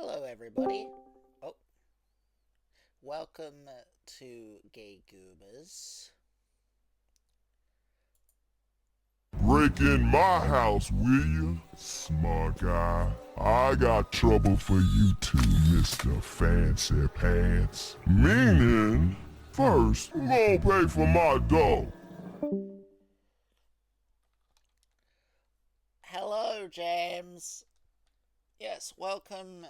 Hello, everybody. Oh, welcome to Gay Goobers. Break in my house, will you? Smart guy. I got trouble for you too, Mr. Fancy Pants. Meaning, first, who gon' pay for my dough? Hello, James. Yes, welcome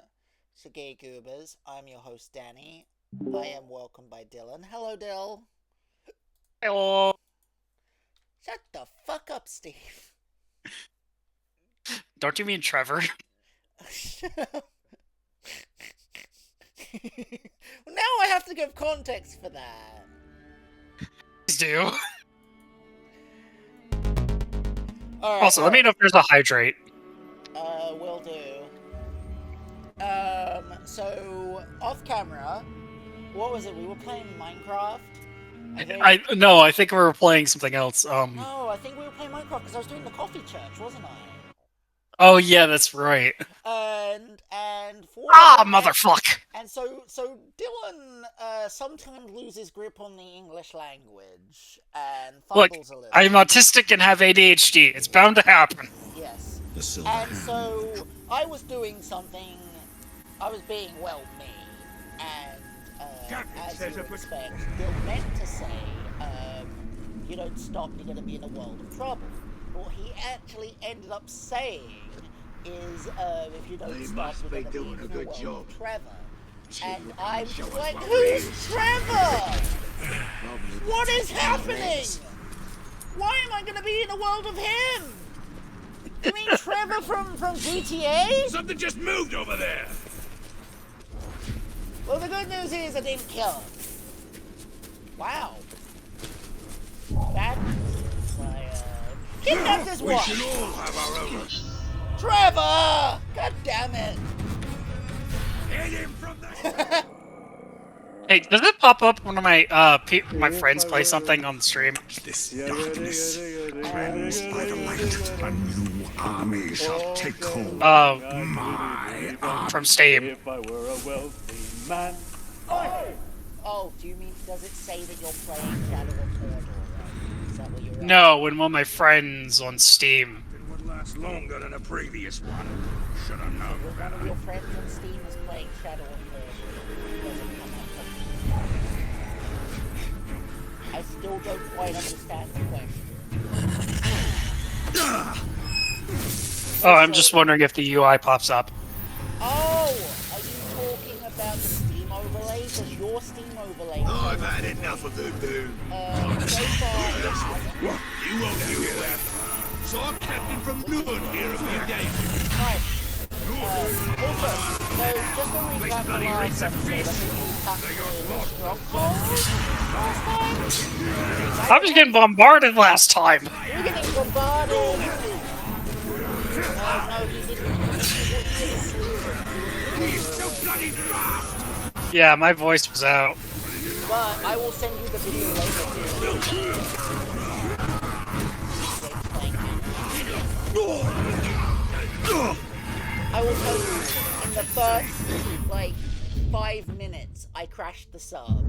to Gay Goobers. I'm your host, Danny. I am welcomed by Dylan. Hello, Dill. Hello. Shut the fuck up, Steve. Don't you mean Trevor? Now I have to give context for that. Please do. Alright, Also, let me know if there's a hydrate. Will do. So, off camera, what was it? We were playing Minecraft? I think we were playing something else. No, I think we were playing Minecraft because I was doing the coffee church, wasn't I? Oh yeah, that's right. And for Motherfuck! And so Dylan sometimes loses grip on the English language and Look, fumbles a little. I'm autistic and have ADHD. It's bound to happen. Yes. And so I was doing something. I was being me, and as you would expect, Dylan meant to say, "You don't stop, you're going to be in a world of trouble." But what he actually ended up saying is, "If you don't stop, you're going to be in a world of Trevor." And I'm just like, who's Trevor? What is happening? Why am I going to be in a world of him? You mean Trevor from GTA? Something just moved over there! Well, the good news is I didn't kill him. Wow. That kidnapped his We wife. should all have our own. Trevor! God damn it. Hit him from the... Hey, does it pop up when my my friends play something on the stream? This darkness, cleansed by the light, a new army shall take hold. My army. From Steam. If I were a wealthy man. Oh, do you mean, does it say that you're playing Shadow of Mordor, right? Is that what you're No, when one of my friends on Steam. It would last longer than a previous one. Should have known One of better. your friends on Steam is playing Shadow of Mordor. Doesn't come up with- I still don't quite understand the question. Oh, I'm just wondering if the UI pops up. Oh, are you talking about the Steam overlays? Does your Steam overlay? I've had enough of the doom. So far, You won't do that. So I'm captain from Newman here a few days. right. Also, so just a recap of last episode, I think we tackled Stronghold last time. I was getting bombarded last time. You're getting bombarded. No, he didn't. He's so bloody fast. Yeah, my voice was out. But I will send you the video later. I will tell you, in the first, 5 minutes, I crashed the sub.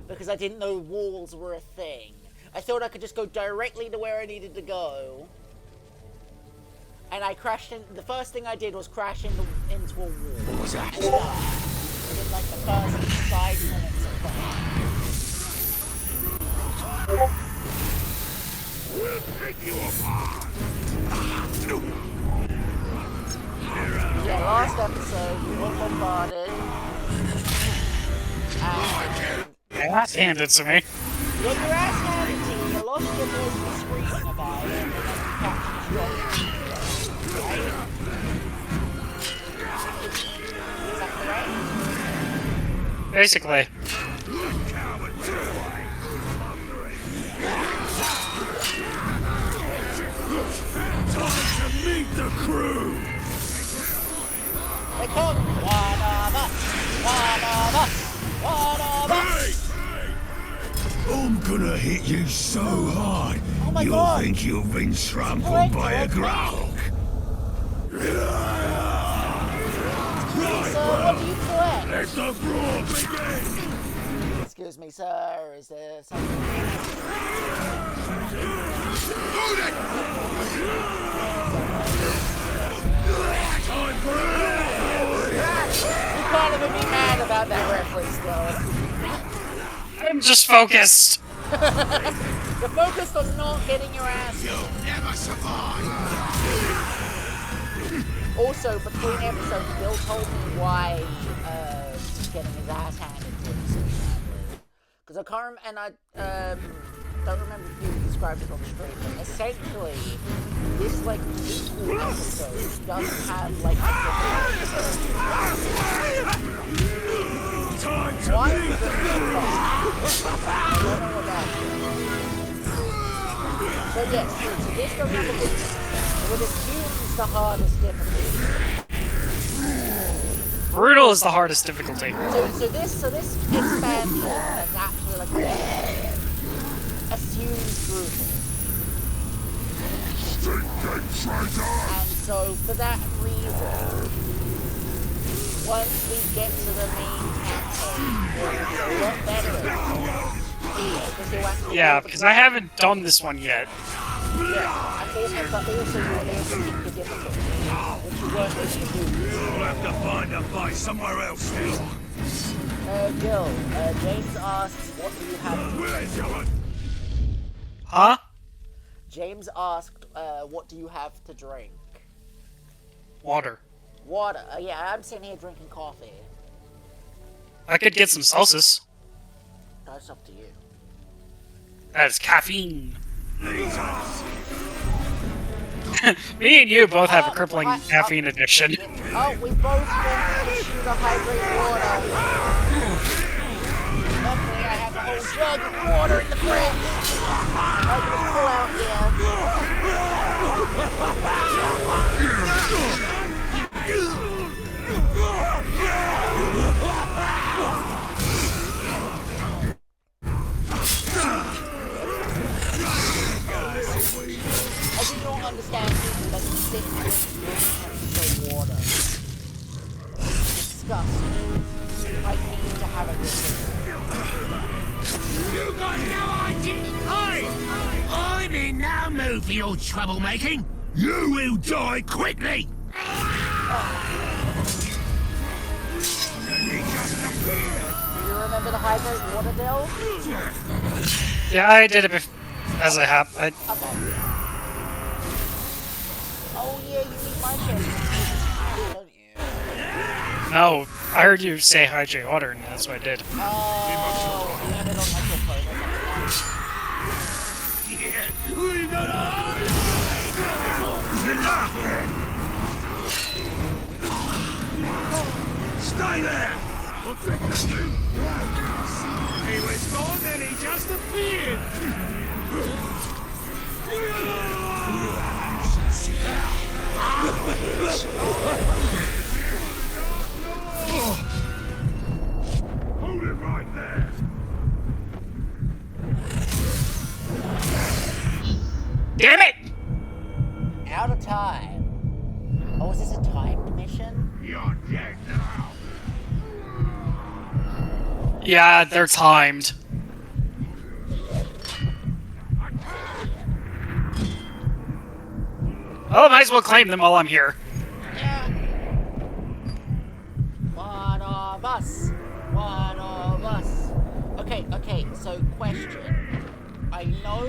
Because I didn't know walls were a thing. I thought I could just go directly to where I needed to go. And I crashed in, the first thing I did was crash into a wall. What was that? Within the first 5 minutes of playing. We'll pick you apart. Yeah, last episode, we were bombarded. And Ass handed to me. you got your ass handed to you, you lost your voice for screaming about it, and then you captured Stronghold. Right? Is that correct? Basically. Time to meet the crew. They come, one of us, one of us, one of us. I'm gonna hit you so hard, Oh my you'll God. think you've been trampled by a Correct, growl. Please, sir. Let the brawl begin! Excuse me, sir. Is there something? Time for You can't even be mad about that reference, though. I'm just focused. You're focused on not getting your ass. You'll never survive! Also, between episodes, Bill told me why he's getting his ass handed to him so badly. Because I can't, and I don't remember if you described it on the stream, but essentially, this like equal episode doesn't have like a Time to why leave is the it I don't know what that is. So yes, so this doesn't have a good it assumes the hardest difficulty. Brutal is the hardest difficulty. So this expansion is actually like assumes brutal. And so for that reason, once we get to the main campaign, it's a lot better. Yeah, because I haven't done this one yet. Yeah, and also, but also you're able to keep the difficulty, which you weren't able to do. We'll have to find a fight somewhere else now. Gil, James asks, what do you have to Where's your... Huh? James asked, what do you have to drink? Water. Water. Yeah, I'm sitting here drinking coffee. I could get some Celsius. That's up to you. That is caffeine. Me and you both have a crippling caffeine addiction. Oh, we both went to the shoot to hydrate water. Luckily, I have a whole jug of water in the fridge. I'm gonna pull out I do not understand people that sit and drink water. Disgusting. I need to have a drink. You got no idea! I'm in no mood for your troublemaking! You will die quickly! Do you remember the hydrate water deal? Yeah, I did it as I have. Okay. Oh yeah, you need my chest, don't you? No, I heard you say hydrate water, and that's what I did. Oh, you have it on my phone. We gotta... Stay there! He was gone, then he just appeared! Hold it right there! Damn it! Out of time. Oh, is this a timed mission? You're dead now! Yeah, they're timed. Oh, I might as well claim them while I'm here. Yeah. One of us. One of us. Okay, so question. I know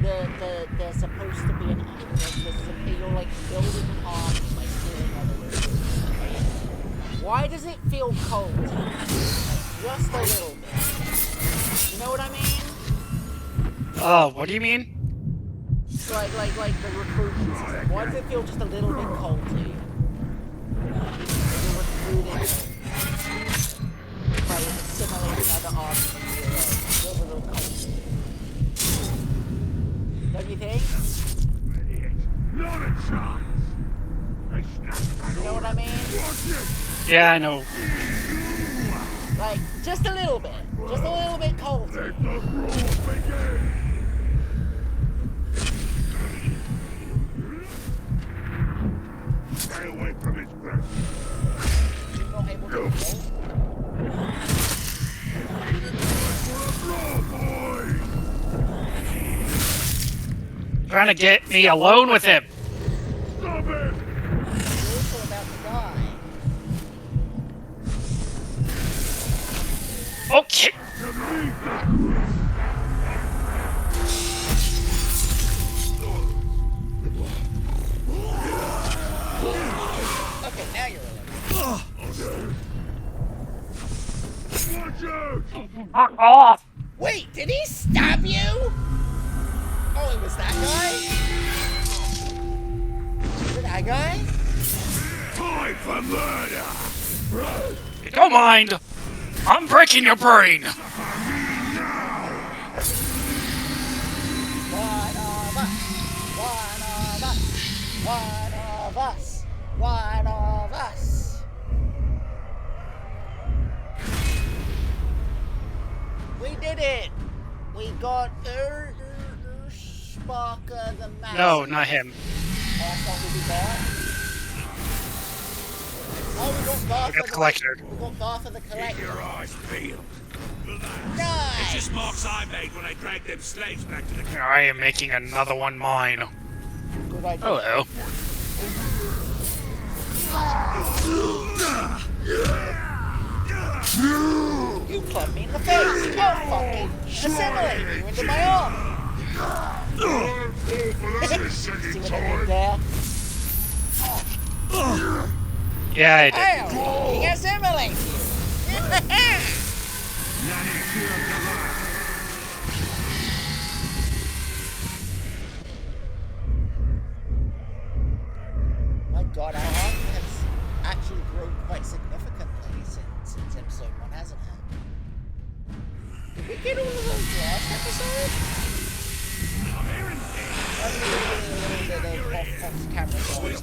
that there's supposed to be an you're like building an army by stealing other resources. Why does it feel cold? Just a little bit. You know what I mean? What do you mean? Like the recruitment system. Why does it feel just a little bit cold to you? You're recruiting by assimilating other armies into your own. It feels a little cold to you. Don't you think? Not a chance! You know what I mean? Yeah, I know. Like, just a little bit. Just a little bit cold to you. Stay away from his breath! You're not able to roll? Trying to get me alone with him. Stop it! You're also about to die. Okay. Okay, now you're alive. Watch out! Fuck off. Wait, did he stab you? Oh, it was that guy? Was it that guy? Time for murder! Don't mind. I'm breaking your brain. One of us. One of us. One of us. One of us. We did it. We got Sparker the Master. No, not him. Oh, that's not who we got. Oh, we got Garth We got the collector. We got Garth of the Collector. Your eyes peeled. It's Nice. just marks I made when I dragged them slaves back to the... I am making another one mine. Good idea. Hello. You clubbed me in the face. I'll fucking assimilate you into my arm. See what I did there? Yeah, I did. I'll fucking assimilate you. My God, our army has actually grown quite significantly since episode 1, hasn't it? Did we get all of those last episode? A little bit of off-camera noise.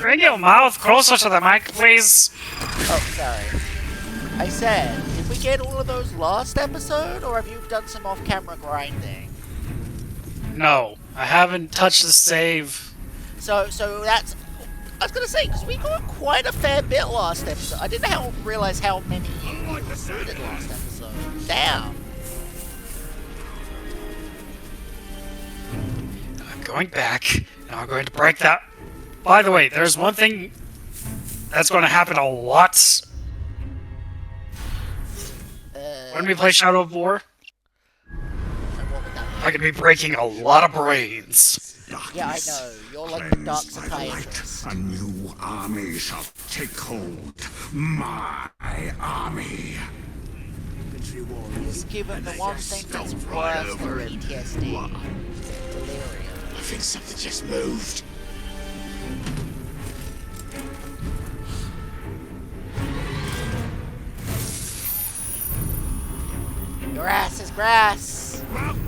Bring your mouth closer to the mic, please. Oh, sorry. I said, did we get all of those last episode, or have you done some off-camera grinding? No, I haven't touched the save. So that's... I was gonna say, because we got quite a fair bit last episode. I didn't realize how many you recruited last episode. Damn. I'm going back. Now I'm going to break that. By the way, there's one thing that's going to happen a lot when we play Shadow of War. What would that I'm going to be breaking a lot of brains. be? Yeah, I know. You're like the dark psychiatrist. A new army shall take hold. My army. You've given the one thing that's worse than PTSD. Delirium. I think something just moved. Your ass is grass.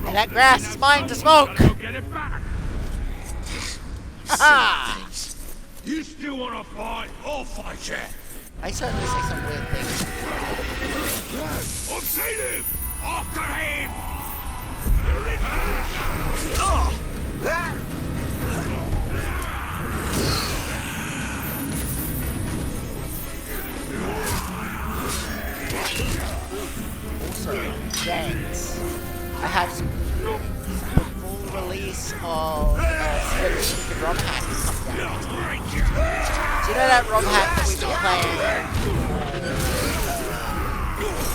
And that grass is mine to smoke. Get it back. Haha! You still want to fight? I'll fight you. I certainly say some weird things. I've seen him. After him. Also, James, I have some the full release of the ROM hack to come down. Do you know that ROM hack that we've been playing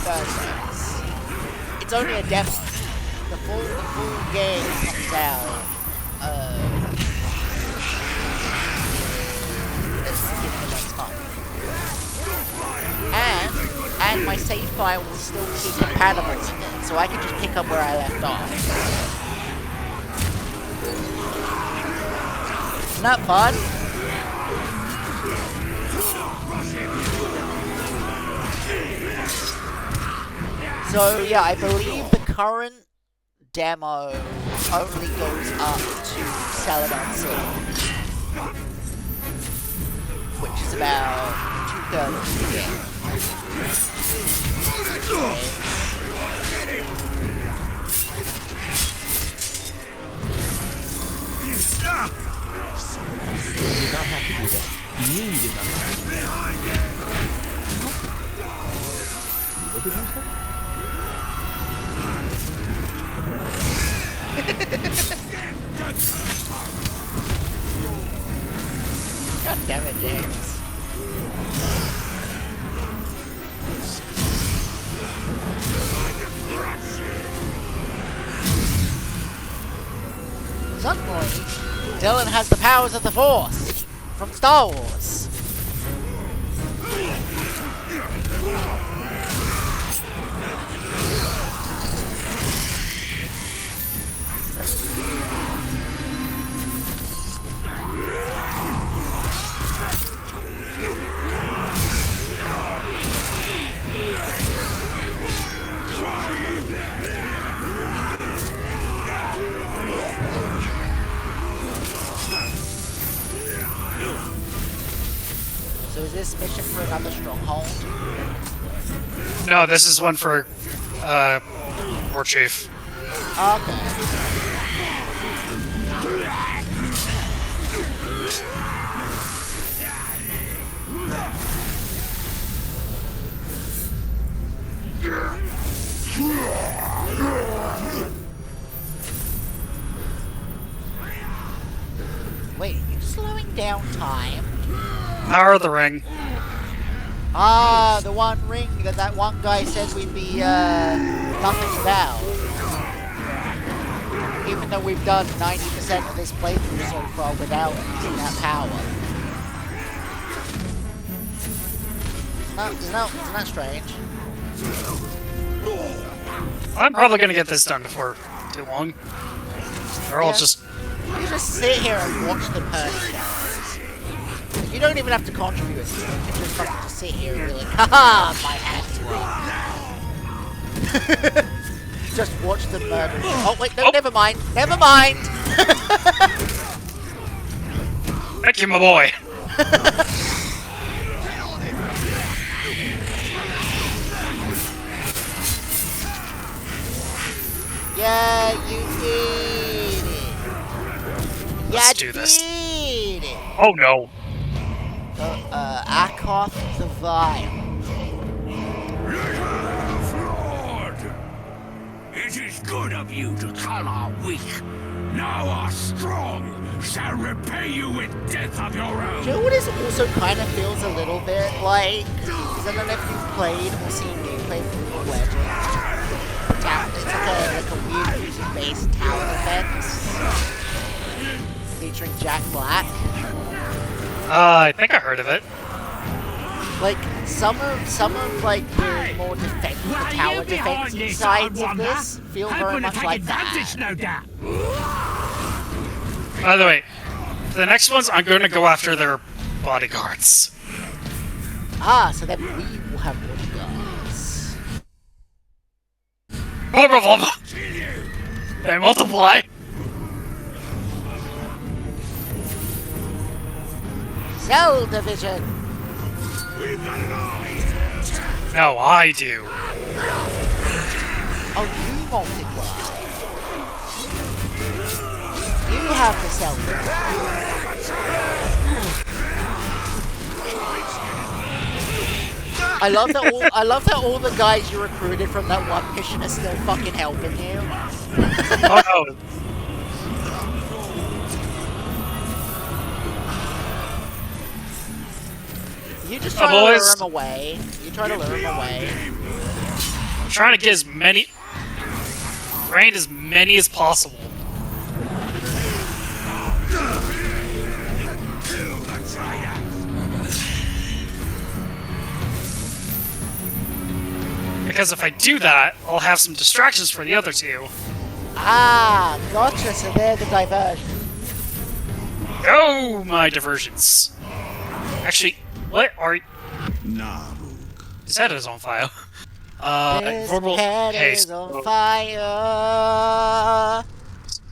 Thursdays? It's only a demo. The full game comes out. Let's give it a month. And my save file will still be compatible with it, so I can just pick up where I left off. Isn't that fun? So yeah, I believe the current demo only goes up to Saladin City, which is about 2/3 of the game. Dylan has the powers of the Force from Star Wars. So is this mission for another stronghold? No, this is one for War Chief. Okay. Wait, are you slowing down time? Power of the Ring. Ah, the one ring that one guy said we'd be nothing without. Even though we've done 90% of this playthrough so far without using that power. Isn't that strange? I'm probably gonna get this done before too long. Or I'll Yeah. just... You just sit here and watch the person guys. You don't even have to contribute. You can just fucking just sit here and be like, haha, my hands wrong. Just watch the murder. Oh wait, no, never mind. Never mind. Thank you, my boy. Yeah, you did it. Let's do this. Did it. Oh no. Akoth the Vile. Lord! It is good of you to call our weak. Now our strong shall repay you with death of your own. Do you know what this also kind of feels a little bit like? Because I don't know if you've played or seen gameplay from League of Legends. It's like a weird music-based tower defense featuring Jack Black. I think I heard of it. Like some of like the more tower defensive sides of this feel very much like that. No doubt. By the way, for the next ones, I'm going to go after their bodyguards. Ah, so then we will have bodyguards. Blah, blah, blah, blah. They multiply. Cell division. No, I do. Oh, you multiply. You have the cell division. I love that all the guys you recruited from that one mission are still fucking helping you. Oh no. You just try to lure him away. You try to lure him away. I'm trying to get as many... Rain as many as possible. Because if I do that, I'll have some distractions for the other two. Ah, gotcha, so they're the diversion. Oh, my diversions. Actually, what are... His head is on fire. His Verbal head is haste. on fire.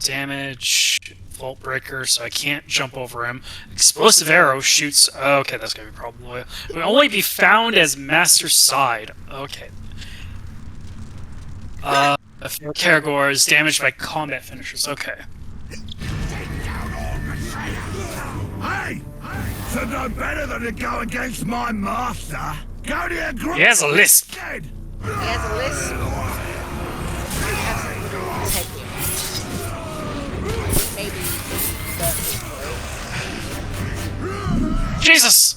Damage, Vault Breaker, so I can't jump over him. Explosive Arrow shoots... Okay, that's gonna be probably... It will only be found as Master Side. Okay. Karagor is damaged by combat finishers. Okay. Hey! So no better than to go against my master. Go to your group. He has a list. He has a list. Maybe Jesus!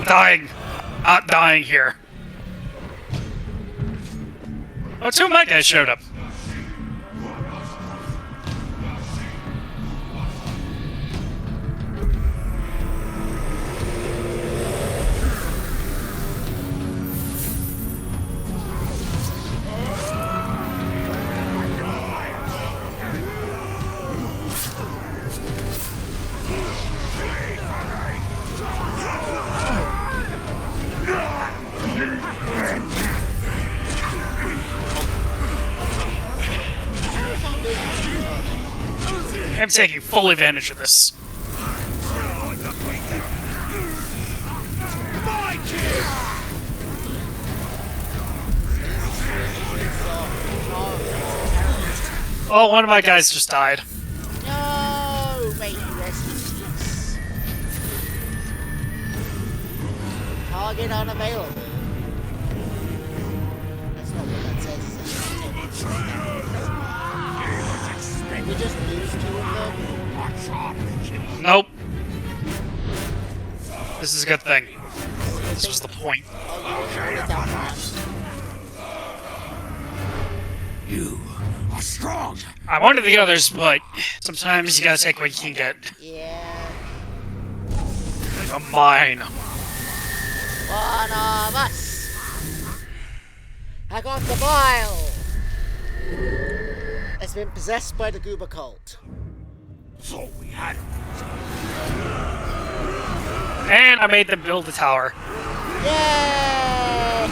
dying. Not dying here. Oh, two of my guys showed up. I'm taking full advantage of this. Oh, one of my guys just died. No, may you rest in peace. Target unavailable. That's not what that says. Did we just lose two of them? Nope. This is a good thing. This was the point. You are strong. I wanted the others, but sometimes you gotta take what you can get. Yeah. A mine. One of us. I got the vial. It's been possessed by the Goober cult. So we had. And I made them build the tower. Yay!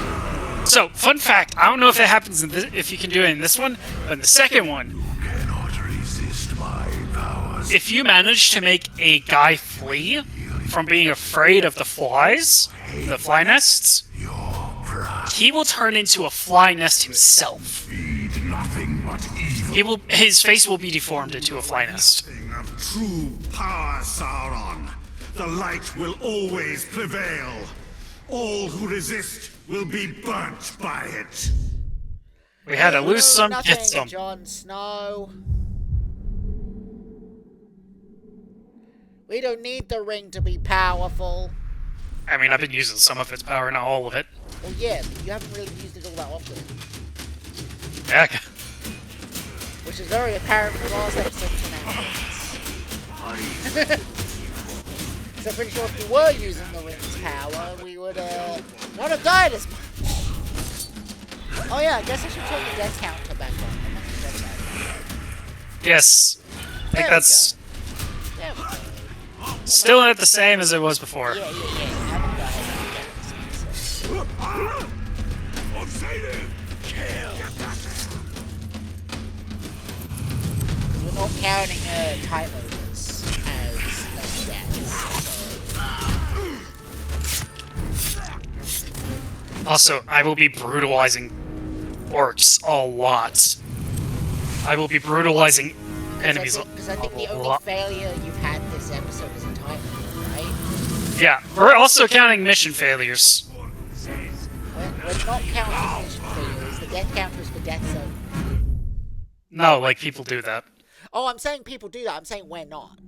So, fun fact, I don't know if it happens in this, if you can do it in this one, but in the second one, Cannot resist my powers. if you manage to make a guy flee from being afraid of the flies, the fly nests, Your pride. he will turn into a fly nest himself. Feed nothing but evil. His face will be deformed into a fly nest. Of true power, Sauron. The light will always prevail. All who resist will be burnt by it. We had to lose some, Nothing, get some. Jon Snow. We don't need the ring to be powerful. I mean, I've been using some of its power, not all of it. Well, yeah, but you haven't really used it all that often. Yeah. Which is very apparent from last episode's announcements. So I'm pretty sure if we were using the ring's power, we would not have died as much. Oh yeah, I guess I should turn the death counter back on. I must have done that. Yes. I think There we that's There we go. still not the same as it was before. Yeah. I haven't died. We're not counting time overs as deaths. Also, I will be brutalizing orcs a lot. I will be brutalizing enemies Because I think the a only lot. failure you've had this episode is a time over, right? Yeah, we're also counting mission failures. We're not counting mission failures. The death counter is for death zone. No, like people do that. Oh, I'm saying people do that. I'm saying we're not.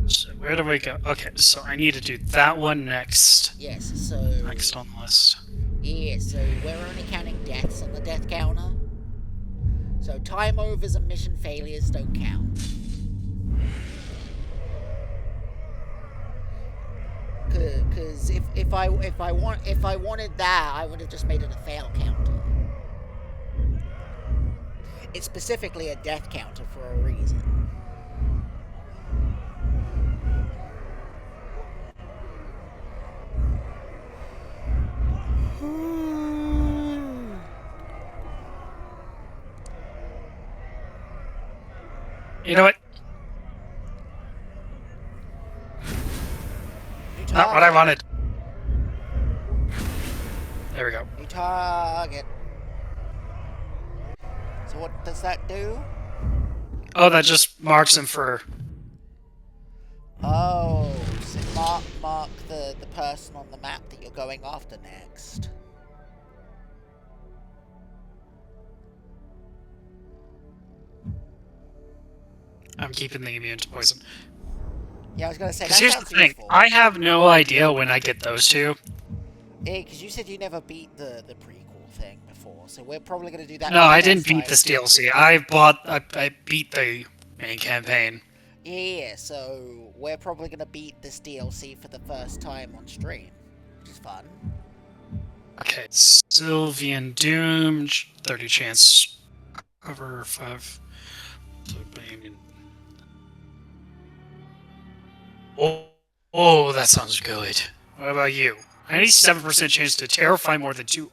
So where do we go? Okay, so I need to do that one next. Yes, so... Next on the list. Yeah, so we're only counting deaths on the death counter. So time overs and mission failures don't count. Because if I wanted that, I would have just made it a fail counter. It's specifically a death counter for a reason. You know what? Not what I wanted. There we go. New target. So what does that do? Oh, that just marks him for... Oh, so mark the person on the map that you're going after next. I'm keeping the immune to poison. Yeah, I was gonna say that Because here's the sounds thing, useful. I have no idea when I get those two. Yeah, because you said you never beat the prequel thing before, so we're probably gonna do that. No, for the I first didn't beat time. this DLC. I beat the main campaign. Yeah, so we're probably gonna beat this DLC for the first time on stream, which is fun. Okay, Sylvian Doom, 30 chance cover 5. Oh, that sounds good. What about you? 97% chance to terrify more than 2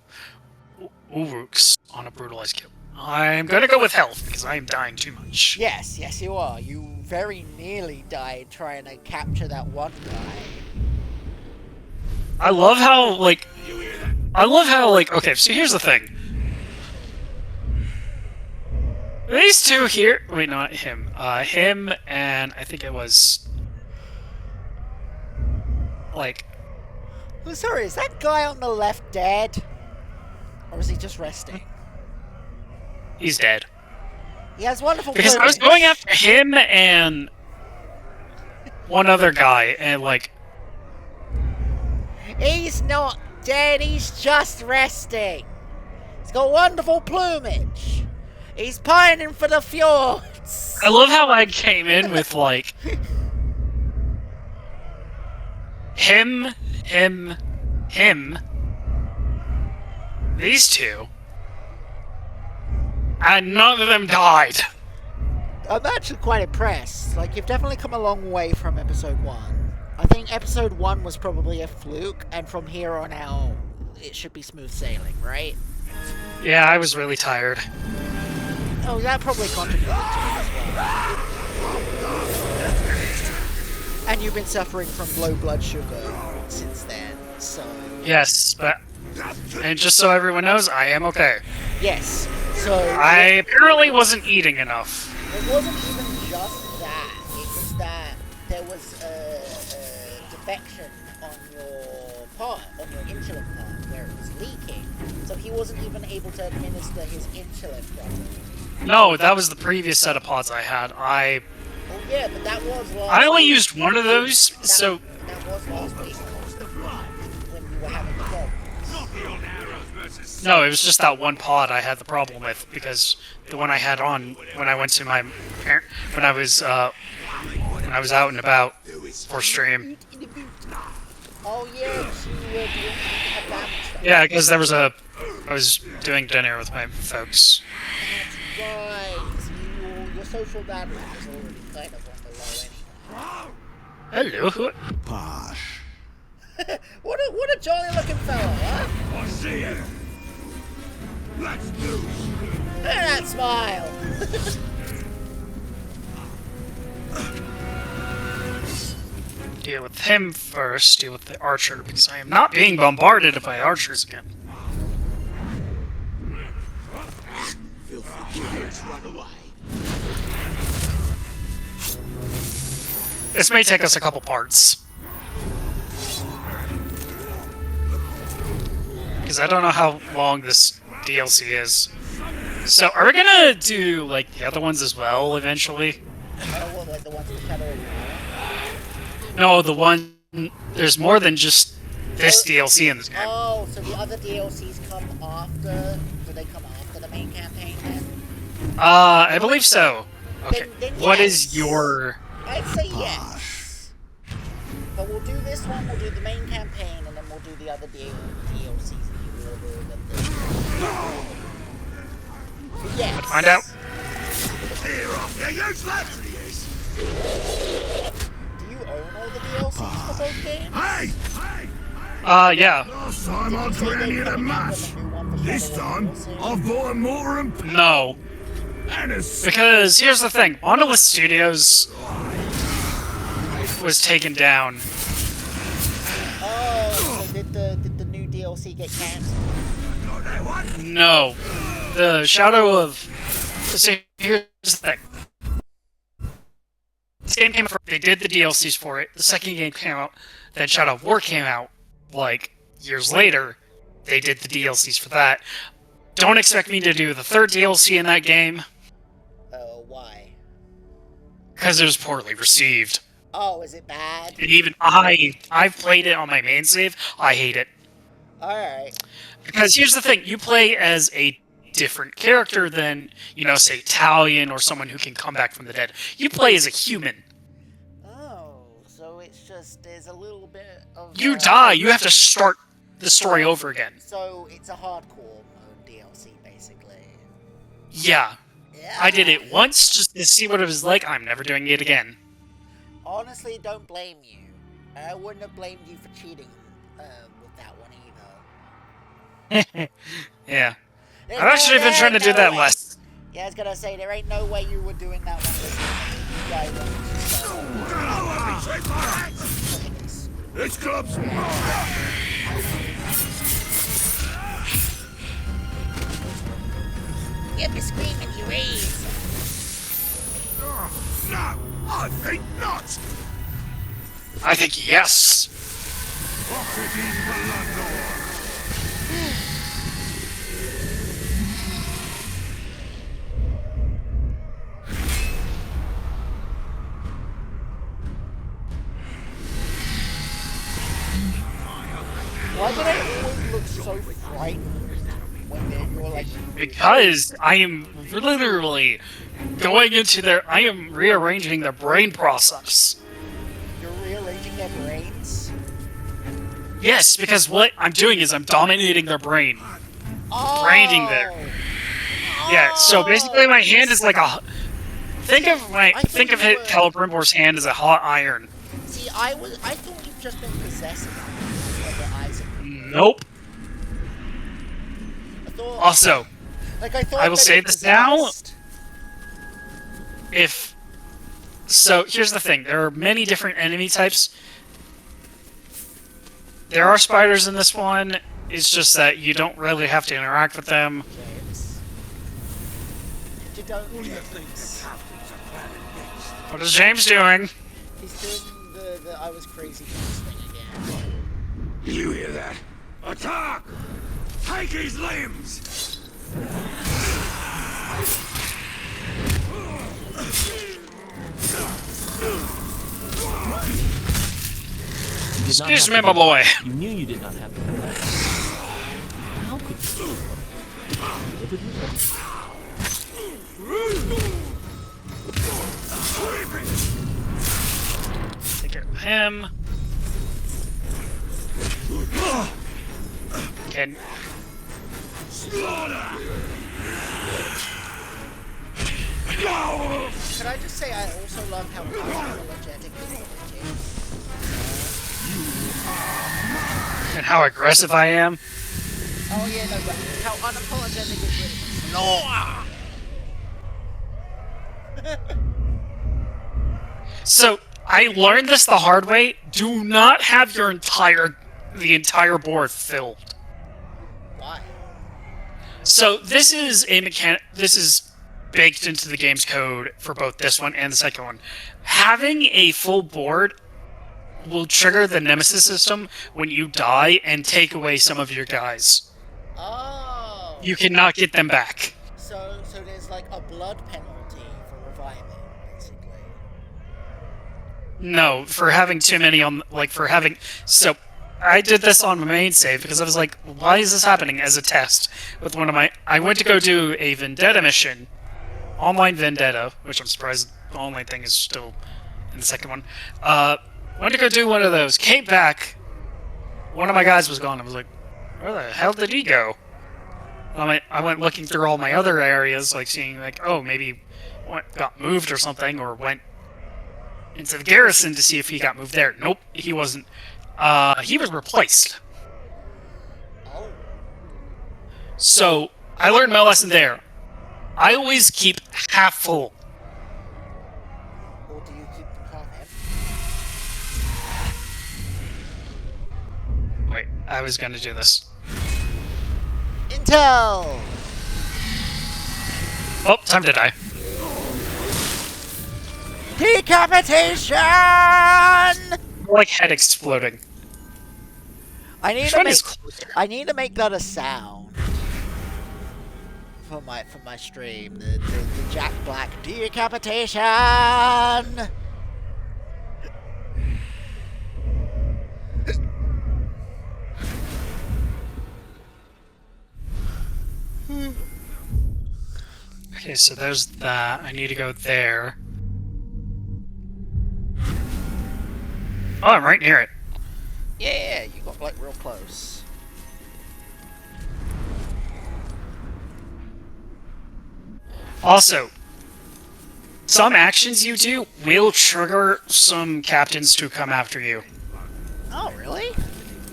Uruks on a brutalized kill. I'm gonna go with health, because I am dying too much. Yes, yes, you are. You very nearly died trying to capture that one guy. I love how, like, okay, so here's the thing. These two here, wait, not him. Him and I think it was, like, Oh, sorry, is that guy on the left dead? Or is he just resting? he's dead. He has wonderful Because I was plumage. going after him and one other guy, and, like, He's not dead, he's just resting. He's got wonderful plumage. He's pining for the fjords. I love how I came in with, like, him, these two, and none of them died. I'm actually quite impressed. Like, you've definitely come a long way from episode 1. I think episode 1 was probably a fluke, and from here on out, it should be smooth sailing, right? Yeah, I was really tired. Oh, that probably contributed to it as well. And you've been suffering from low blood sugar since then, so... Yes, but, and just so everyone knows, I am okay. Yes, so... I apparently wasn't eating enough. It wasn't even just that. It was that there was a defection on your part, on your insulin part, where it was leaking. So he wasn't even able to administer his insulin properly. No, that was the previous set of pods I had. Oh yeah, but that was last I only week. used one of those, so... That was last week. When you were having problems. No, it was just that one pod I had the problem with, because the one I had on when I went to my when I was out and about for stream. Oh yeah, you were doing that stuff. Yeah, because I was doing dinner with my folks. Right, so your social battery is already kind of on the low anyway. Hello. Posh. What a jolly looking fellow, huh? I see it. Let's do it. Look at that smile. Deal with him first. Deal with the archer, because I am not being bombarded by archers again. This may take us a couple parts. Because I don't know how long this DLC is. So, are we gonna do, like, the other ones as well, eventually? What, like the ones in the Shadow of War? No, the one... There's more than just this DLC in this game. Oh, so the other DLCs come after... Do they come after the main campaign then? I believe so. Okay, Then what yes. is your... I'd say yes. But we'll do this one, we'll do the main campaign, and then we'll do the other DLCs in the order that they... Yes. Find out. Clear off your useless. Do you own all the DLCs for both games? Hey! Yeah. Last time I drew any of the math. This time, I've bought more and No. and a Because, here's the thing. Monolith Studios was taken down. Oh, so did the new DLC get cancelled? No. The Shadow of... So, here's the thing. This game came out, they did the DLCs for it, the second game came out, then Shadow of War came out, like, years later. They did the DLCs for that. Don't expect me to do the third DLC in that game, Why? because it was poorly received. Oh, is it bad? And even I've played it on my main save. I hate it. Alright. Because here's the thing, you play as a different character than, say, Italian or someone who can come back from the dead. You play as a human. Oh, so it's just, there's a little bit of... You die, you have to start the story over again. So it's a hardcore mode DLC, basically. Yeah. I did it once just to see what it was like. I'm never doing it again. Honestly, don't blame you. I wouldn't have blamed you for cheating with that one either. Yeah. I've actually been trying to do that less. Yeah, I was gonna say, there ain't no way you were doing that one with you guys. This club's Give me screaming, you raise. No, I think not. I think yes. Why do they always look so frightened when you're like... Because I am literally going into I am rearranging their brain process. You're rearranging their brains? Yes, because what I'm doing is I'm dominating their brain. Oh! Branding there. Yeah, so basically my hand is like a... Think of Celebrimbor's hand as a hot iron. See, I thought you've just been possessing the eyes. Nope. Also, I will say this now. So, here's the thing. There are many different enemy types. There are spiders in this one. It's just that you don't really have to interact with them. You don't, James. What is James doing? He's doing the I was crazy thing again. You hear that? Attack! Take his limbs! Excuse me, my boy. You knew you did not have to do that. How could you? Take care of him. Can Can I just say I also love how unapologetic and how aggressive I am. Oh yeah, no, but how unapologetic is really. So I learned this the hard way. Do not have the entire board filled. Why? So this is a mechanic. This is baked into the game's code for both this one and the second one. Having a full board will trigger the nemesis system when you die and take away some of your guys. Oh. You cannot get them back. So there's like a blood penalty for reviving, basically. No, for having too many on, so I did this on my main save because I was like, why is this happening as a test with I went to go do a Vendetta mission, online Vendetta, which I'm surprised the online thing is still in the second one. Went to go do one of those, came back, one of my guys was gone. I was like, where the hell did he go? I went looking through all my other areas, like seeing oh, maybe got moved or something, or went into the garrison to see if he got moved there. Nope, he wasn't. He was replaced. Oh. So, I learned my lesson there. I always keep half full. Or do you keep them half empty? Wait, I was gonna do this. Intel! Oh, time to die. Decapitation! Like head exploding. I need Which to one make is closer? I need to make that a sound for my stream. The Jack Black decapitation. Okay, so there's that. I need to go there. Oh, I'm right near it. Yeah, you got like real close. Also, some actions you do will trigger some captains to come after you. Oh, really?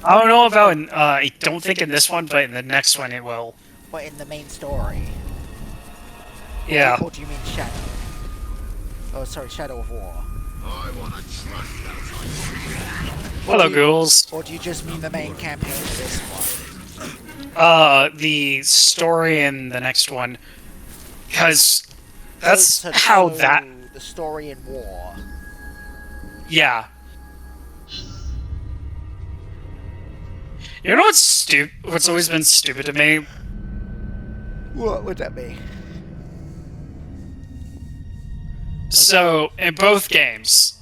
I don't know about, I don't think in this one, but in the next one it will. What, in the main story? Yeah. Or do you mean Shadow? Oh, sorry, Shadow of War. I want to trust Hello, ghouls. Or do you just mean the main campaign of this one? The story in the next one. Because that's how that... The story in War. Yeah. You know what's always been stupid to me? What would that be? So, in both games,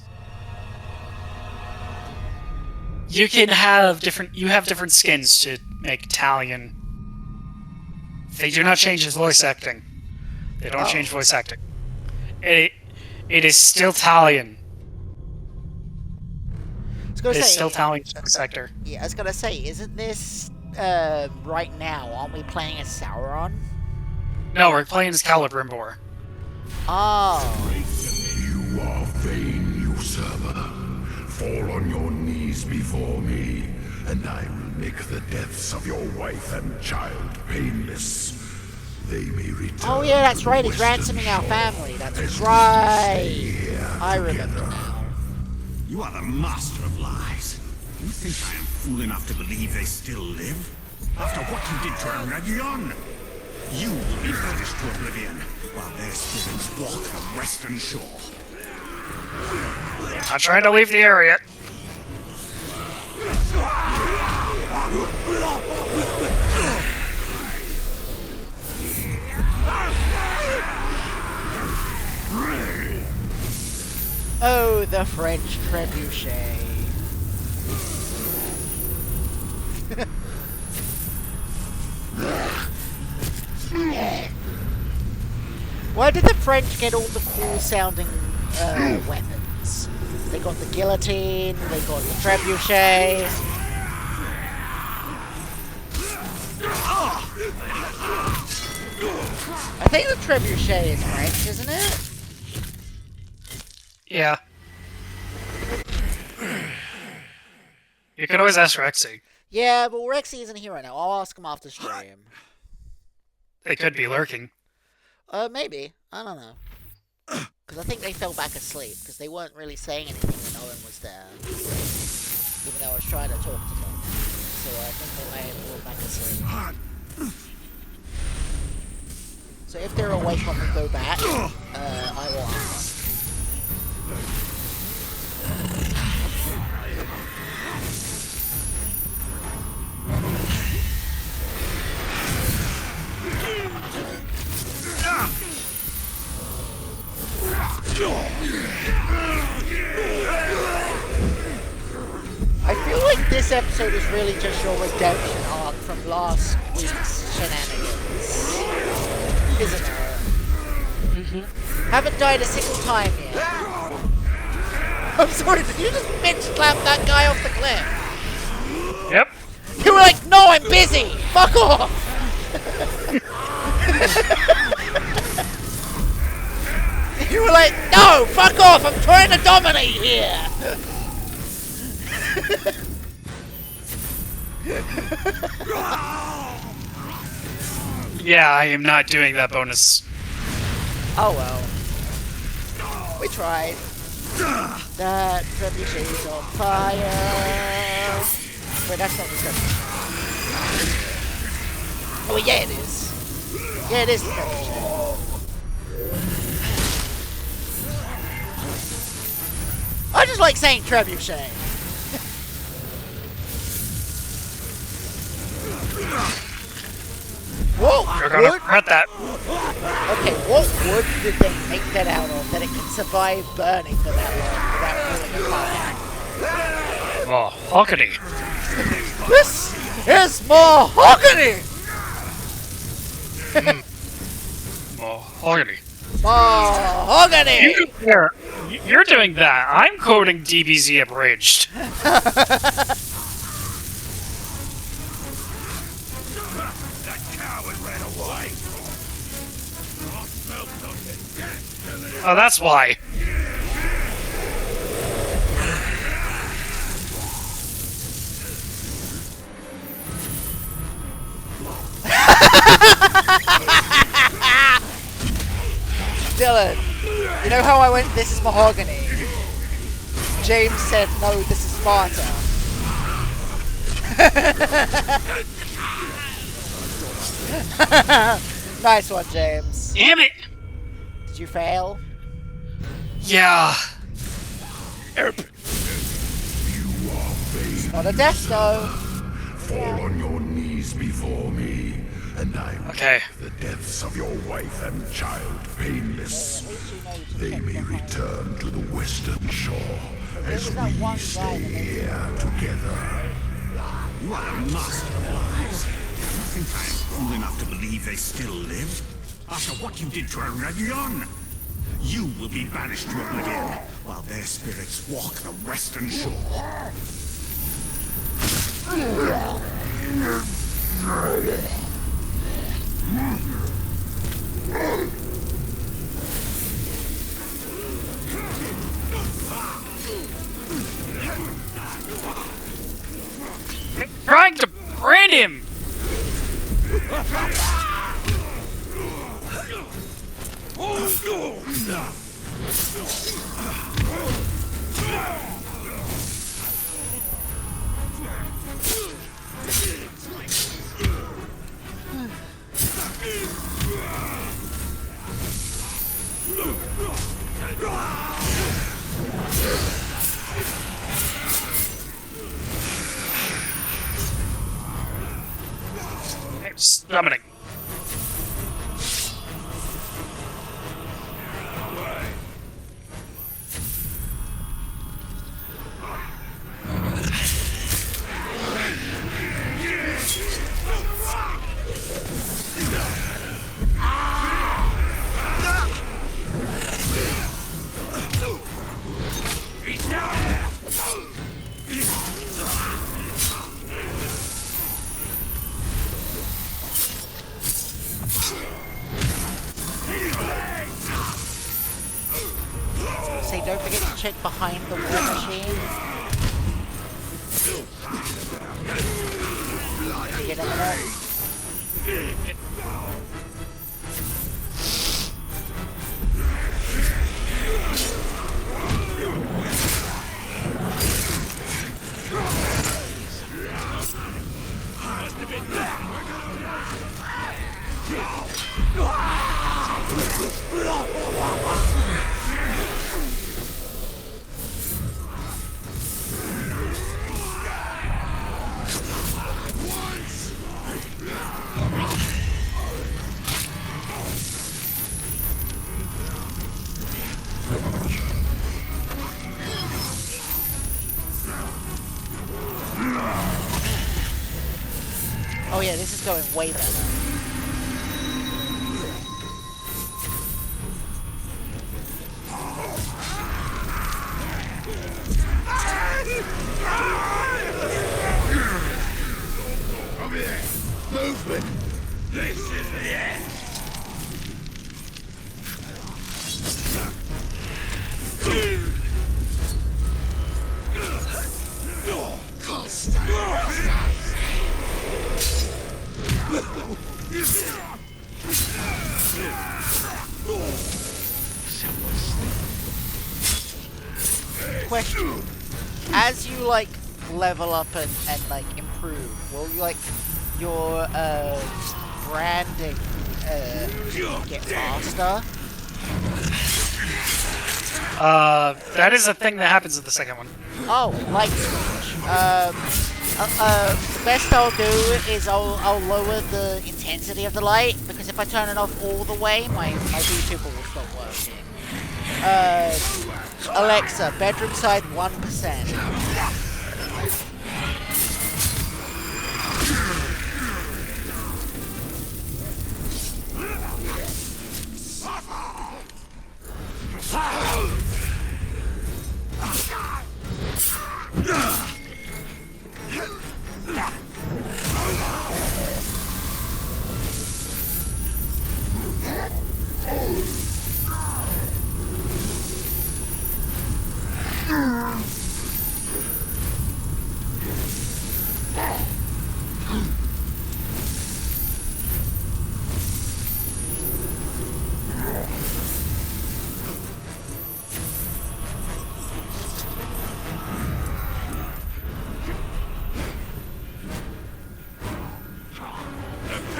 you can have different skins to make Italian. They do not change his voice acting. They don't change voice acting. It is still Italian. It's still Italian voice actor. Yeah, I was gonna say, isn't this right now? Aren't we playing as Sauron? No, we're playing as Celebrimbor. Oh. You are vain, usurper. Fall on your knees before me, and I will make the deaths of your wife and child painless. They may return. Oh yeah, that's to right. He's Western ransoming our Shore family. That's as we right. stay here I remember together. now. You are the master of lies. You think I am fool enough to believe they still live? After what you did to Aragion? You will be banished to oblivion, while their spirits walk the Western Shore. I'm trying to leave the area. Oh, the French trebuchet. Why did the French get all the cool sounding weapons? They got the guillotine, they got the trebuchet. I think the trebuchet is French, isn't it? Yeah. You can always ask Rexy. Yeah, but Rexy isn't here right now. I'll ask him after stream. They could be lurking. Maybe. I don't know. Because I think they fell back asleep, because they weren't really saying anything when no one was there. Even though I was trying to talk to them. So I think they may have fallen back asleep. So if they're awake when we go back, I will ask. I feel like this episode is really just your redemption arc from last week's shenanigans. Isn't it? Mm-hmm. Haven't died a single time yet. I'm sorry, did you just bitch slap that guy off the cliff? Yep. You were like, no, I'm busy! Fuck off! You were like, no, fuck off, I'm trying to dominate here! Yeah, I am not doing that bonus. Oh well. We tried. That trebuchet is on fire. Wait, that's not the trebuchet. Oh yeah, it is. Yeah, it is the trebuchet. I just like saying trebuchet. Whoa! You're gonna Wood? regret that. Okay, what wood did they make that out of that it can survive burning for that long without feeling a fire? Oh, Hawkany. This is mahogany! mahogany. Mahogany! You're doing that. I'm coding DBZ abridged. That coward ran away. Oh, that's why. Dylan, you know how I went, this is mahogany? James said, no, this is Sparta. Nice one, James. Damn it! Did you fail? Yeah. It's not a death though. Fall on your knees before me, and I will Okay. make the deaths of your wife and child painless. They may return to the western shore as we stay here together. You are a master of lies. You think I am fool enough to believe they still live? After what you did to Aragion? You will be banished to oblivion, while their spirits walk the western shore. Trying to brand him! Summoning. Say, don't forget to check behind the war machine. Get in there. Oh yeah, this is going way better. Movement! This is the end! Question. As you like level up and like improve, will you like your branding get faster? That is a thing that happens in the second one. Oh, light switch. The best I'll do is I'll lower the intensity of the light, because if I turn it off all the way, my VTuber will stop working. Alexa, bedroom side 1%.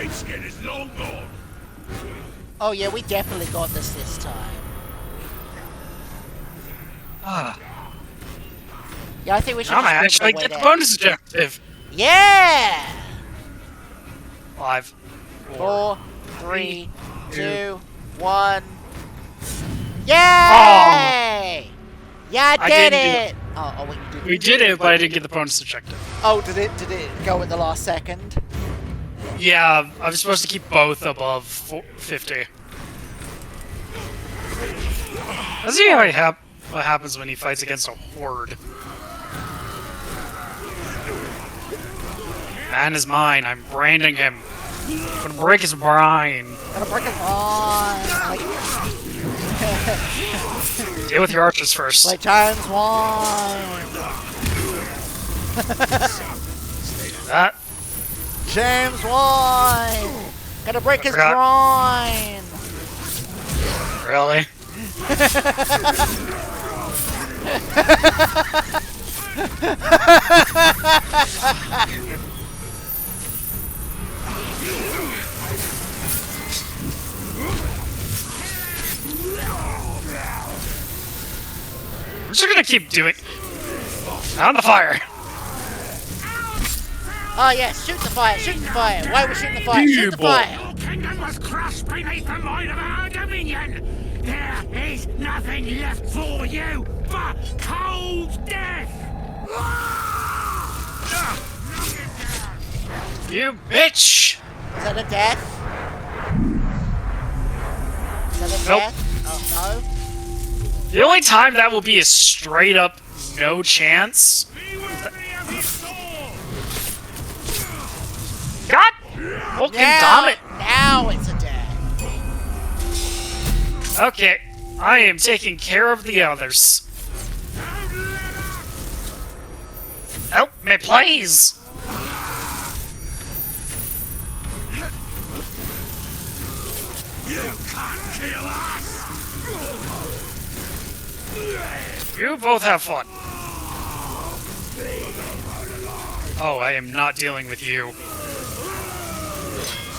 great skin is long gone. Oh yeah, we definitely got this time. Ah, Yeah, I think we should I just might move actually the way get the there. bonus objective. Yeah! 5, 4, 3, 2, 1. Yay! Yeah, I did didn't do it! Oh, we did. We did it, but I didn't get the bonus objective. Oh, did it go at the last second? Yeah, I was supposed to keep both above 50. Let's see what happens when he fights against a horde. Man is mine. I'm branding him. I'm gonna break his brain. Gotta break it on. Deal with your archers first. Like Giants won. That. James won. Gotta break his forgot. groin. Really? We're just gonna keep doing. On the fire. Oh yeah, shoot the fire, shoot the fire. Why are we shooting the fire? Shoot the fire. Your kingdom was crushed beneath the might of our dominion. There is nothing left for you but cold death. You bitch! Is that a death? Is that a Nope. death? Oh no. The only time that will be a straight up no chance. God! Fucking damn it! Now it's a death. Okay, I am taking care of the others. Help me, please! You can't kill us. You both have fun. Oh, I am not dealing with you.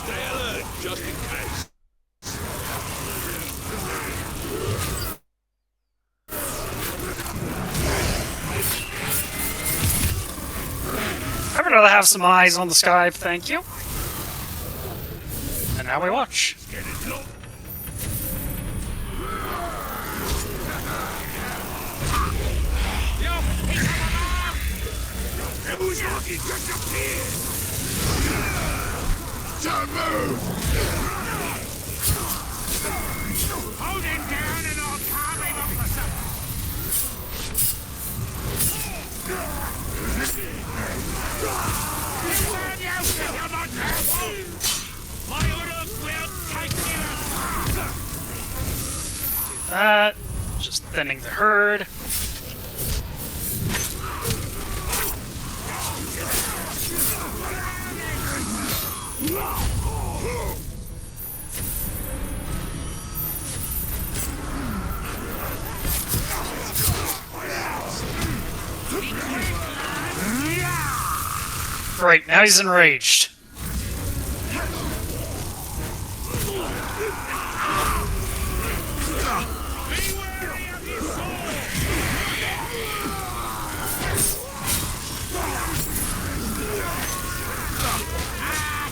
Stay alert, just in case. I would rather have some eyes on the sky, thank you. And now we watch. Get it low. Who's looking disappeared? Don't move! Hold him down and I'll carve him off the side. Burn you if you're not careful. My order will take you. That. Just thinning the herd. Great, now he's enraged.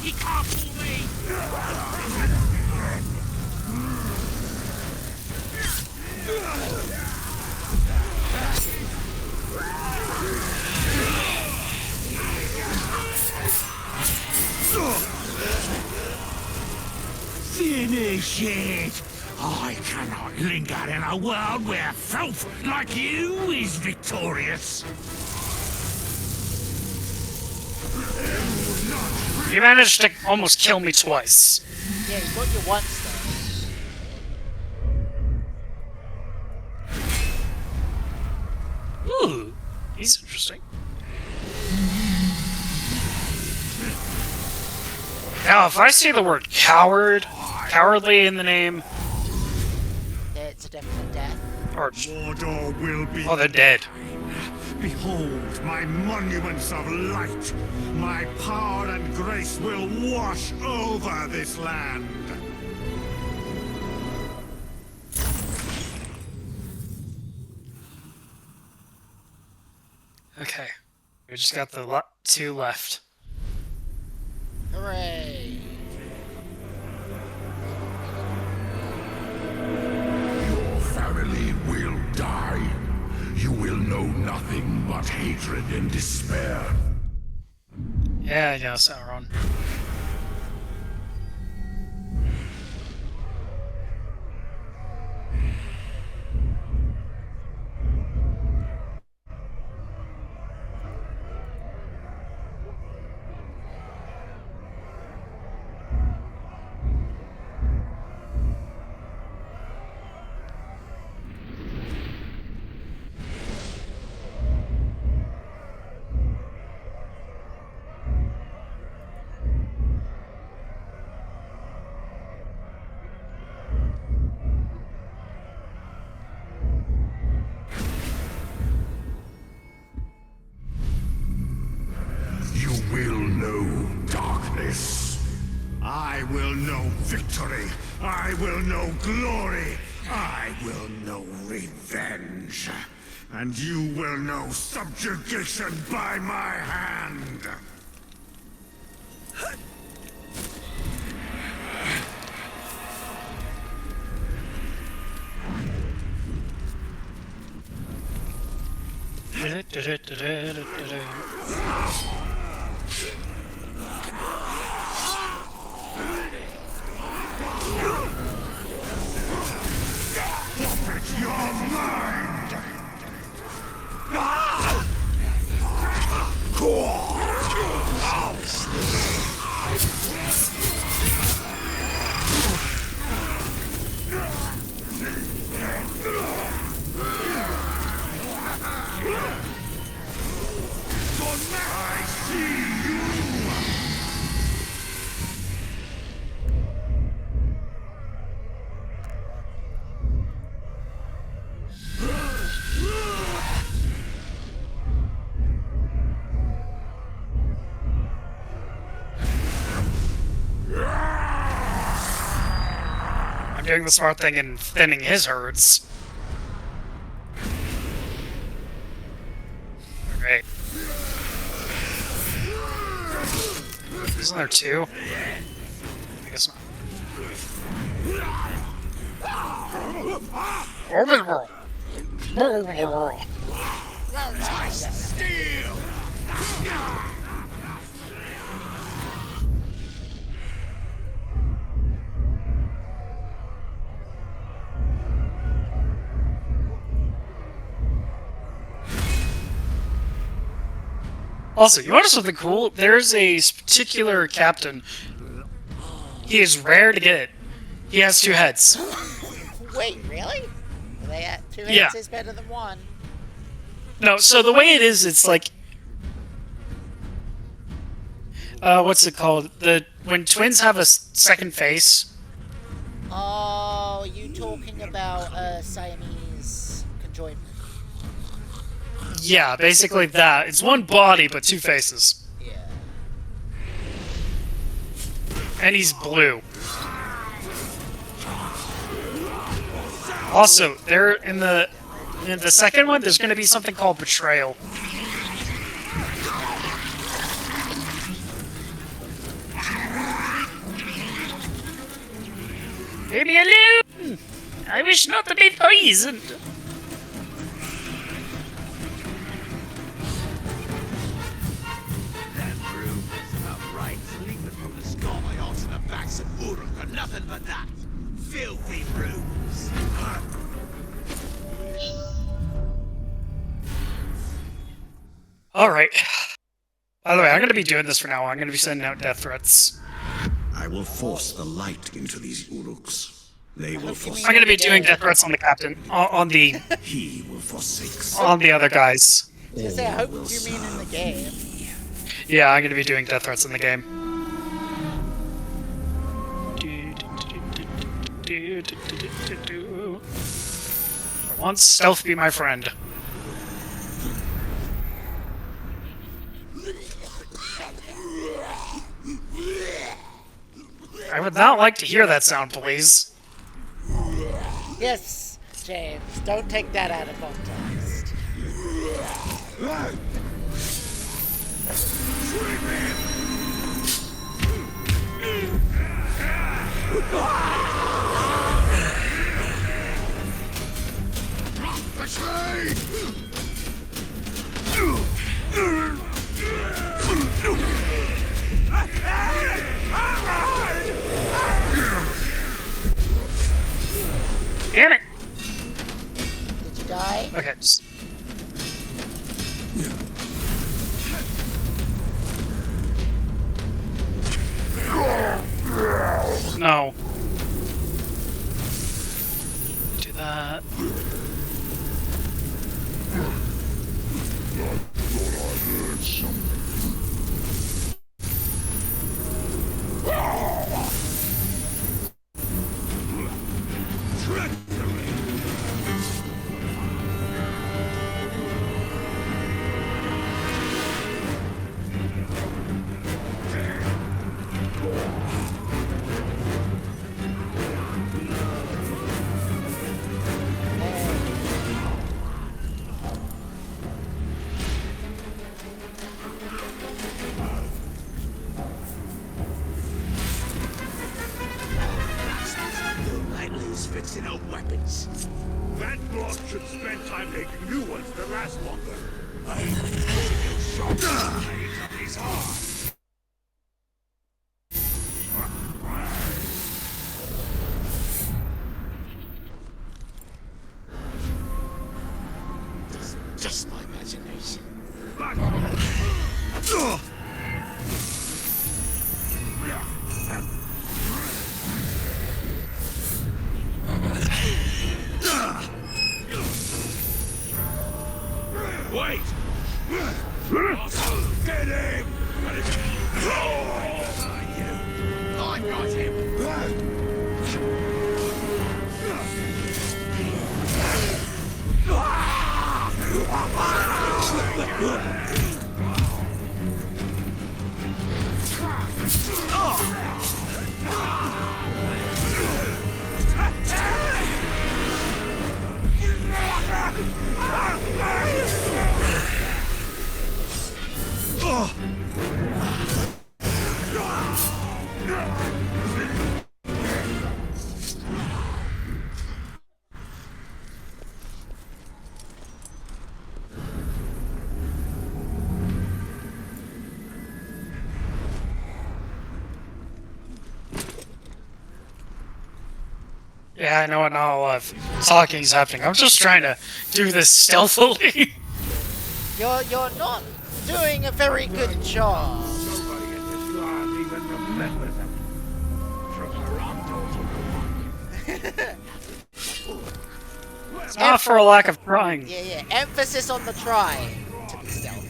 He can't fool me. Finish it! I cannot linger in a world where filth like you is victorious. You managed to almost kill me twice. Yeah, you got you once though. Ooh, he's interesting. Now, if I see the word cowardly in the name, Yeah, it's a definite death. or Mordor will be oh, they're dead. Behold my monuments of light. My power and grace will wash over this land. Okay. We just got the two left. Hooray! Your family will die. You will know nothing but hatred and despair. Yeah, I know, Sauron. You will know darkness. I will know victory. I will know glory. I will know revenge. And you will know subjugation by my hand. Your mind! I see you! I'm doing the smart thing and thinning his herds. Alright. Isn't there two? I guess not. Steel! Also, you want to know something cool? There's a particular captain. He is rare to get. He has two heads. Wait, really? Two Yeah. heads is better than one. No, so the way it is, it's like... what's it called? When twins have a second face... Oh, you talking about Siamese conjoinment? Yeah, basically that. It's one body, but two faces. Yeah. And he's blue. Also, there in the second one, there's going to be something called betrayal. Leave me alone! I wish not to be poisoned. That broom is about right. Sleeping from the sky onto the backs of Uruk are nothing but that. Filthy brooms. Alright. By the way, I'm going to be doing this for now. I'm going to be sending out death threats. I will force the light into these Uruks. They will forsake. I'm going to be doing death threats on the captain. On the He will forsake. on the other guys. I was gonna say, I hope you mean in the game. Yeah, I'm going to be doing death threats in the game. For once, stealth be my friend. I would not like to hear that sound, please. Yes, James, don't take that out of context. Damn it! Did you die? Okay. No. Do that. Fixing old weapons. That block should spend time making new ones that last longer. I shot his heart. It's just my imagination. Wait! Get him! I got him! Yeah, I know what not a lot of talking's happening. I'm just trying to do this stealthily. You're not doing a very good job. Nobody in this land even remembers him. It's not for a lack of trying. Yeah. Emphasis on the try to be stealthy.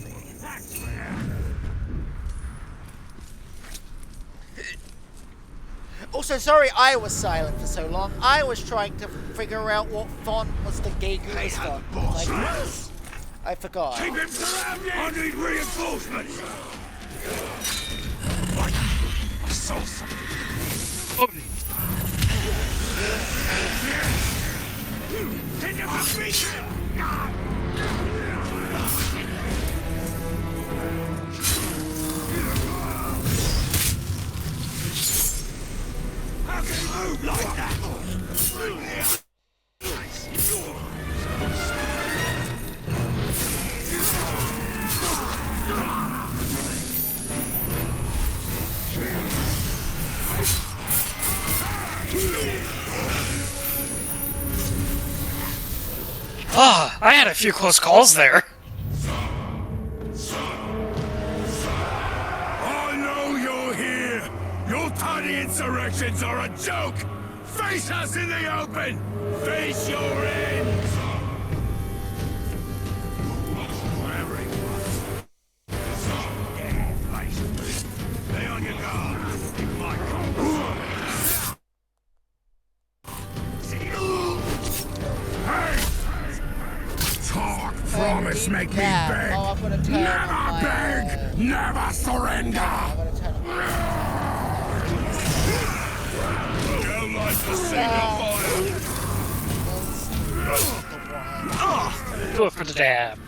Also, sorry I was silent for so long. I was trying to figure out what font was the Gegu's font. I forgot. Keep him surrounded! I need reinforcements! I saw something. Oh, Can you beat him? How can you move like that? ah, I had a few close calls there. I know you're here! Your tiny insurrections are a joke! Face us in the open! Face your end! Whatever he wants. Stay on your guard. He might come. Talk, promise, make me beg. Oh, I'm gonna turn Never my, beg, never surrender. I'm gonna turn on my... Do it for the dab.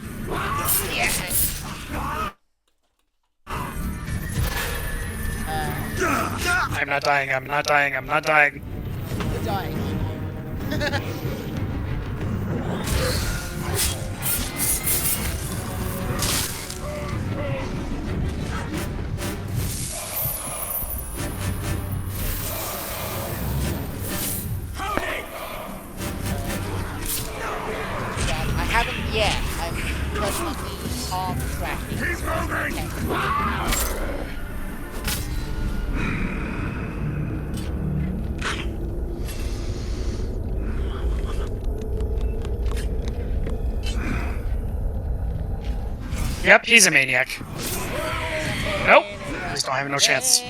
I'm not dying, I'm not dying, I'm not dying. You're dying. I haven't yet. I'm definitely arm tracking. He's moving! Yep, he's a maniac. Nope, just don't have no chance.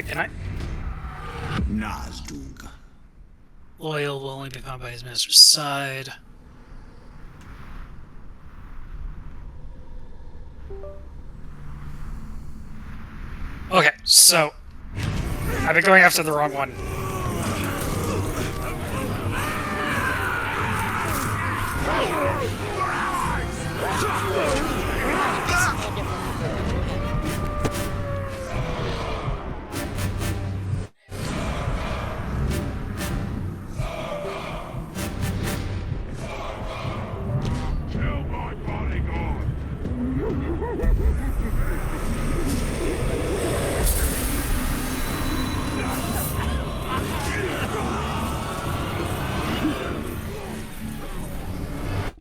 Can I? Nazdug. Loyal will only be found by his master's side. Okay, so I've been going after the wrong one.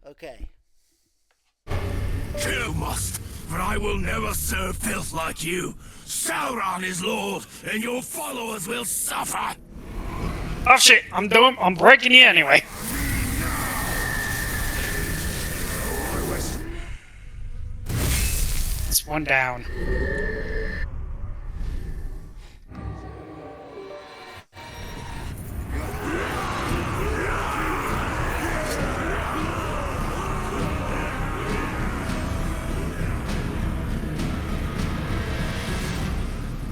Okay. You must, for I will never serve filth like you. Sauron is Lord, and your followers will suffer. Oh shit, I'm breaking you anyway. It's one down.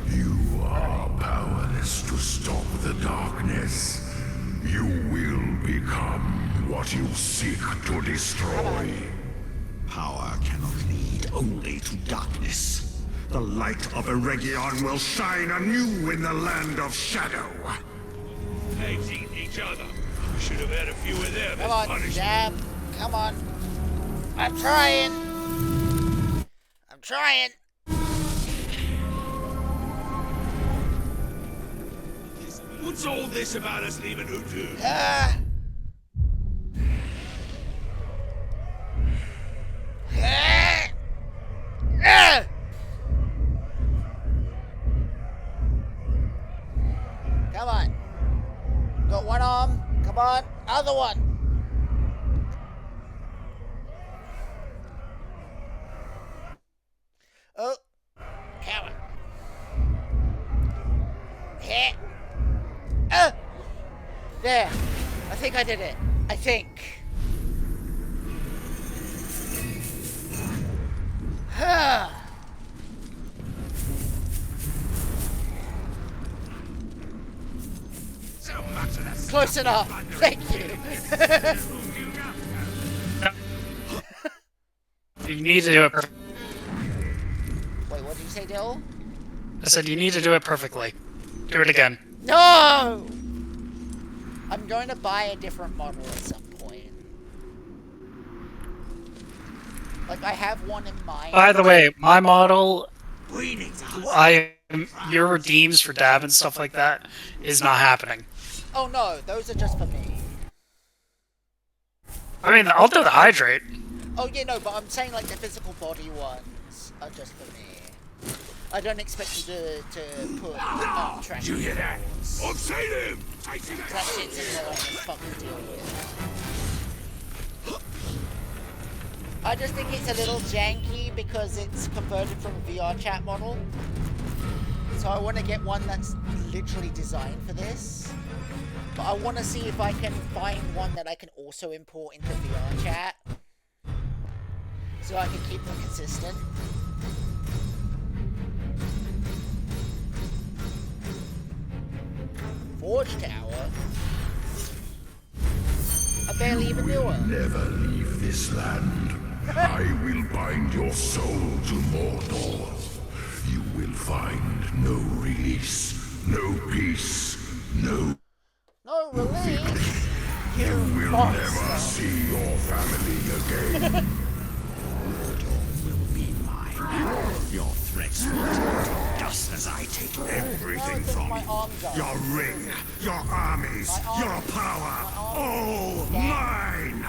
You are powerless to stop the darkness. You will become what you seek to destroy. Power cannot lead only to darkness. The light of Eregion will shine anew in the land of shadow. Hating each other. We should have had a few of them Come as on, punishment. Jab. Come on. I'm trying. I'm trying. What's all this about us leaving Utu? Ah. Ah. Ah. Come on. Got one arm. Come on. Other one. Oh. Come on. Hit. There. I think I did it. I think. So much of that Close enough. Thank you. You need to do it perfectly. Wait, what did you say, Dill? I said you need to do it perfectly. Do it again. No! I'm going to buy a different model at some point. Like, I have one in mind. By the way, my model, we need to your redeems for dab and stuff like that is not happening. Oh no, those are just for me. I mean, I'll do the hydrate. Oh yeah, no, but I'm saying like the physical body ones are just for me. I don't expect you to put arm tracking. You hear that? I'll say them! That shit's annoying as fuck to deal with. I just think it's a little janky because it's converted from a VR chat model. So I want to get one that's literally designed for this. But I want to see if I can find one that I can also import into VR chat. So I can keep them consistent. Forge Tower? I barely even knew her. Never leave this land. I will bind your soul to Mordor. You will find no release, no peace, no relief. You will monster. never see your family again. Mordor will be mine. Your threats will turn to dust as I take everything from my you. arms up. Your ring, your armies, My arms. your power, My arms. all Yeah. mine!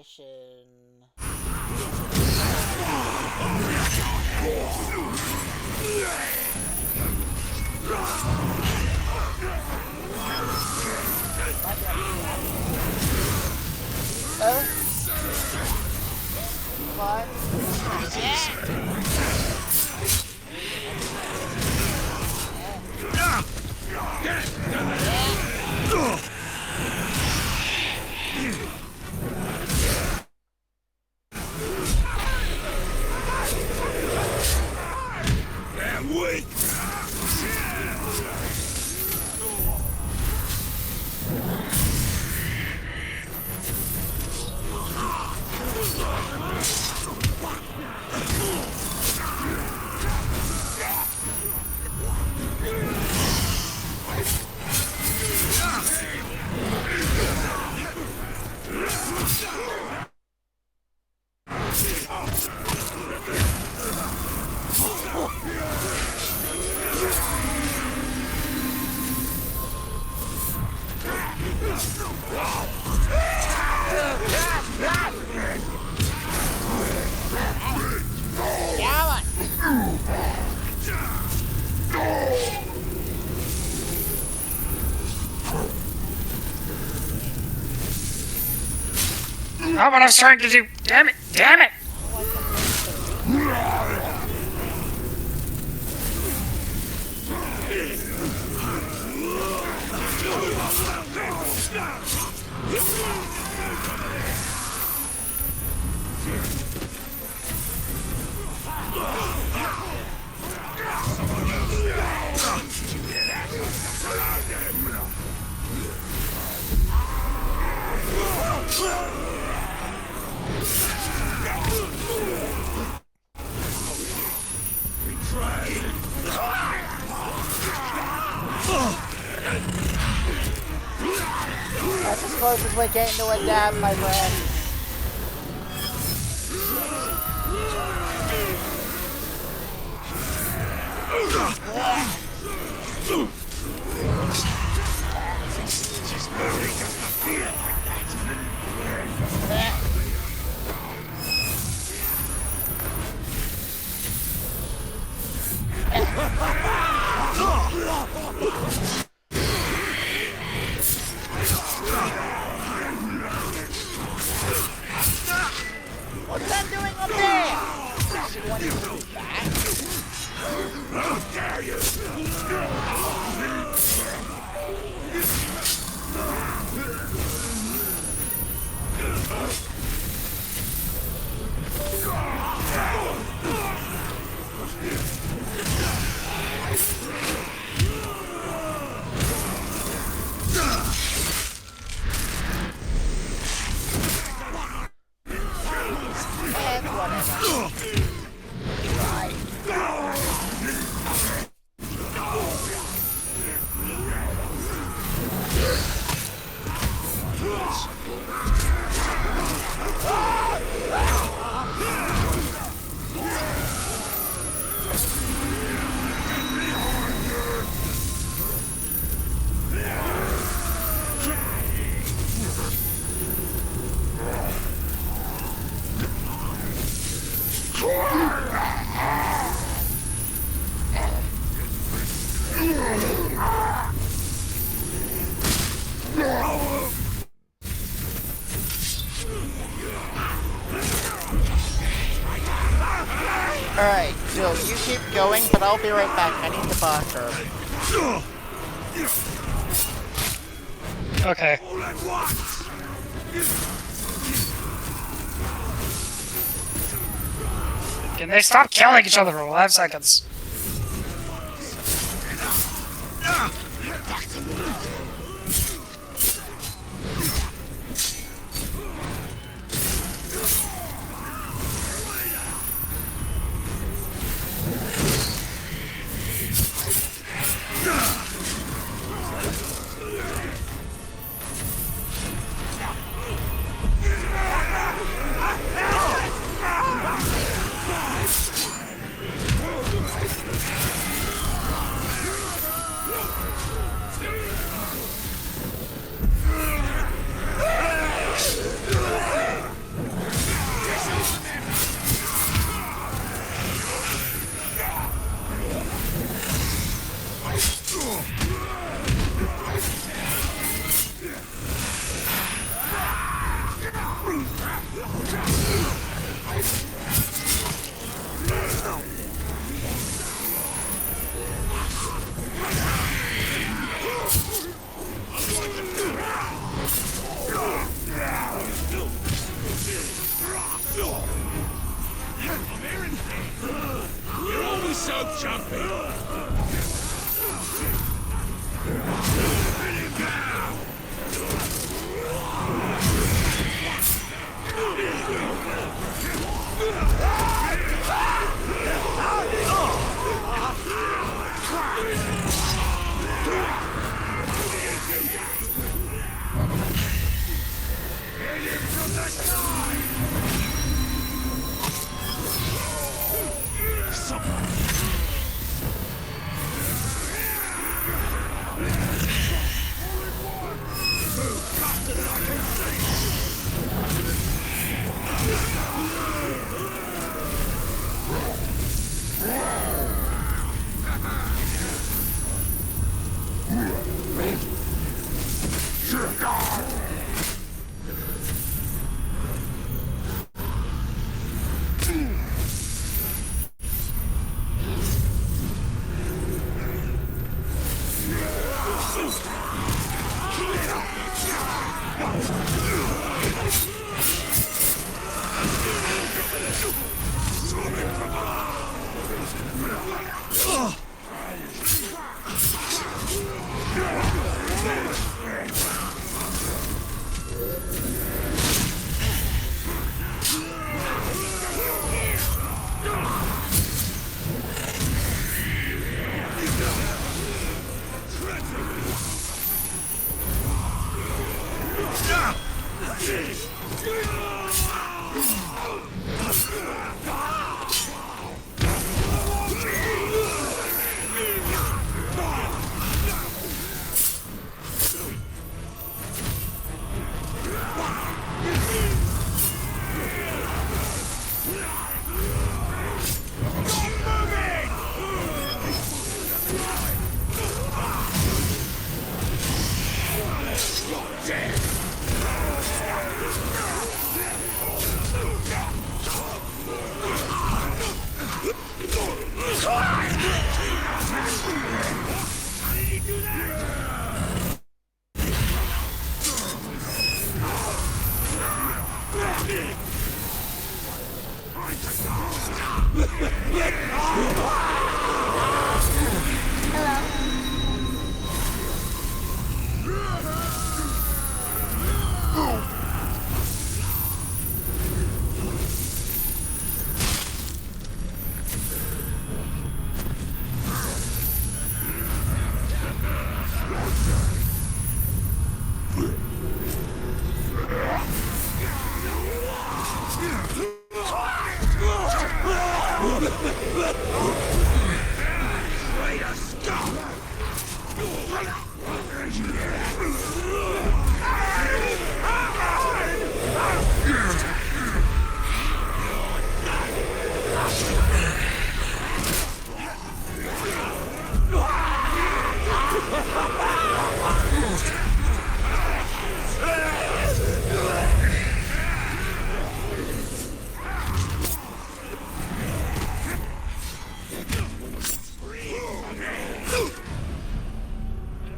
Position. What? Wait! Not what I was trying to do. Damn it! Damn it! That's as close as we're getting to a dab, my friend. What's that doing up there? She wanted to move back. How dare you! whatever. Right. Alright, Jill, you keep going, but I'll be right back. I need the bathroom. Okay. Can they stop killing each other for 5 seconds? You're always so jumpy.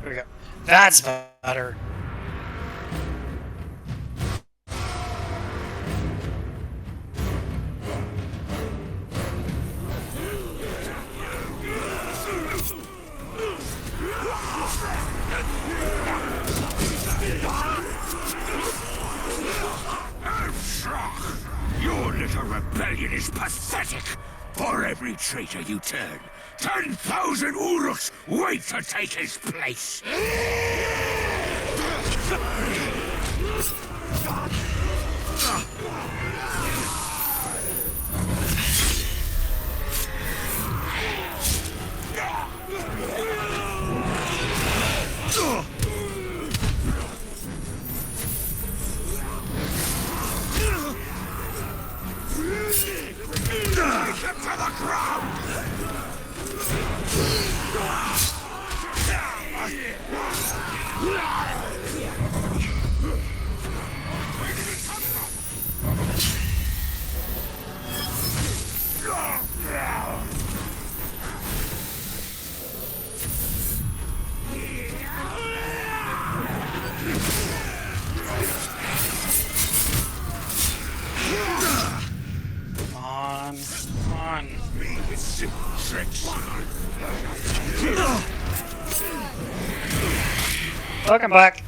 There we go. That's better. Your little rebellion is pathetic. For every traitor you turn, 10,000 Uruks wait to take his place. Get to the ground! Come on. Welcome back.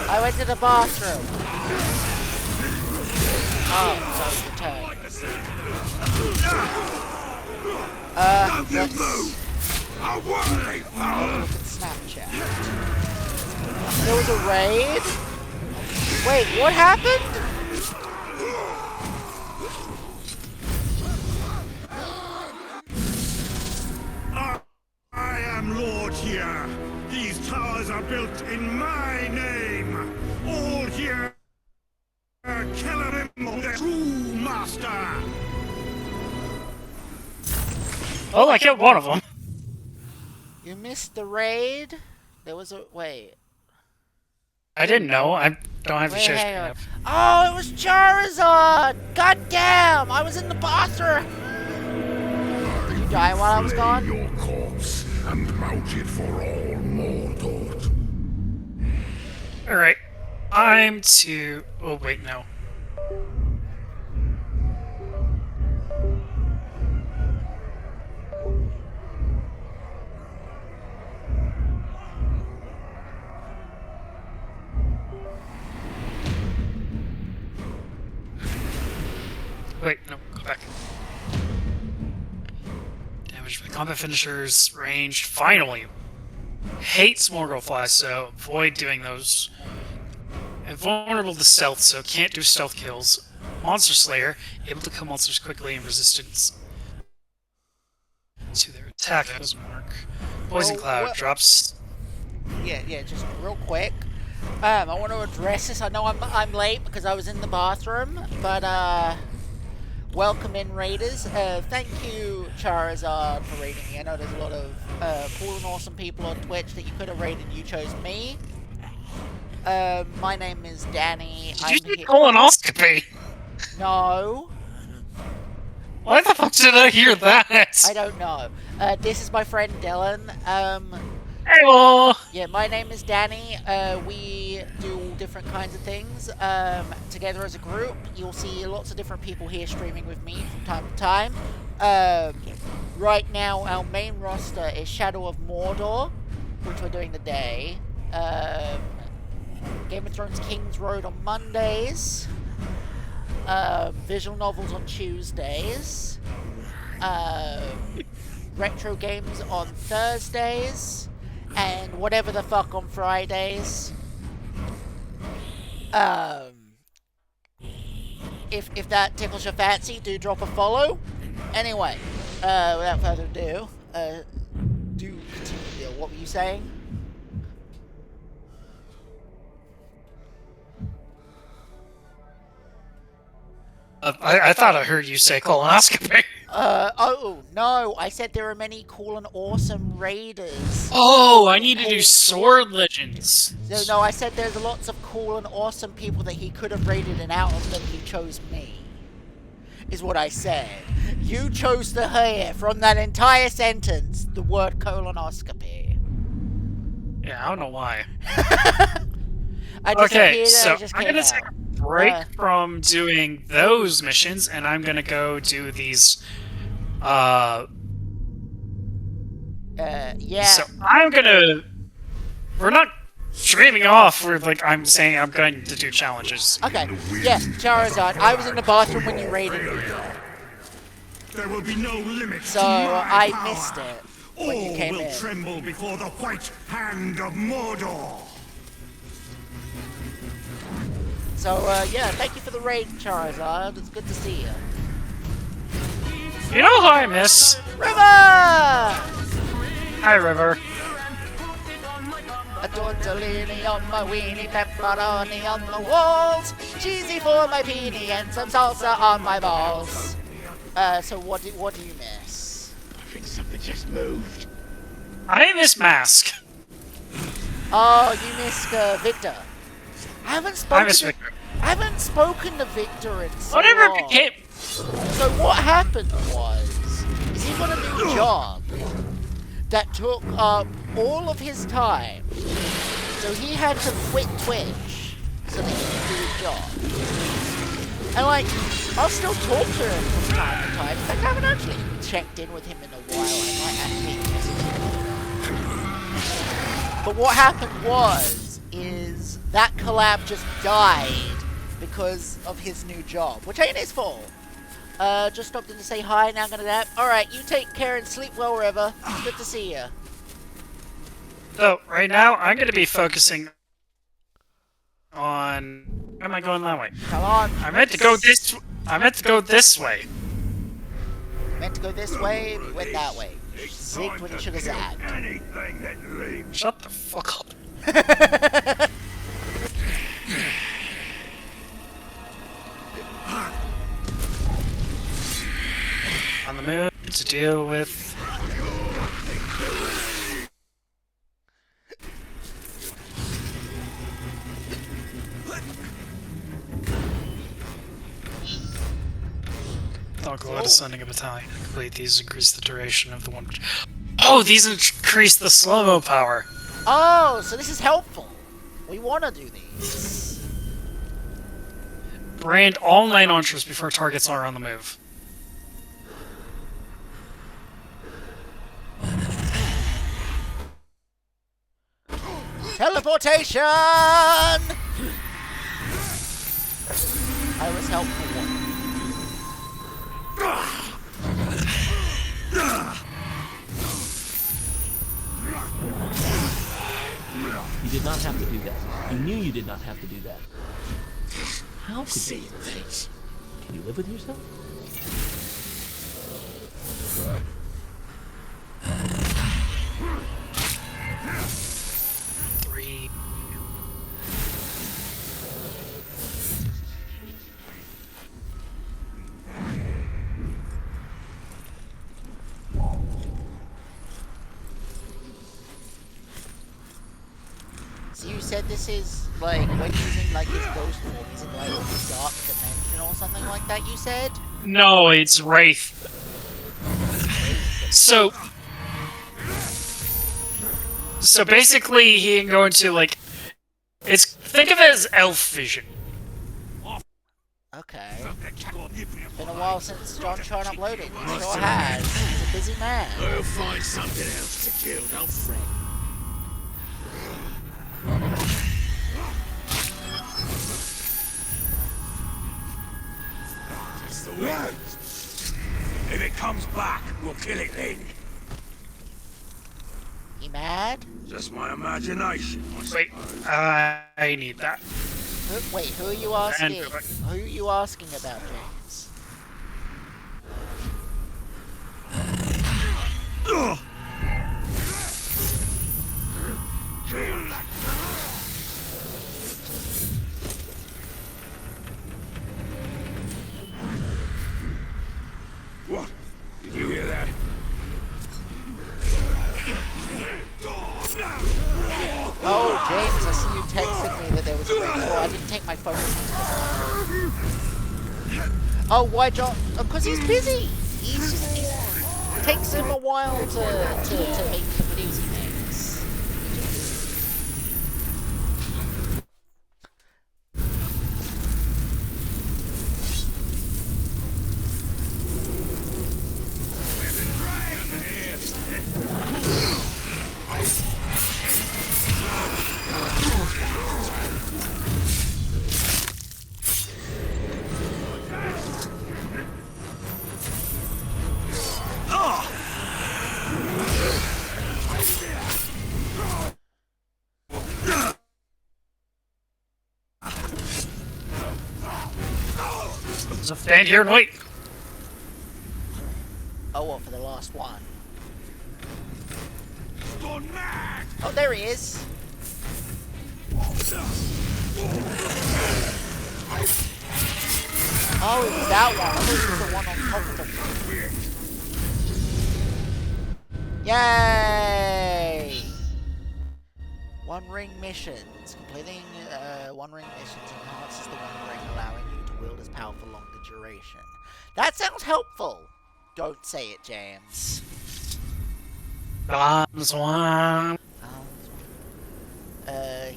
I went to the bathroom. Oh, so return. Don't you move! I worry! Look at Snapchat. There was a raid? Wait, what happened? I am Lord here. These towers are built in my name. All here, Kellerim, the true master. Oh, I killed one of them. You missed the raid? There was a... Wait. I didn't know. I don't have the Wait, share hang screen on. up. Oh, it was Charizard! God damn! I was in the bathroom! Did you die while I was gone? Your corpse and mount it for all Mordor. Alright. I'm to... Oh, wait, no. Wait, no, go back. Damage for the combat finishers, ranged, finally! Hate Smorgel flies, so avoid doing those. And vulnerable to stealth, so can't do stealth kills. Monster Slayer, able to kill monsters quickly and resistance to their attack. That doesn't work. Poison Oh, Cloud what- drops. Yeah, just real quick. I want to address this. I know I'm late because I was in the bathroom, but welcome in, raiders. Thank you, Charizard, for raiding me. I know there's a lot of cool and awesome people on Twitch that you could have raided. You chose me. My name is Danny. Did you do colonoscopy? No, Why the fuck did I hear that? I don't know. This is my friend Dylan. Hello! Yeah, my name is Danny. We do all different kinds of things together as a group. You'll see lots of different people here streaming with me from time to time. Right now, our main roster is Shadow of Mordor, which we're doing today. Game of Thrones King's Road on Mondays. Visual novels on Tuesdays. Retro games on Thursdays. And whatever the fuck on Fridays. Um, if that tickles your fancy, do drop a follow. Anyway, without further ado, do continue, Bill. What were you saying? I thought I heard you say colonoscopy. Oh, no, I said there are many cool and awesome raiders. Oh, I need to do Sword Legends. No, I said there's lots of cool and awesome people that he could have raided, and out of them he chose me. Is what I said. You chose to hear from that entire sentence the word colonoscopy. Yeah, I don't know why. I just Okay, appeared and so I just I'm came gonna out. take a break from doing those missions, and I'm gonna go do these. Yeah. So I'm gonna. We're not streaming off. We're like I'm saying I'm going to do challenges. Okay. Yeah, Charizard. I was in the bathroom when you raided me. There will be no limit So to I my missed power. it when you All came will in. tremble before the white hand of Mordor. So, yeah, thank you for the raid, Charizard. It's good to see you. You know who I miss? River! Hi, River. A tortellini on my weenie, pepperoni on the walls, cheesy for my peenie, and some salsa on my balls. So what do you miss? I think something just moved. I miss Mask. Oh, you missed Victor. I haven't spoken. I miss Victor. I haven't spoken to Victor in so Whatever long. became. So what happened was, is he got a new job that took up all of his time. So he had to quit Twitch so that he could do his job. And like, I'll still talk to him from time to time. In fact, I haven't actually checked in with him in a while. I might actually message him. But what happened is that collab just died because of his new job, which ain't his fault. Just stopped in to say hi, now I'm gonna nap. Alright, you take care and sleep well, River. Good to see you. So right now I'm gonna be focusing on. Where am I going that way? Come on. I meant to go this. I meant to go this way. Meant to go this way, you went that way. Zigged when you should have zagged. Anything that leaves. Shut the fuck up. On the moon to deal with. I'll go out ascending a battalion. Complete these, increase the duration of the one. Oh, these increase the slow-mo power. Oh, so this is helpful. We want to do these. Brand all 9 archers before targets are on the move. Teleportation! I was helpful one. You did not have to do that. You knew you did not have to do that. How could you? Can you live with yourself? Three. So you said this is like when he's in like his ghost form, he's in like this dark dimension or something like that. You said. No, it's Wraith. So basically, he can go into like, think of it as elf vision. Okay. Been a while since John Tron uploaded. He sure has. He's a busy man. I'll find something else to kill, don't fret. It's the way. If it comes back, we'll kill it then. He mad? Just my imagination. Wait, I need that. Wait, who are you asking? And- Who are you asking about, James? What? Did you hear that? Oh, James, I see you texted me that there was a ring. Oh, I didn't take my phone. Oh, why John? Oh, because he's busy. It takes him a while to make the videos he makes. So stand here and wait. Oh, what, for the last one? Gone mad! Oh, there he is. Oh, it was that one. I thought it was the one on top of the... Yay! One ring missions. Completing one ring missions enhances the one ring, allowing you to wield as power for longer duration. That sounds helpful. Don't say it, James. Bombs one.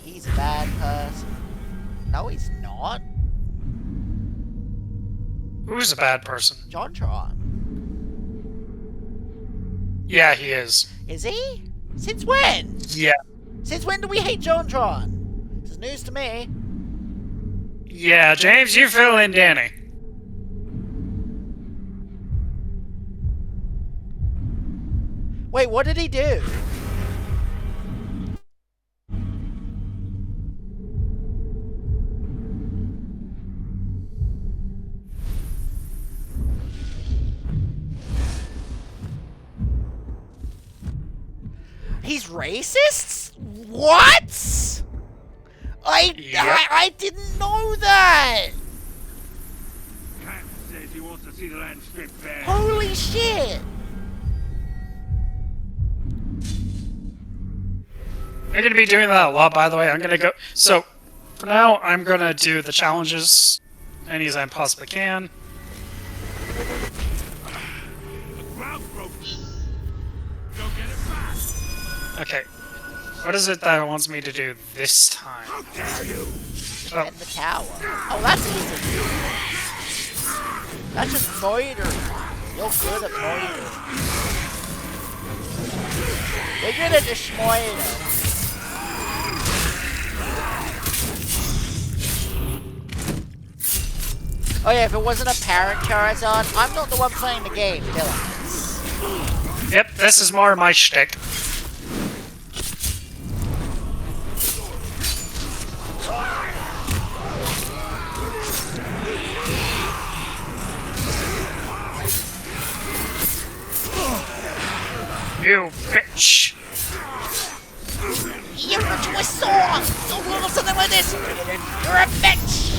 He's a bad person. No, he's not. Who's a bad person? JonTron. Yeah, he is. Is he? Since when? Yeah. Since when do we hate JonTron? This is news to me. Yeah, James, you fill in Danny. Wait, what did he do? He's racist? What? I didn't know that. Cat says he wants to see the land stripped bare. Holy shit. I'm gonna be doing that a lot, by the way. I'm gonna go. So, for now, I'm gonna do the challenges any as I possibly can. The ground broke. Go get it back. Okay. What is it that it wants me to do this time? How dare you? Oh, And the tower. Oh, that's easy. That's just moitering. You're good at moitering. You're good at just moitering. Oh yeah, if it wasn't a parent Charizard, I'm not the one playing the game, Dylan. yep, this is more my shtick. You bitch! You put to a sword! Don't little something like this! You're a bitch!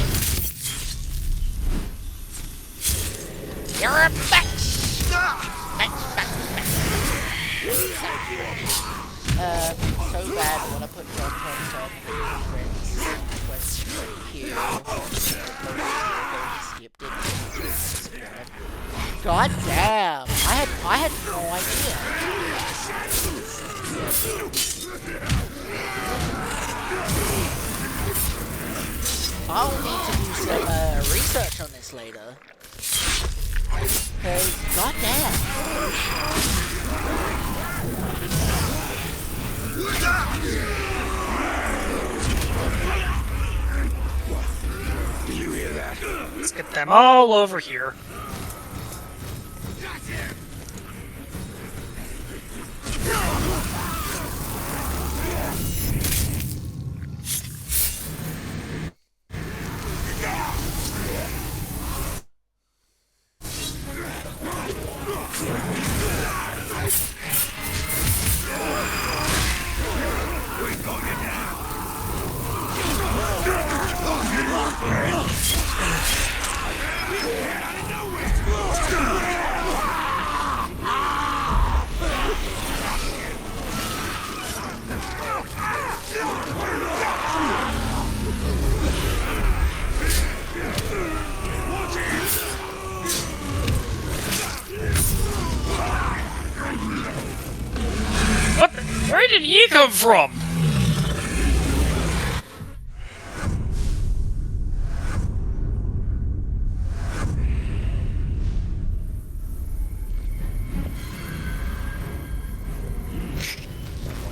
You're a bitch! Bitch, bitch, bitch. So bad when I put John Jones on friends. Went straight here. Skipped it. God damn! I had no idea. I'll need to do some research on this later. Cause goddamn. Do you hear that? Let's get them all over here. What? Where did he come from?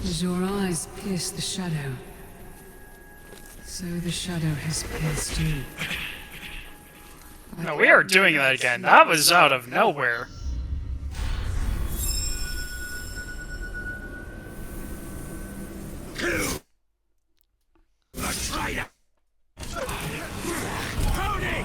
As your eyes pierce the shadow, so the shadow has pierced you. No, we are doing that again. That was out of nowhere. Kill the traitor! Tony!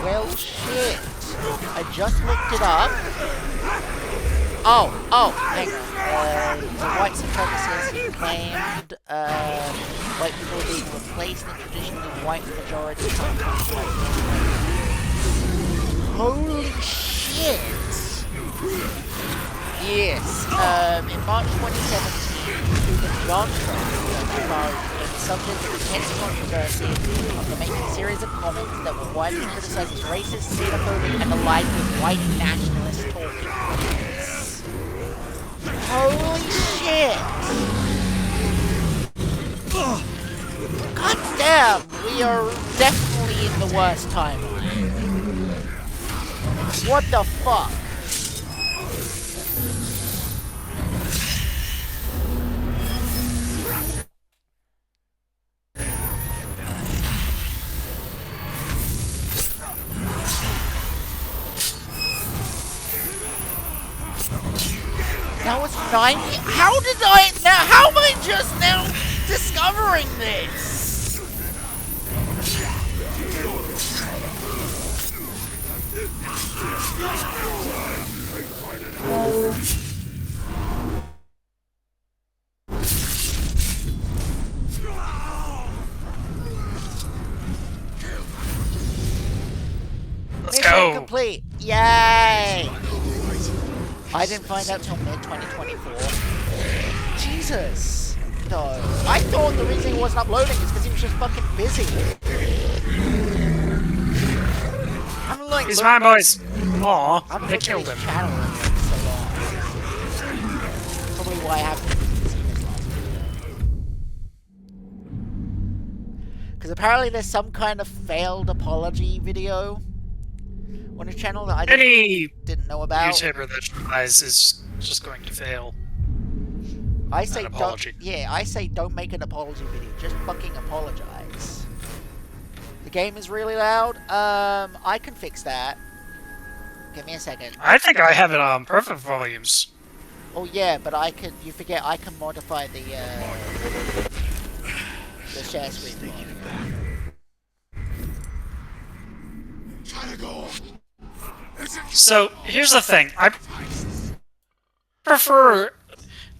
Well, shit. I just looked it up. Oh, hang on. The white supremacists claimed white people being replaced in traditionally white majority countries. Holy shit! Yes, in March 2017, the John in subject of intense controversy after making a series of comments that were widely criticized as racist, xenophobic, and aligned with white nationalist talking points. Holy shit! God damn, we are definitely in the worst timeline. What the fuck? That was 90. How did I now? How am I just now discovering this? Let's Mission go. complete. Yay! I didn't find out till mid-2024. Jesus! No. I thought the reason he wasn't uploading is because he was just fucking busy. He's mine, boys. Aw, I've they been killed this him. channel in like so long. Probably why I haven't seen this last video. Because apparently there's some kind of failed apology video on a channel that I Any didn't know about. YouTuber that tries is just going to fail. I say An apology. I say don't make an apology video. Just fucking apologize. The game is really loud. I can fix that. Give me a second. I think I have it on perfect volumes. Oh yeah, but I can. You forget I can modify the share screen volume. So here's the thing. I prefer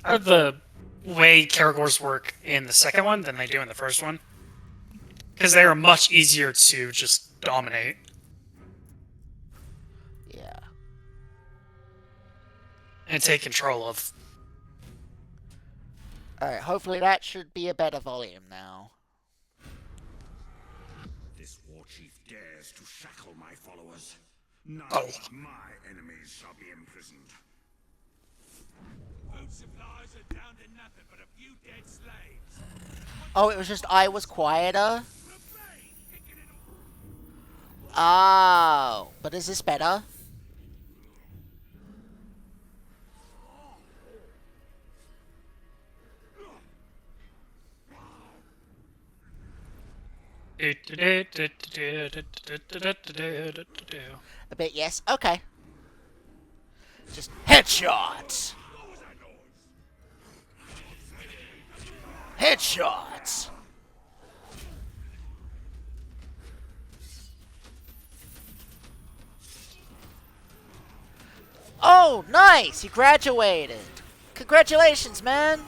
the way categories work in the second one than they do in the first one, because they are much easier to just dominate. Yeah. And take control of. Alright, hopefully that should be a better volume now. This war chief dares to shackle my followers. None Oh. of my enemies shall be imprisoned. Food supplies are down to nothing but a few dead slaves. Oh, it was just I was quieter? Oh, but is this better? A bit, yes. Okay. Just headshots! Headshots! Oh, nice! You graduated! Congratulations, man!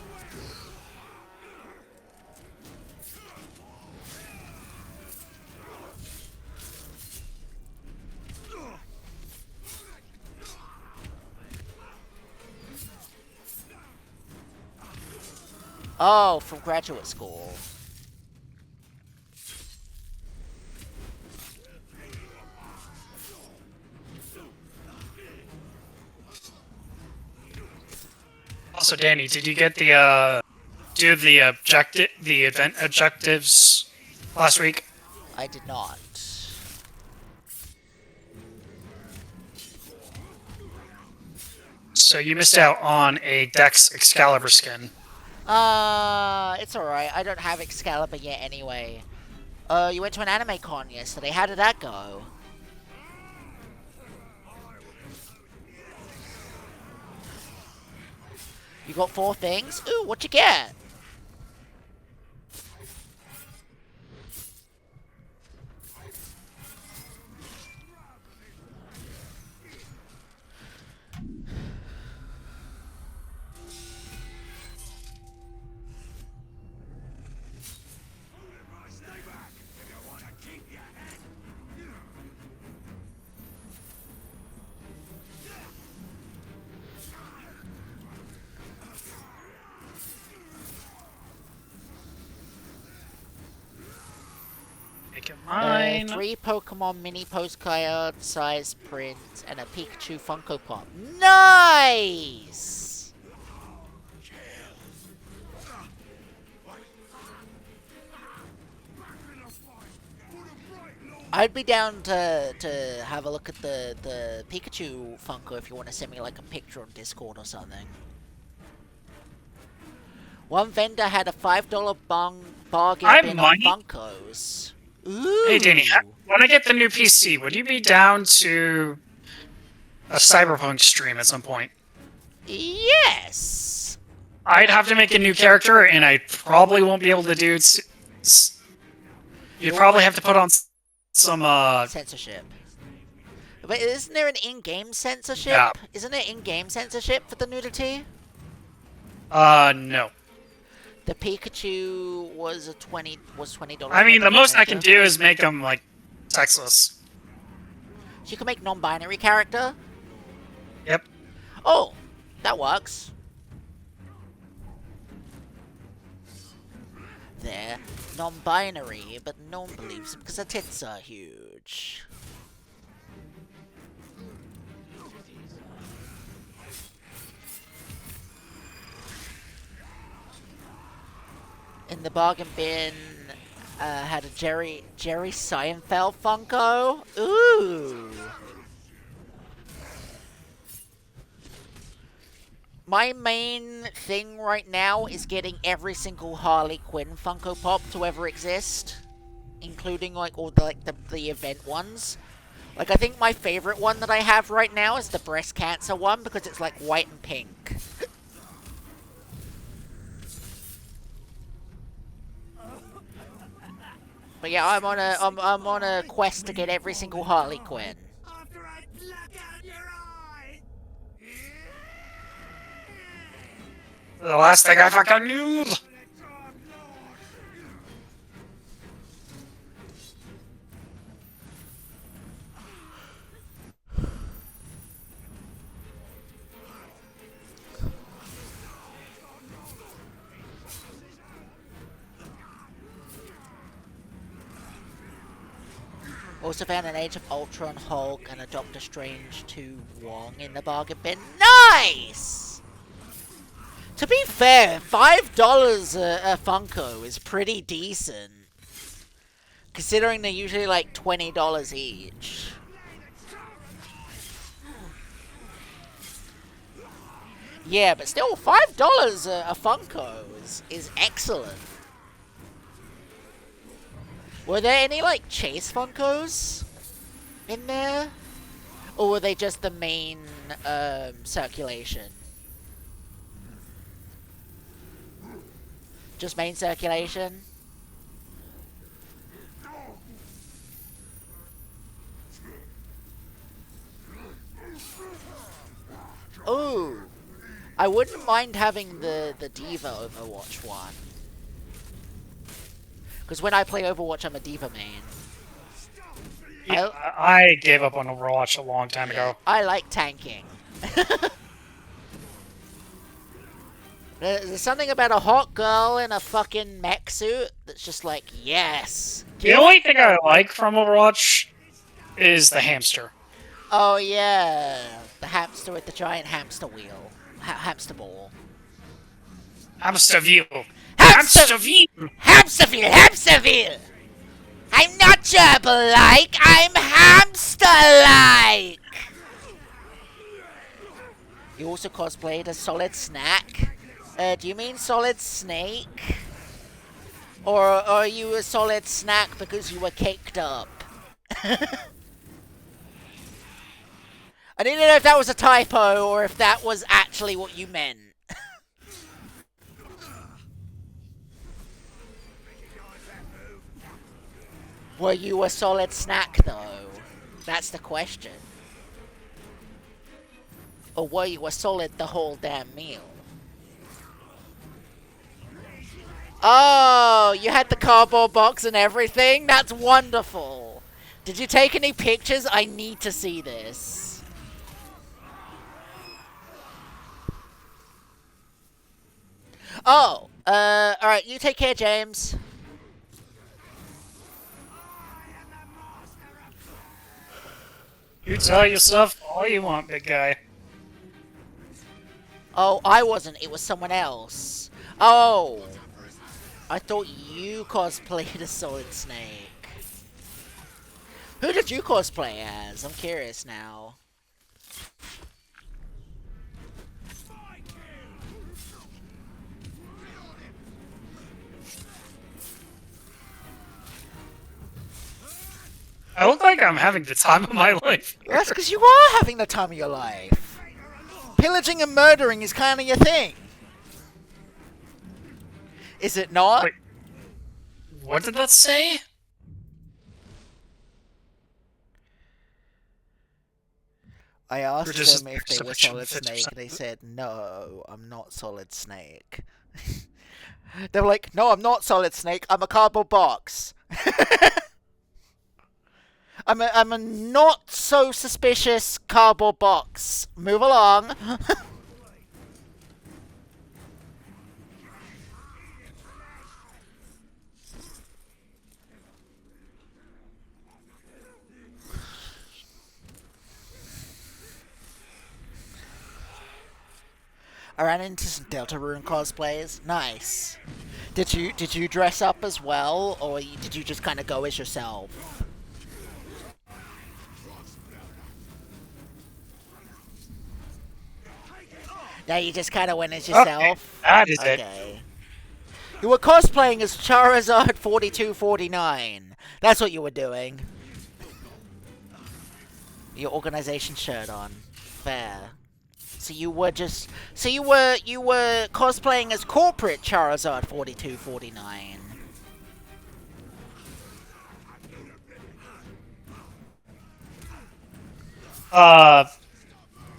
Oh, from graduate school. Also, Danny, did you get the event objectives last week? I did not. So you missed out on a Dex Excalibur skin. It's alright. I don't have Excalibur yet anyway. You went to an anime con yesterday. How did that go? You got 4 things? Ooh, what'd you get? Make it mine. 3 Pokemon mini postcard size prints and a Pikachu Funko Pop. Nice! I'd be down to have a look at the Pikachu Funko if you want to send me like a picture on Discord or something. One vendor had a $5 bargain bin on Funkos. Ooh. Hey, Danny, when I get the new PC, would you be down to a Cyberpunk stream at some point? Yes! I'd have to make a new character, and I probably won't be able to do... You'd probably have to put on some, censorship. But isn't there an in-game censorship? Yeah. Isn't there in-game censorship for the nudity? No. The Pikachu was $20. I mean, the most I can do is make them, like, sexless. So you can make non-binary character? Yep. Oh, that works. They're non-binary, but no one believes them because their tits are huge. in the bargain bin had a Jerry Seinfeld Funko. Ooh. My main thing right now is getting every single Harley Quinn Funko Pop to ever exist, including like all the event ones. Like I think my favorite one that I have right now is the breast cancer one because it's like white and pink. But yeah, I'm on a quest to get every single Harley Quinn. After I pluck out your eye! The last thing I fucking knew! Also found an Age of Ultron Hulk and a Doctor Strange 2 Wong in the bargain bin. Nice! To be fair, $5 a Funko is pretty decent. Considering they're usually like $20 each. Yeah, but still, $5 a Funko is excellent. Were there any, like, Chase Funkos in there? Or were they just the main, circulation? Just main circulation? Ooh! I wouldn't mind having the Diva Overwatch one. Because when I play Overwatch, I'm a Diva main. Yeah, I gave up on Overwatch a long time ago. I like tanking. There's something about a hot girl in a fucking mech suit that's just like, yes. The only thing I like from Overwatch is the hamster. Oh yeah, the hamster with the giant hamster wheel. Hamster ball. Hamsterville. Hamsterville! Hamsterville! I'm not gerbil-like, I'm hamster-like! You also cosplayed as Solid Snack? Do you mean Solid Snake? Or are you a Solid Snack because you were caked up? I didn't know if that was a typo or if that was actually what you meant. Were you a solid snack, though? That's the question. Or were you a solid the whole damn meal? Oh, you had the cardboard box and everything? That's wonderful. Did you take any pictures? I need to see this. Oh, alright, you take care, James. You tell yourself all you want, big guy. Oh, I wasn't. It was someone else. Oh. I thought you cosplayed as Solid Snake. Who did you cosplay as? I'm curious now. I look like I'm having the time of my life. That's because you are having the time of your life. Pillaging and murdering is kind of your thing. Is it not? Wait, what did that say? I asked just them if they were searching Solid 50%. Snake, and they said, no, I'm not Solid Snake. They were like, no, I'm not Solid Snake, I'm a cardboard box. I'm a not so suspicious cardboard box. Move along. I ran into some Deltarune cosplays. Nice. Did you dress up as well, or did you just kind of go as yourself? Now you just kind of went as yourself. Okay, that is it. Okay. You were cosplaying as Charizard 4249. That's what you were doing. Your organization shirt on. Fair. So you were cosplaying as corporate Charizard 4249.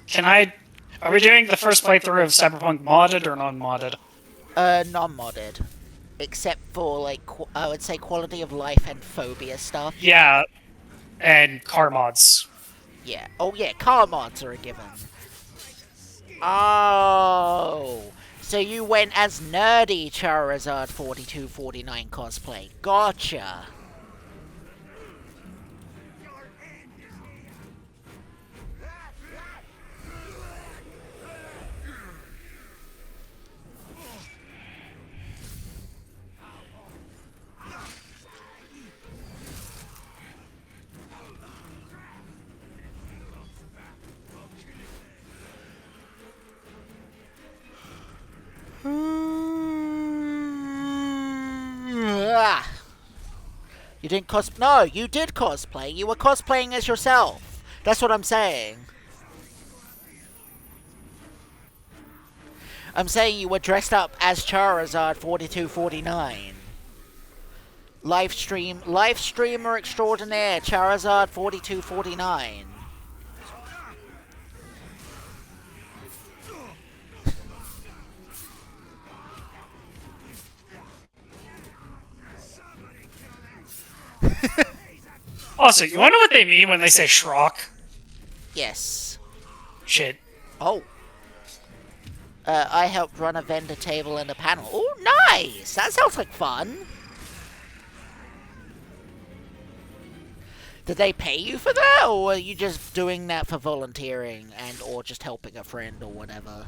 Can I... Are we doing the first playthrough of Cyberpunk modded or non-modded? Non-modded. Except for, like, I would say quality of life and phobia stuff. Yeah, and car mods. Yeah. Oh, yeah, car mods are a given. Oh. So you went as nerdy Charizard 4249 cosplay. Gotcha. You didn't No, you did cosplay. You were cosplaying as yourself. That's what I'm saying. I'm saying you were dressed up as Charizard 4249. Live streamer extraordinaire, Charizard 4249. Also, you wanna know what they mean when they say schrock? Yes. Shit. Oh. I helped run a vendor table and a panel. Oh, nice! That sounds like fun. Did they pay you for that, or were you just doing that for volunteering and or just helping a friend or whatever?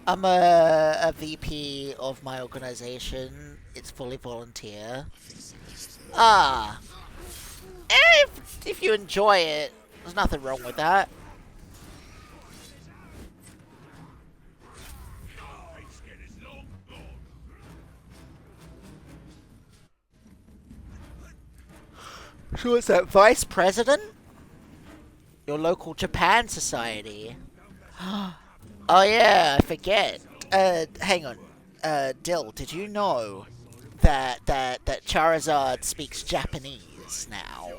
I'm a VP of my organization. It's fully volunteer. Ah. If you enjoy it, there's nothing wrong with that. So what's that, Vice President? Your local Japan society. Oh yeah, I forget. Hang on. Dill, did you know that Charizard speaks Japanese now?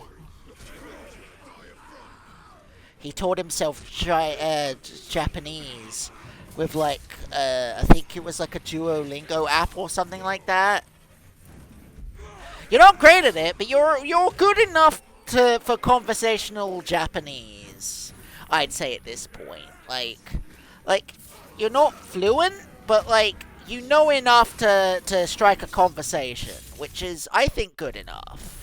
He taught himself Japanese with like I think it was like a Duolingo app or something like that. You're not great at it, but you're good enough for conversational Japanese. I'd say at this point, like you're not fluent, but like you know enough to strike a conversation, which is I think good enough.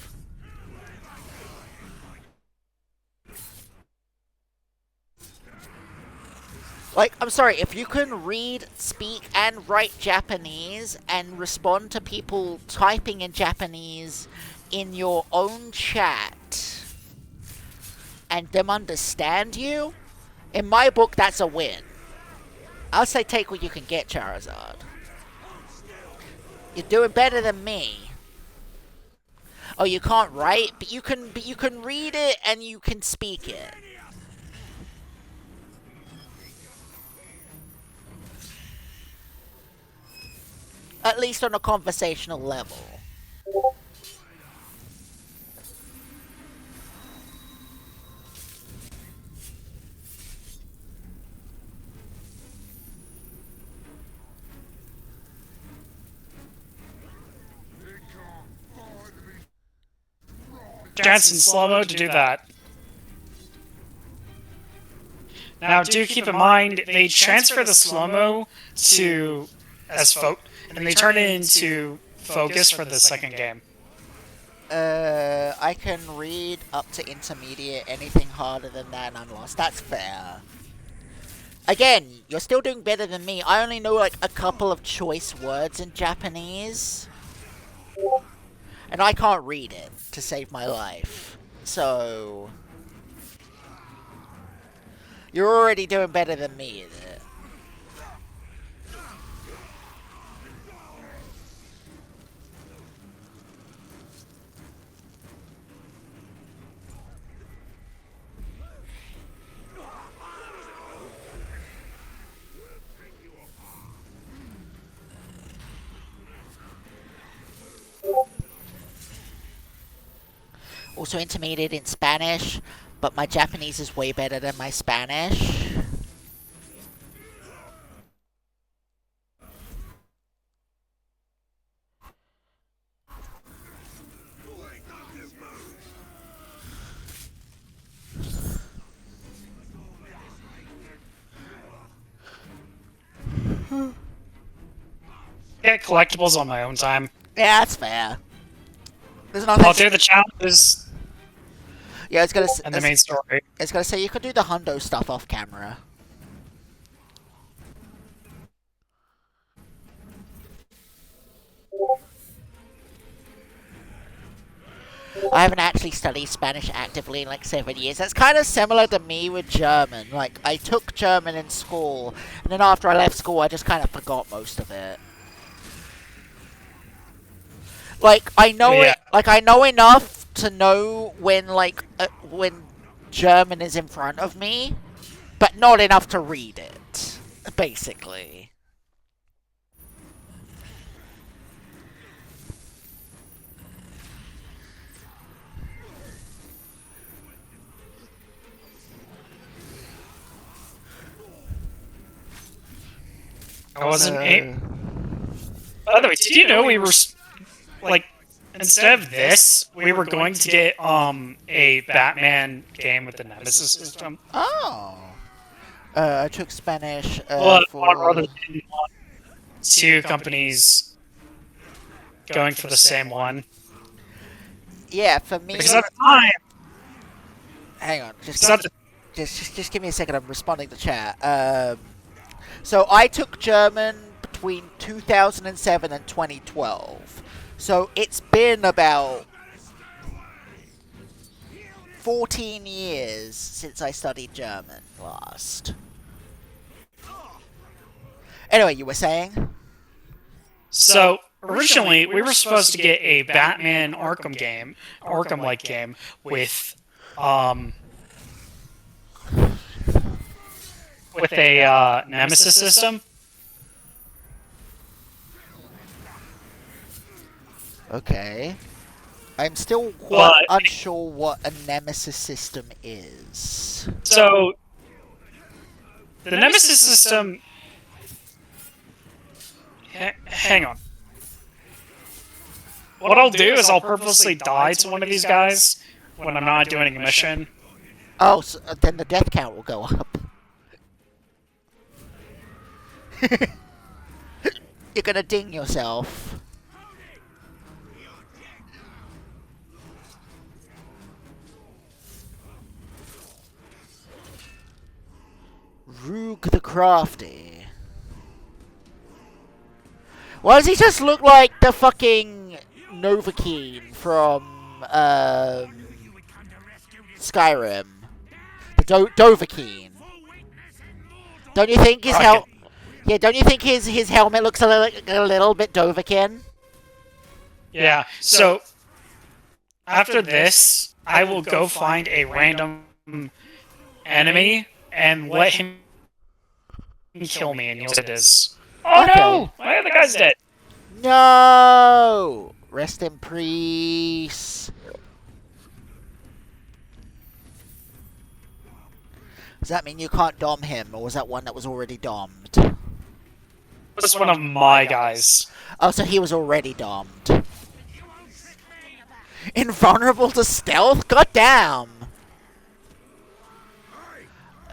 Like, I'm sorry, if you can read, speak, and write Japanese and respond to people typing in Japanese in your own chat and them understand you, in my book, that's a win. I'll say take what you can get, Charizard. You're doing better than me. Oh, you can't write, but you can read it and you can speak it. At least on a conversational level. Dance in slow-mo to do that. Now, do keep in mind, they transfer the slow-mo to and they turn it into focus for the second game. I can read up to intermediate. Anything harder than that, and I'm lost. That's fair. Again, you're still doing better than me. I only know like a couple of choice words in Japanese. And I can't read it to save my life. So... You're already doing better than me, is it? Also intermediate in Spanish, but my Japanese is way better than my Spanish. Get collectibles on my own time. Yeah, that's fair. There's nothing. I'll do the challenges. Yeah, it's gonna. And the main story. It's gonna say you could do the hundo stuff off camera. I haven't actually studied Spanish actively in like 7 years. That's kind of similar to me with German. Like, I took German in school, and then after I left school, I just kind of forgot most of it. Like, I know it. Like, I know enough to know when, like, when German is in front of me, but not enough to read it, basically. I wasn't. By the way, did you know we were like instead of this, we were going to get a Batman game with the Nemesis system? Oh. I took Spanish Well, for... rather than two companies going for the same one. Yeah, for me... Because at the time... Hang on, just give me a second, I'm responding to chat. So I took German between 2007 and 2012. So it's been about 14 years since I studied German last. Anyway, you were saying? So originally we were supposed to get a Batman Arkham-like game with a Nemesis system. Okay. I'm still quite unsure what a Nemesis system is. So, the Nemesis system... Hang on. What I'll do is I'll purposely die to one of these guys when I'm not doing a mission. Oh, so then the death count will go up. You're gonna ding yourself. Roog the Crafty. Why does he just look like the fucking Novakeene from Skyrim? The Dovahkiin. Don't you think his don't you think his helmet looks a little bit Dovahkiin? Yeah. So after this, I will go find a random enemy and let him kill me, and you'll see what it is. Oh okay. No! My other guy's dead. No! Rest in peace. Does that mean you can't dom him, or was that one that was already dommed? That's one of my guys. Oh, so he was already dommed. Invulnerable to stealth? Goddamn!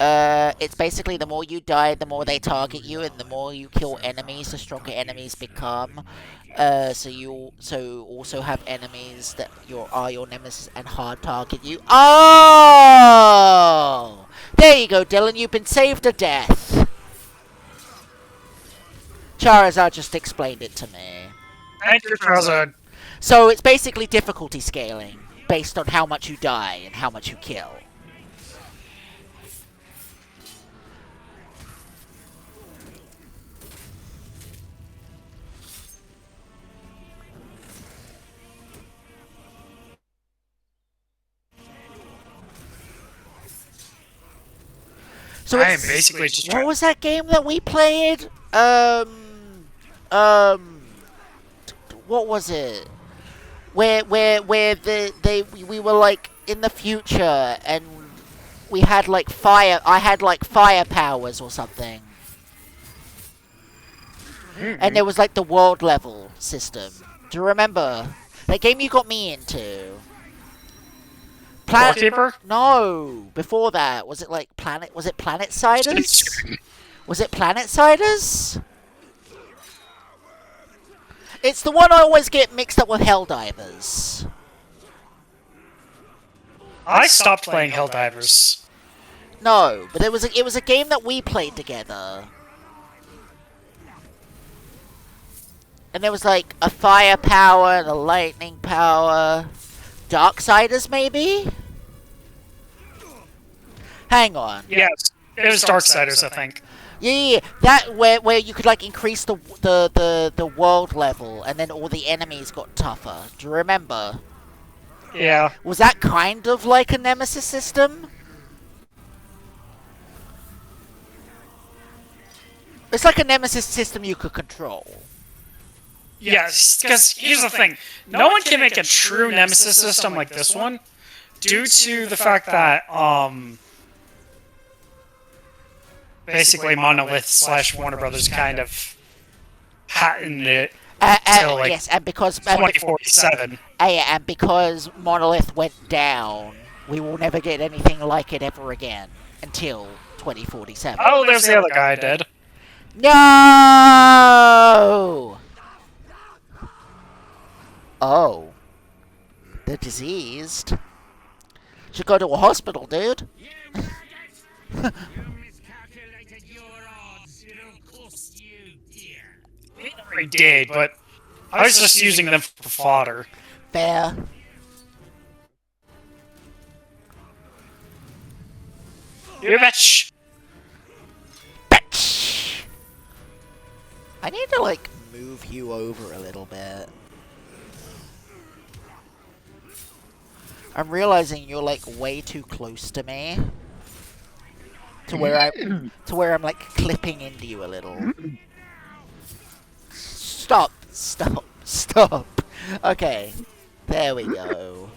It's basically the more you die, the more they target you, and the more you kill enemies, the stronger enemies become. So you also have enemies that are your nemesis and hard target you. Oh! There you go, Dylan. You've been saved to death. Charizard just explained it to me. Thank you, Charizard. So it's basically difficulty scaling based on how much you die and how much you kill. So I am basically just what was that game that we played? What was it? Where we were like in the future and we had like fire. I had like fire powers or something. And there was like the world level system. Do you remember that game you got me into? Keeper? No, before that, was it like Planet? Was it Planet Siders? Was it Planet Siders? It's the one I always get mixed up with Helldivers. I stopped playing Helldivers. No, but it was a game that we played together. And there was like a fire power and a lightning power. Darksiders, maybe? Hang on. Yes, it was Darksiders, I think. Yeah, that where you could like increase the world level, and then all the enemies got tougher. Do you remember? Yeah. Was that kind of like a nemesis system? It's like a nemesis system you could control. Yes, because here's the thing. No one can make a true nemesis system like this one due to the fact that, basically Monolith / Warner Brothers kind of patented it till, like, yes, and because 2047. and because Monolith went down, we will never get anything like it ever again until 2047. Oh, there's the other guy dead. No! Oh. They're diseased. Should go to a hospital, dude. I did, but I was just using them for fodder. Fair. You bitch! Bitch! I need to, like, move you over a little bit. I'm realizing you're, like, way too close to me. To where I'm like clipping into you a little. Stop! Stop! Stop! Okay. There we go.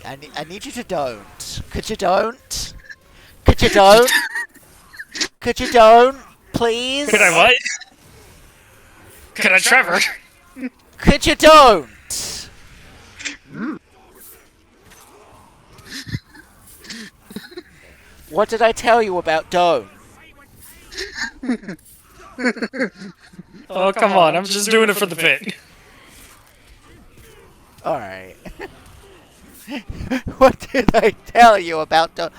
I need you to don't. Could you don't? Could you don't? Could you don't? Please? Could I what? Could I Trevor? Could you don't? What did I tell you about don't? Oh, come on, I'm just doing it for the bit. Alright. What did I tell you about don't?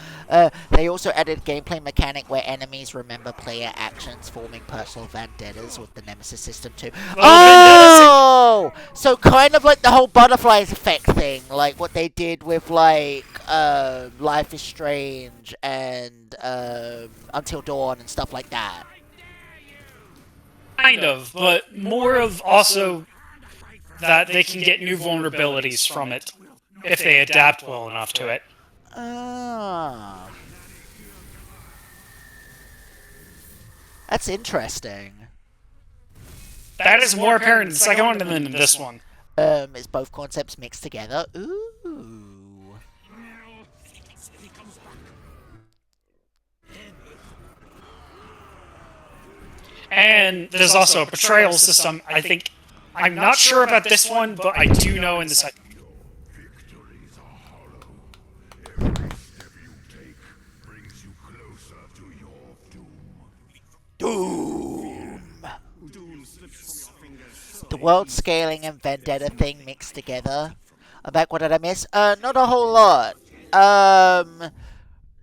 They also added gameplay mechanic where enemies remember player actions, forming personal vendettas with the Nemesis system too. Oh! So kind of like the whole butterflies effect thing, like what they did with like Life is Strange and Until Dawn and stuff like that. Kind of, but more of also that they can get new vulnerabilities from it if they adapt well enough to it. Ah. That's interesting. That is more apparent in the second one than in this one. Is both concepts mixed together? Ooh. And there's also a betrayal system, I think. I'm not sure about this one, but I do know in the second. Boom! The world scaling and vendetta thing mixed together. I'm back, what did I miss? Not a whole lot.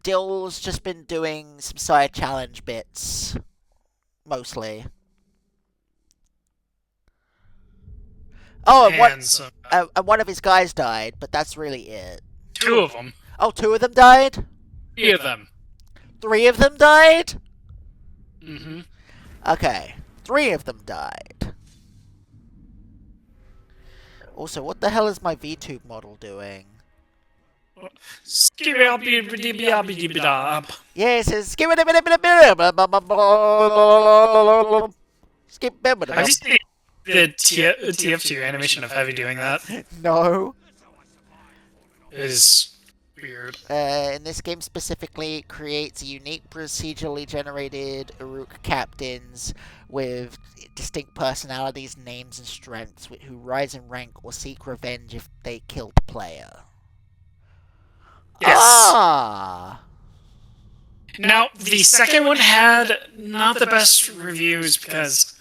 Dill's just been doing some side challenge bits. Mostly. Oh, and one of his guys died, but that's really it. 2 of them. Oh, 2 of them died? 3 of them. 3 of them died? Mm-hmm. Okay. 3 of them died. Also, what the hell is my VTube model doing? Yes, it's skip it. Have you seen the TF2 animation of Heavy doing that? No. It is weird. In this game specifically, it creates unique procedurally generated Uruk captains with distinct personalities, names, and strengths who rise in rank or seek revenge if they kill the player. Yes. Ah! Now, the second one had not the best reviews because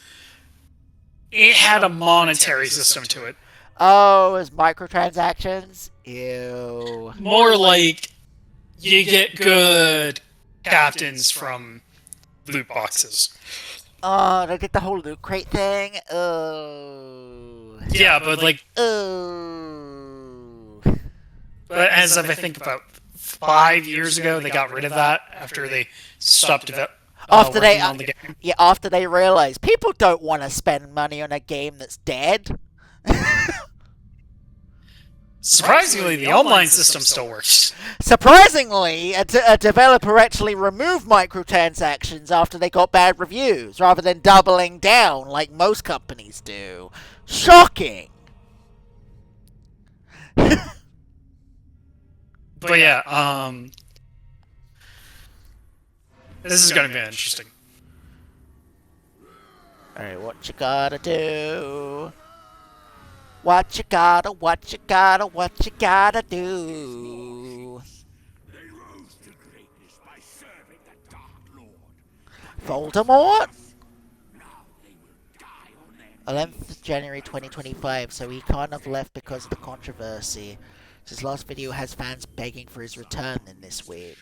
it had a monetary system to it. Oh, it's microtransactions? Ew. More like you get good captains from loot boxes. Oh, they did the whole loot crate thing? Oh. Yeah, but like... Oh. But as of, I think, about 5 years ago, they got rid of that after they stopped after they, on the game. Yeah, after they realized people don't want to spend money on a game that's dead. Surprisingly, the online system still works. Surprisingly, a developer actually removed microtransactions after they got bad reviews, rather than doubling down like most companies do. Shocking! But yeah, this is gonna be interesting. Alright, what you gotta do? What you gotta do? Voldemort? 11th of January 2025, so he kind of left because of the controversy. His last video has fans begging for his return in this week.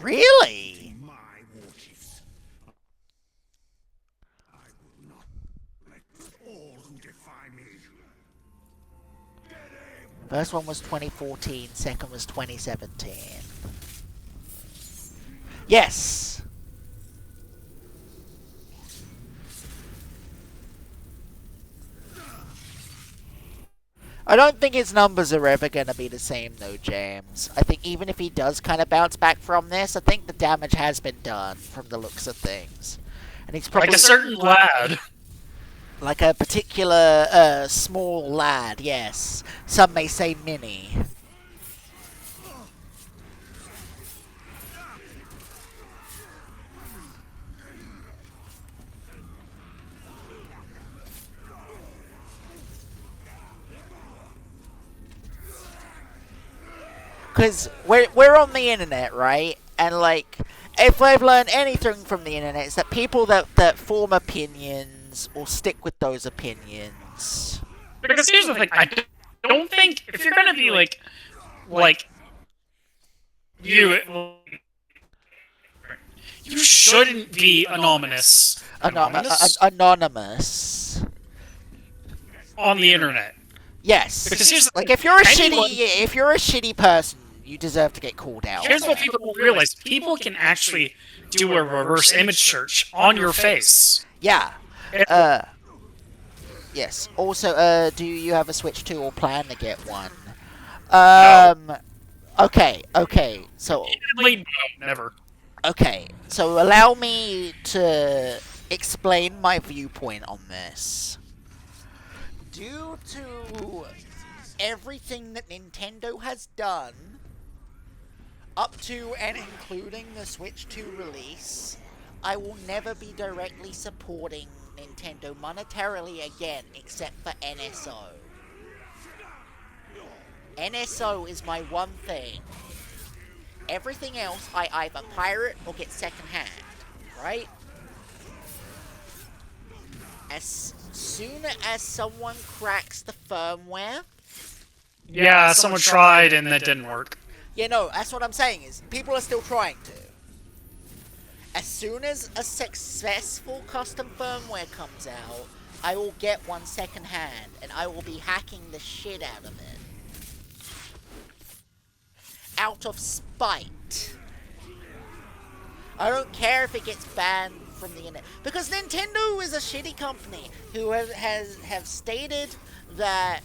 Really? First one was 2014, second was 2017. Yes! I don't think his numbers are ever going to be the same though, James. I think even if he does kind of bounce back from this, I think the damage has been done from the looks of things. And he's probably... Like a certain lad. Like a particular, small lad, yes. Some may say mini. Because we're on the internet, right? And, like, if I've learned anything from the internet, it's that people that form opinions will stick with those opinions. Because here's the thing, I don't think, if you're gonna be, like, you shouldn't be anonymous. Anonymous. On the internet. Yes. Because here's like if you're a shitty person, you deserve to get called out. Here's what people don't realize: people can actually do a reverse image search on your face. Yeah. Yes. Also, do you have a Switch 2 or plan to get one? No. Okay. So. No, never. Okay. So allow me to explain my viewpoint on this. Due to everything that Nintendo has done, up to and including the Switch 2 release, I will never be directly supporting Nintendo monetarily again, except for NSO. NSO is my one thing. Everything else I either pirate or get secondhand, right? as soon as someone cracks the firmware... Yeah, someone tried and that didn't work. Yeah, no, that's what I'm saying is, people are still trying to. As soon as a successful custom firmware comes out, I will get one secondhand, and I will be hacking the shit out of it. Out of spite. I don't care if it gets banned from the internet, because Nintendo is a shitty company who have stated that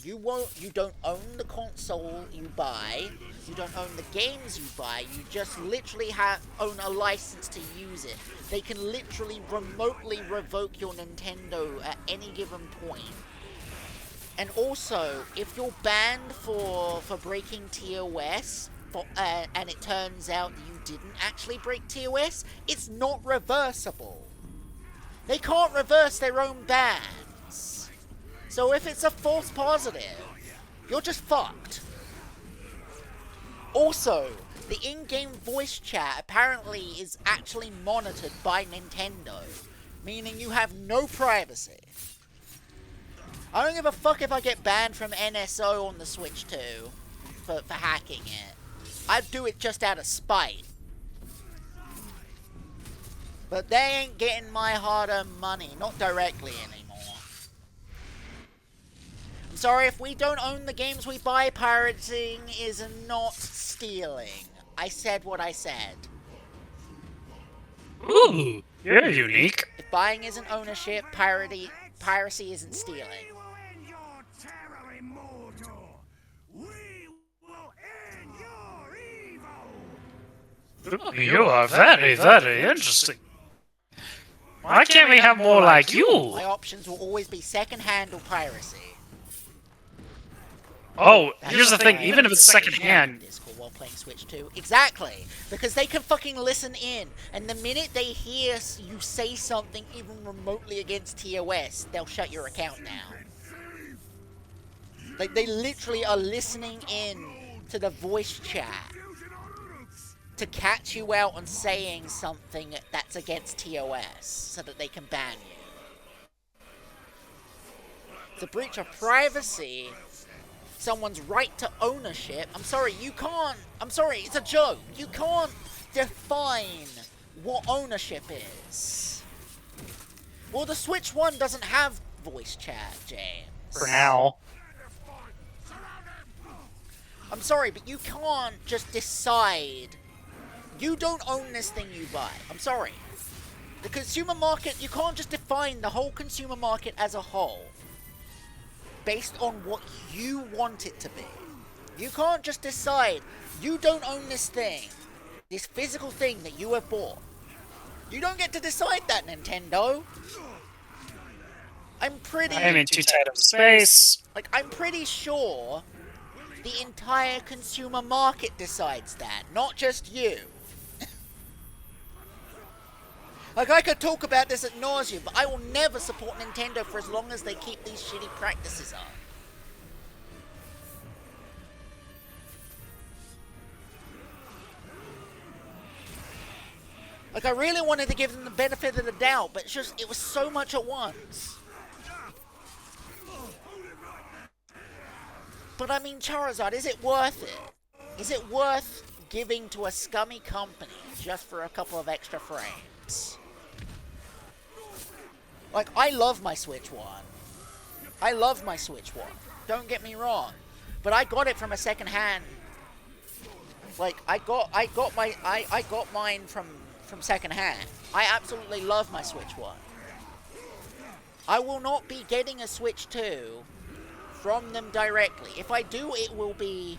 you don't own the console you buy, you don't own the games you buy, you just literally own a license to use it. They can literally remotely revoke your Nintendo at any given point. And also, if you're banned for breaking TOS, and it turns out you didn't actually break TOS, it's not reversible. They can't reverse their own bans. So if it's a false positive, you're just fucked. Also, the in-game voice chat apparently is actually monitored by Nintendo, meaning you have no privacy. I don't give a fuck if I get banned from NSO on the Switch 2 for hacking it. I'd do it just out of spite. But they ain't getting my hard-earned money, not directly anymore. I'm sorry, if we don't own the games we buy, pirating is not stealing. I said what I said. Ooh, you're unique. If buying isn't ownership, piracy isn't stealing. Ooh, you are very, very interesting. Why can't we have more like you? My options will always be second-hand or piracy. Oh, here's the thing, even if it's second-hand... While playing Switch 2. Exactly! Because they can fucking listen in, and the minute they hear you say something even remotely against TOS, they'll shut your account down. Like, they literally are listening in to the voice chat to catch you out on saying something that's against TOS, so that they can ban you. It's a breach of privacy, someone's right to ownership. I'm sorry, you can't... I'm sorry, it's a joke. You can't define what ownership is. Well, the Switch 1 doesn't have voice chat, James. For now. I'm sorry, but you can't just decide... You don't own this thing you buy. I'm sorry. The consumer market, you can't just define the whole consumer market as a whole based on what you want it to be. You can't just decide, you don't own this thing, this physical thing that you have bought. You don't get to decide that, Nintendo. I'm in too tight of space. Like, I'm pretty sure the entire consumer market decides that, not just you. Like, I could talk about this at nauseam, but I will never support Nintendo for as long as they keep these shitty practices up. Like, I really wanted to give them the benefit of the doubt, but it's just, it was so much at once. But I mean, Charizard, is it worth it? Is it worth giving to a scummy company just for a couple of extra frames? Like, I love my Switch 1. I love my Switch 1. Don't get me wrong. But I got it from a second-hand. Like, I got mine from second-hand. I absolutely love my Switch 1. I will not be getting a Switch 2 from them directly. If I do, it will be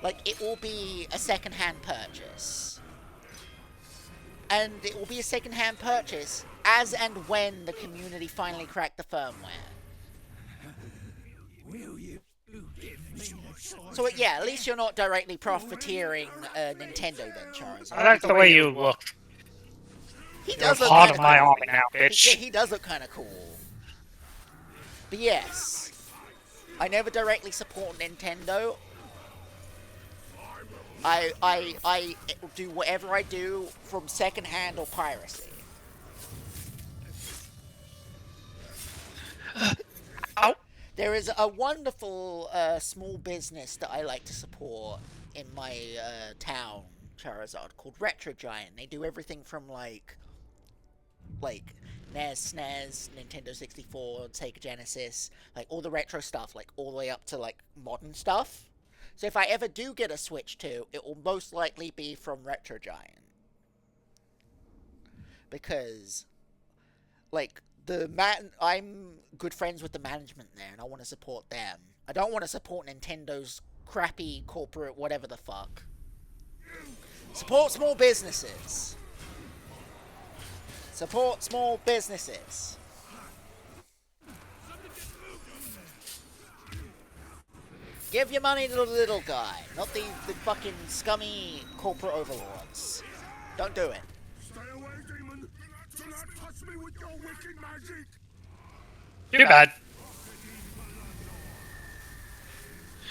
a second-hand purchase. And it will be a second-hand purchase as and when the community finally crack the firmware. So yeah, at least you're not directly profiteering Nintendo then, Charles. I like the way you look. He does You're look part kind of of my cool. army now, bitch. Yeah, he does look kind of cool. But yes, I never directly support Nintendo. I do whatever I do from secondhand or piracy. There is a wonderful small business that I like to support in my town, Charizard, called Retro Giant. They do everything from like NES, SNES, Nintendo 64, Sega Genesis, like all the retro stuff, like all the way up to like modern stuff. So if I ever do get a Switch 2, it will most likely be from Retro Giant. Because like I'm good friends with the management there and I want to support them. I don't want to support Nintendo's crappy corporate whatever the fuck. Support small businesses. Support small businesses. Give your money to the little guy, not the fucking scummy corporate overlords. Don't do it. Stay away, demon! Do not touch me with your wicked magic! Too bad.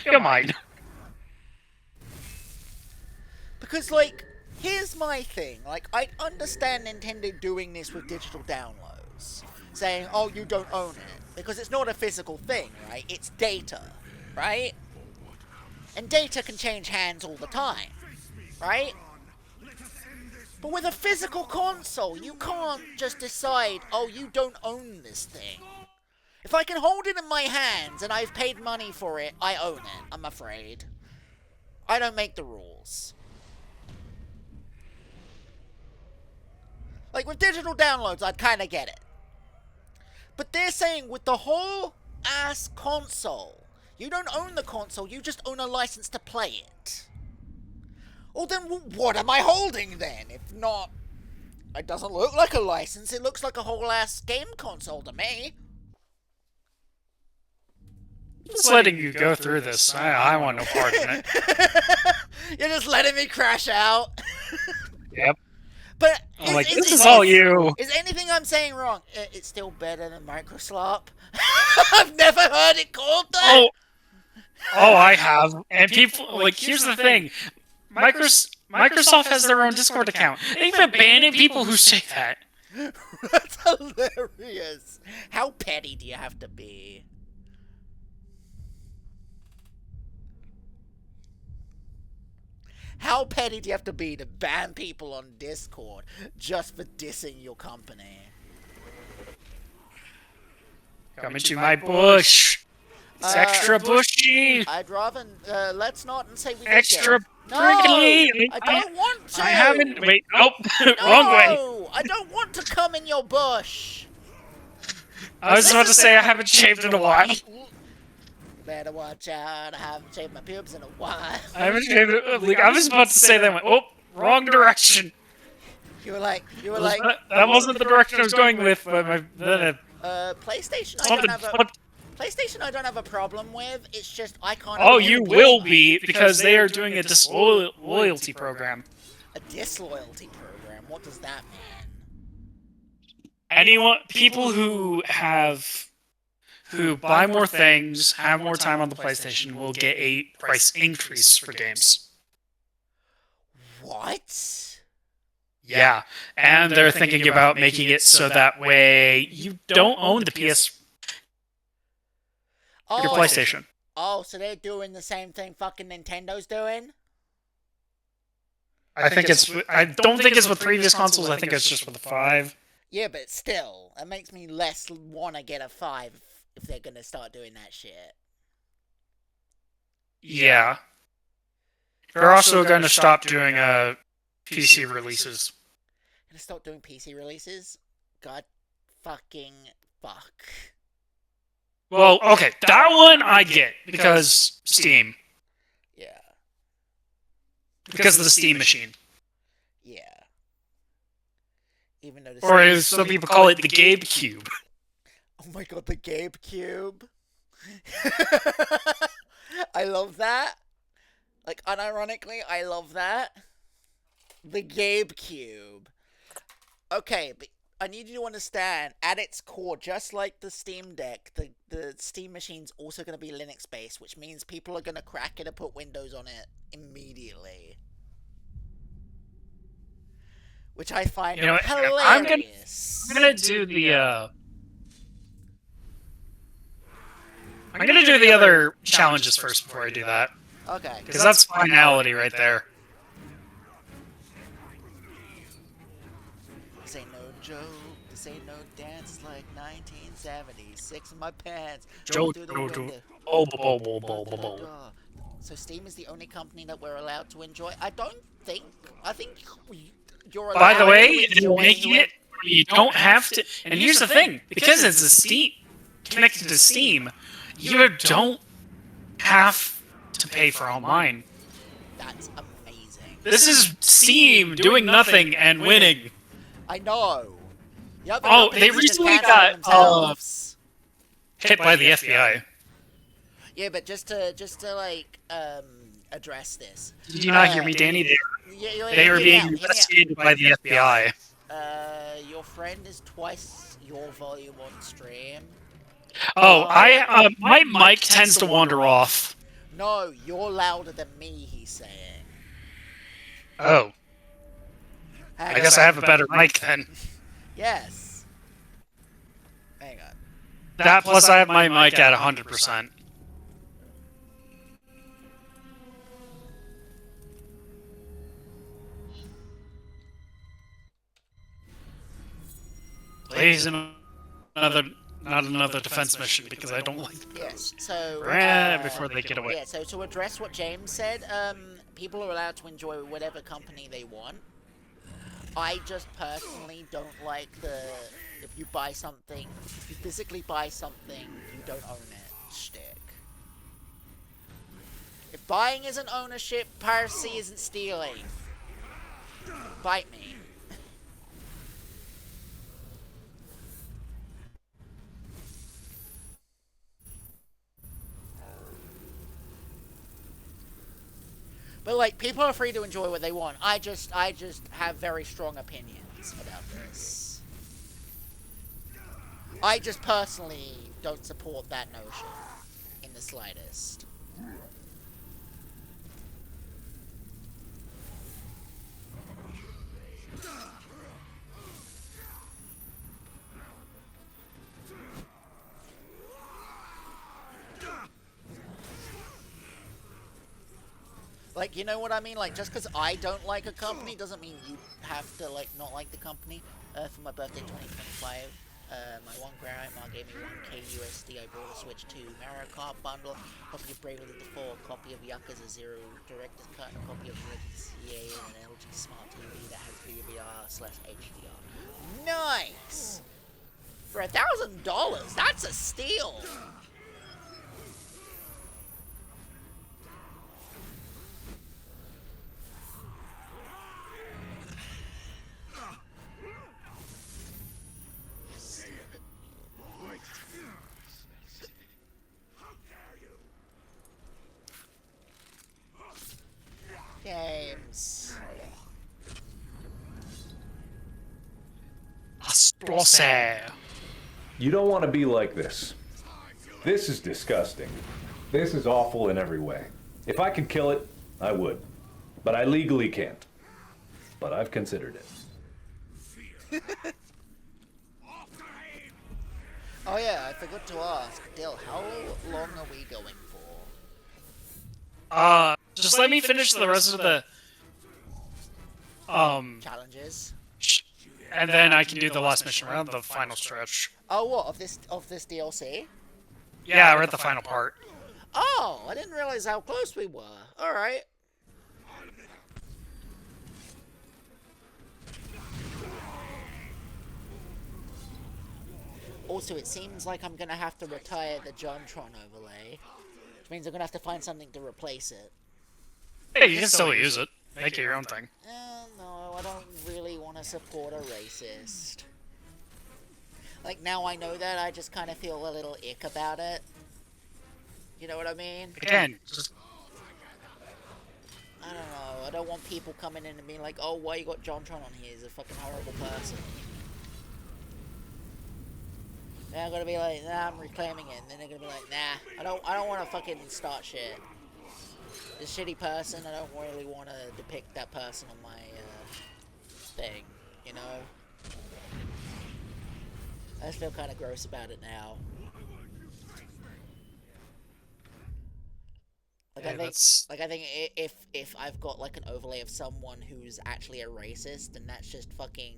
You're mine. Because, like, here's my thing. Like, I understand Nintendo doing this with digital downloads. Saying, oh, you don't own it. Because it's not a physical thing, right? It's data, right? And data can change hands all the time, right? But with a physical console, you can't just decide, oh, you don't own this thing. If I can hold it in my hands and I've paid money for it, I own it, I'm afraid. I don't make the rules. Like, with digital downloads, I'd kind of get it. But they're saying with the whole ass console, you don't own the console, you just own a license to play it. Well, then what am I holding then? If not, it doesn't look like a license, it looks like a whole ass game console to me. Just letting you go through this. I want no part in it. You're just letting me crash out. Yep. But this is all you. Is anything I'm saying wrong? It's still better than Microslop. I've never heard it called that. Oh, I have. And people, like, here's the thing. Microsoft has their own Discord account. They've abandoned people who say that. That's hilarious. How petty do you have to be? How petty do you have to be to ban people on Discord just for dissing your company? Come into my bush. It's extra bushy. I'd rather let's not say we Extra no, prickly. I don't want to. I haven't. Wait. Nope. No, Wrong way. I don't want to come in your bush. I was about to say I haven't shaved in a while. Better watch out. I haven't shaved my pubes in a while. I haven't shaved it. Like, I was about to say that. Oh, wrong direction. You were like. That wasn't the direction I was going with. But PlayStation. PlayStation, I don't have a problem with. It's just I can't. Oh, you will be because they are doing a disloyalty program. A disloyalty program. What does that mean? People who buy more things, have more time on the PlayStation, will get a price increase for games. What? Yeah, and they're thinking about making it so that way you don't own the your PlayStation. Oh, so they're doing the same thing fucking Nintendo's doing? I don't think it's with previous consoles. I think it's just for the 5. Yeah, but still, it makes me less want to get a 5 if they're gonna start doing that shit. Yeah. They're also gonna stop doing PC releases. Gonna stop doing PC releases? God fucking fuck. Well, okay, that one I get because Steam. Yeah. Because of the Steam machine. Yeah. Even though or as some people call it, the Gabe Cube. Oh my god, the Gabe Cube. I love that. Like, unironically, I love that. The Gabe Cube. Okay, but I need you to understand, at its core, just like the Steam Deck, the Steam machine's also going to be Linux-based, which means people are going to crack it and put Windows on it immediately. Which I find hilarious. I'm gonna do the I'm gonna do the other challenges first before I do that. Okay. Because that's finality right there. This ain't no joke. This ain't no dance. It's like 1976 in my pants. Joe, Through the Joe, window. oh, bo, bo, bo, Run bo, to the bo. door. So Steam is the only company that we're allowed to enjoy. I think you're allowed. By the way, to they're enjoy making it. You don't have to. And here's the thing: because it's a Steam connected to Steam, you don't have to pay for online. That's amazing. This is Steam doing nothing and winning. I know. The other Oh, they companies just recently cancel got themselves. hit by the FBI. Yeah, but just to like address this. Did you not hear me, Danny? They are hear me being out, hear me out. investigated by the FBI. Your friend is twice your volume on stream. Oh, my mic tends to wander off. No, you're louder than me, he's saying. Oh, I guess I have a better mic then. Yes. Hang on. That plus I have my mic at 100%. Please, not another defense mission because I don't like Yes, so... before they get away. Yeah, so to address what James said, people are allowed to enjoy whatever company they want. I just personally don't like the... If you buy something, if you physically buy something, you don't own it, shtick. If buying isn't ownership, piracy isn't stealing. Bite me. But like, people are free to enjoy what they want. I just have very strong opinions about this. I just personally don't support that notion in the slightest. Like, you know what I mean? Like, just because I don't like a company doesn't mean you have to, like, not like the company. For my birthday 2025, my one grandma gave me 1k USD. I bought a Switch 2 Mario Kart bundle, copy of Bravely Default, copy of Yakuza 0 Director's Cut, and a copy of CA and an LG Smart TV that has VVR/HDR. Nice! For $1,000, that's a steal! James. Astrosair. You don't want to be like this. This is disgusting. This is awful in every way. If I could kill it, I would. But I legally can't. But I've considered it. Oh yeah, I forgot to ask. Dill, how long are we going for? Just let me finish the rest of the Challenges? and then I can do the last mission around the final stretch. Oh, what, of this DLC? Yeah, we're at the final part. Oh, I didn't realize how close we were. Alright. Also, it seems like I'm gonna have to retire the Jontron overlay, which means I'm gonna have to find something to replace it. Hey, you can still use it. Make it your own thing. No, I don't really want to support a racist. Like, now I know that, I just kind of feel a little ick about it. You know what I mean? Again, just... I don't know, I don't want people coming in and being like, oh, why you got Jontron on here? He's a fucking horrible person. Then I'm gonna be like, nah, I'm reclaiming it. And then they're gonna be like, nah, I don't want to fucking start shit. This shitty person, I don't really want to depict that person on my thing, you know? I just feel kind of gross about it now. think, that's... like, I think if I've got like an overlay of someone who's actually a racist, then that's just fucking,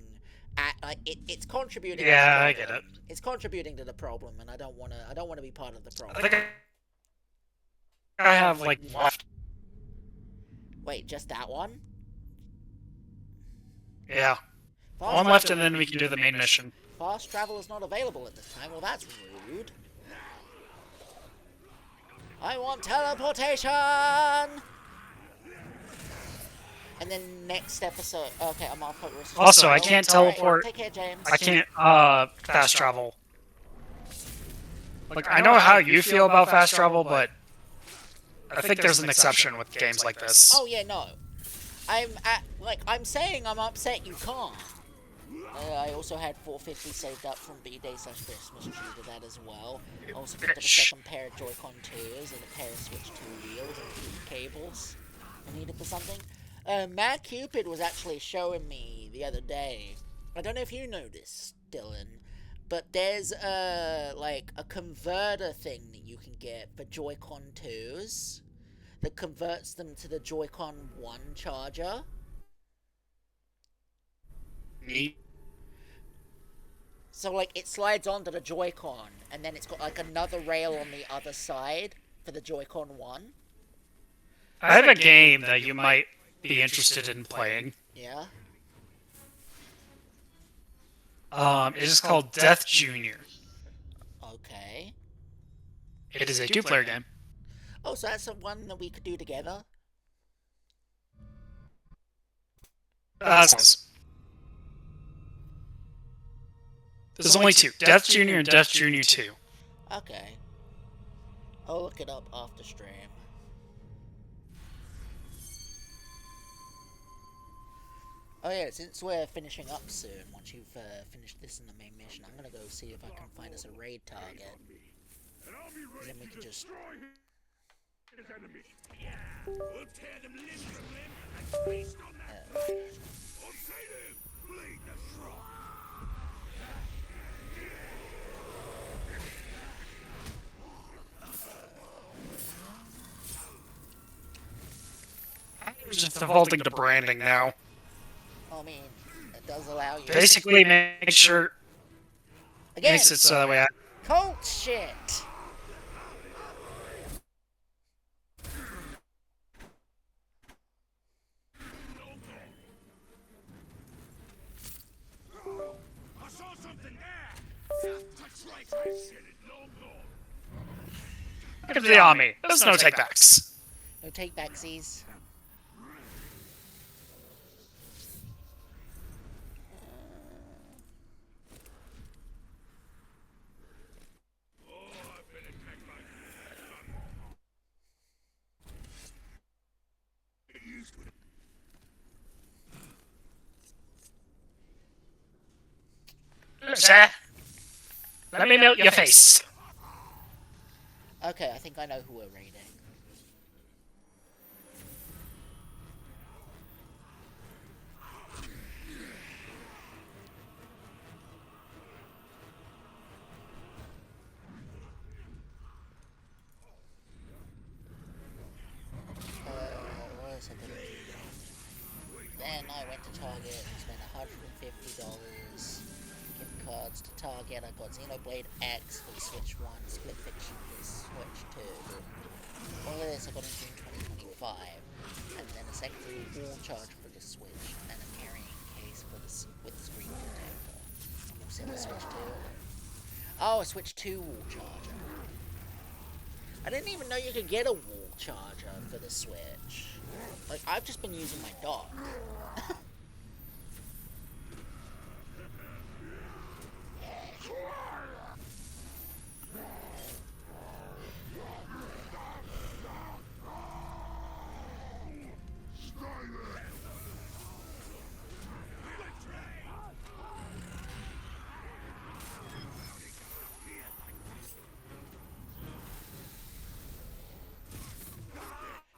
it's contributing. Yeah, to the I get problem. it. It's contributing to the problem, and I don't wanna be part of the problem. I think I have, like, left. Wait, just that one? Yeah. Fast One left, travel- and then we can do the main mission. Fast travel is not available at this time. Well, that's rude. I want teleportation! And then next episode... Okay, I'm off. Also, I can't teleport. Take care, James. I can't, fast travel. Like, I know how you feel about fast travel, but I think there's an exception with games like this. Oh, yeah, no. I'm saying I'm upset you can't. I also had 450 saved up from B-Day/Christmas due to that as well. Also picked up a second pair of Joy-Con 2s and a pair of Switch 2 wheels and 3 cables I needed for something. Mad Cupid was actually showing me the other day. I don't know if you noticed, Dylan, but there's like a converter thing that you can get for Joy-Con 2s that converts them to the Joy-Con 1 charger. Neat. So, like, it slides onto the Joy-Con, and then it's got, like, another rail on the other side for the Joy-Con 1. I have a game that you might be interested in playing. Yeah? It is called Death Junior. Okay. It is a 2-player game. Oh, so that's the one that we could do together? There's only 2. Death Junior and Death Junior 2. Okay. I'll look it up after stream. Oh yeah, since we're finishing up soon, once you've finished this in the main mission, I'm gonna go see if I can find us a raid target. And then we can just... We'll tear them limb from limb and feast on that flesh. Or say to him, bleed the shrub. We're just defaulting to branding now. I mean, it does allow you... Basically, make sure... Again! Makes it so that way I... Cult shit! I saw something there. That's right, I said it long gone. Look at the army. There's no takebacks. No take-backsies. Sir, let me melt your face. Okay, I think I know who we're raiding. What else I did? Then I went to Target and spent $150. Gift cards to Target. I got Xenoblade X for the Switch 1, Split Fiction for the Switch 2. All of this I got in June 2025. And then a secondary wall charge for the Switch, and a carrying case for the with screen protector. You said the Switch 2? Oh, a Switch 2 wall charger. I didn't even know you could get a wall charger for the Switch. Like, I've just been using my dock.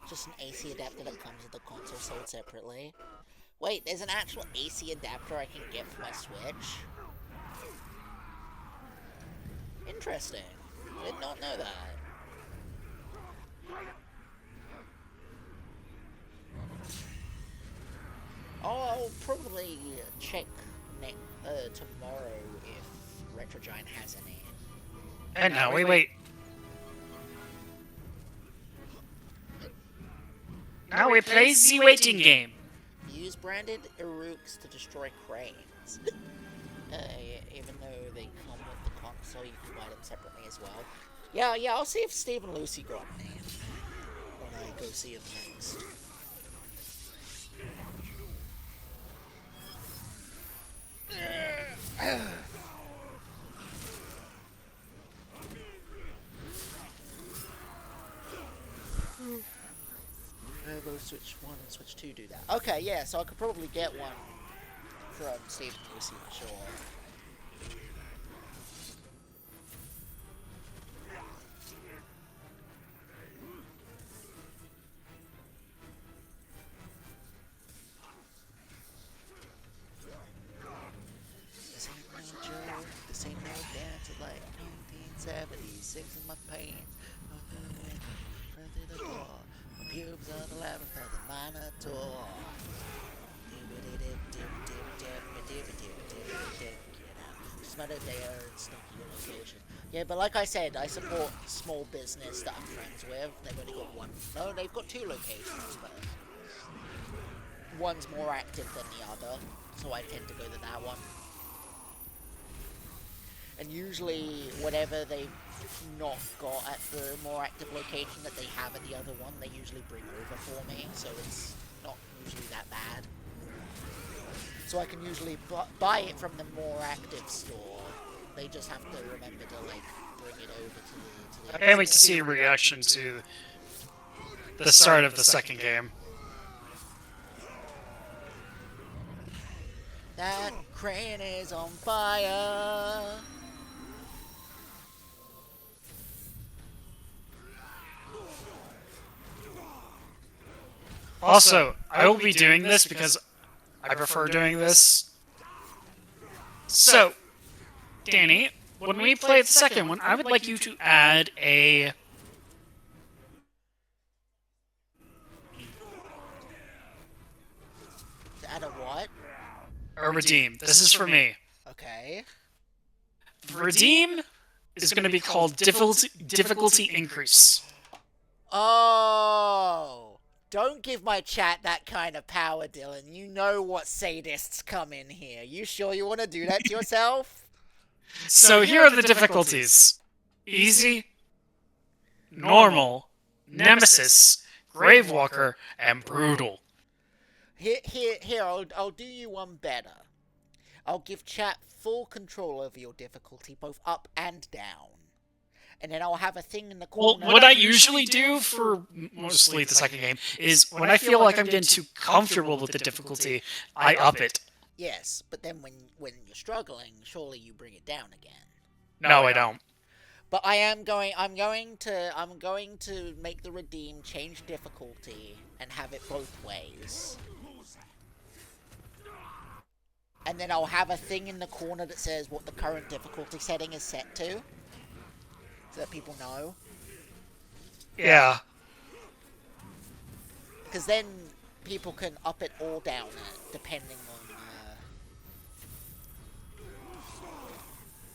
Just an AC adapter that comes with the console sold separately. Wait, there's an actual AC adapter I can get for my Switch? Interesting. I did not know that. I'll probably check tomorrow if Retro Giant has any. And now we wait. Now we play the waiting game. Use branded Eruks to destroy cranes. Even though they come with the console, you can buy them separately as well. Yeah, I'll see if Steve and Lucy got any when I go see them next. Turbo Switch 1 and Switch 2 do that. Okay, yeah, so I could probably get one from Steve and Lucy for sure. This ain't no joke, this ain't no dance like 1976 in my pants. Front of the door, my pubes are the labyrinth of the Minotaur. Smell it there and sneaky location. Yeah, but like I said, I support small business that I'm friends with. They've only got one. No, they've got 2 locations, but one's more active than the other, so I tend to go to that one. And usually, whatever they've not got at the more active location that they have at the other one, they usually bring over for me, so it's not usually that bad. So I can usually buy it from the more active store. They just have to remember to like bring it over to the I can't wait to see a reaction to the start of the second game. That crane is on fire. Also, I will be doing this because I prefer doing this. So, Danny, when we play the second one, I would like you to add a... Add a what? A redeem. This is for me. Okay. Redeem is going to be called difficulty increase. Oh! Don't give my chat that kind of power, Dylan. You know what sadists come in here. You sure you want to do that to yourself? So here are the difficulties. Easy, normal, nemesis, gravewalker, and brutal. Here, I'll do you one better. I'll give chat full control over your difficulty, both up and down. And then I'll have a thing in the corner. Well, what I usually do for mostly the second game is when I feel like I'm getting too comfortable with the difficulty, I up it. Yes, but then when you're struggling, surely you bring it down again. No, I don't. But I'm going to make the redeem change difficulty and have it both ways. And then I'll have a thing in the corner that says what the current difficulty setting is set to. So that people know. Yeah. Because then people can up it or down it, depending on...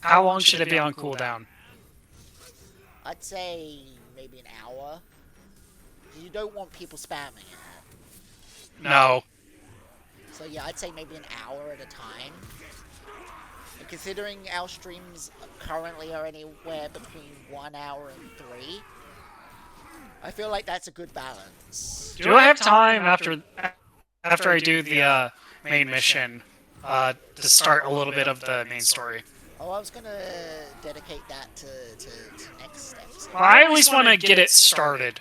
How long should it be on cooldown? I'd say maybe an hour. You don't want people spamming it. No. So yeah, I'd say maybe an hour at a time. And considering our streams currently are anywhere between 1 hour and 3, I feel like that's a good balance. Do I have time after I do the main mission to start a little bit of the main story? Oh, I was gonna dedicate that to next episode. Well, I at least want to get it started.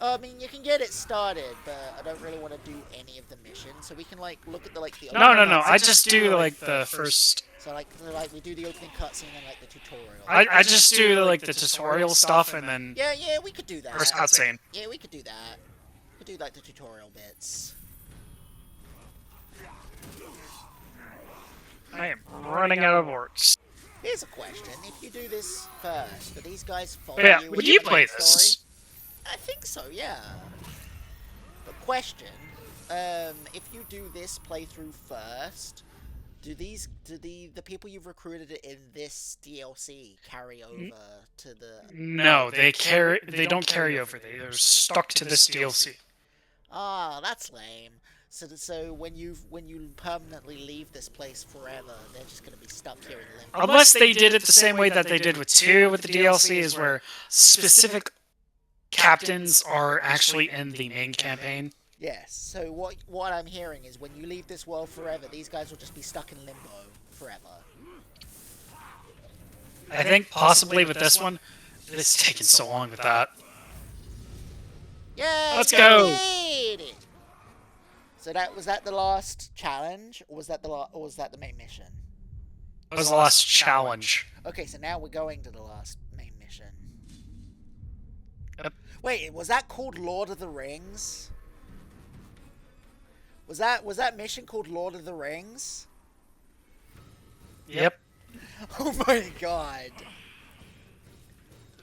I mean, you can get it started, but I don't really want to do any of the missions. So we can like look at the No. I just do like the first. So like we do the opening cutscene and like the tutorial. I just do like the tutorial stuff and then. Yeah, we could do that. First cutscene. Yeah, we could do that. We could do like the tutorial bits. I am running out of words. Here's a question: if you do this first, do these guys follow Yeah, you? would you play this? I think so. Yeah. But question: if you do this playthrough first, do the people you've recruited in this DLC carry over to the? No, they don't carry over. They're stuck to this DLC. Ah, that's lame. So when you permanently leave this place forever, they're just gonna be stuck here in limbo. Unless they did it the same way that they did with 2 with the DLC, is where specific captains are actually in the main campaign. Yes. So what I'm hearing is when you leave this world forever, these guys will just be stuck in limbo forever. I think possibly with this one, it's taken so long with that. Yeah. Let's go. So was that the last challenge, or was that the main mission? That was the last challenge. Okay, so now we're going to the last main mission. Yep. Wait, was that called Lord of the Rings? Was that mission called Lord of the Rings? Yep. Oh my god.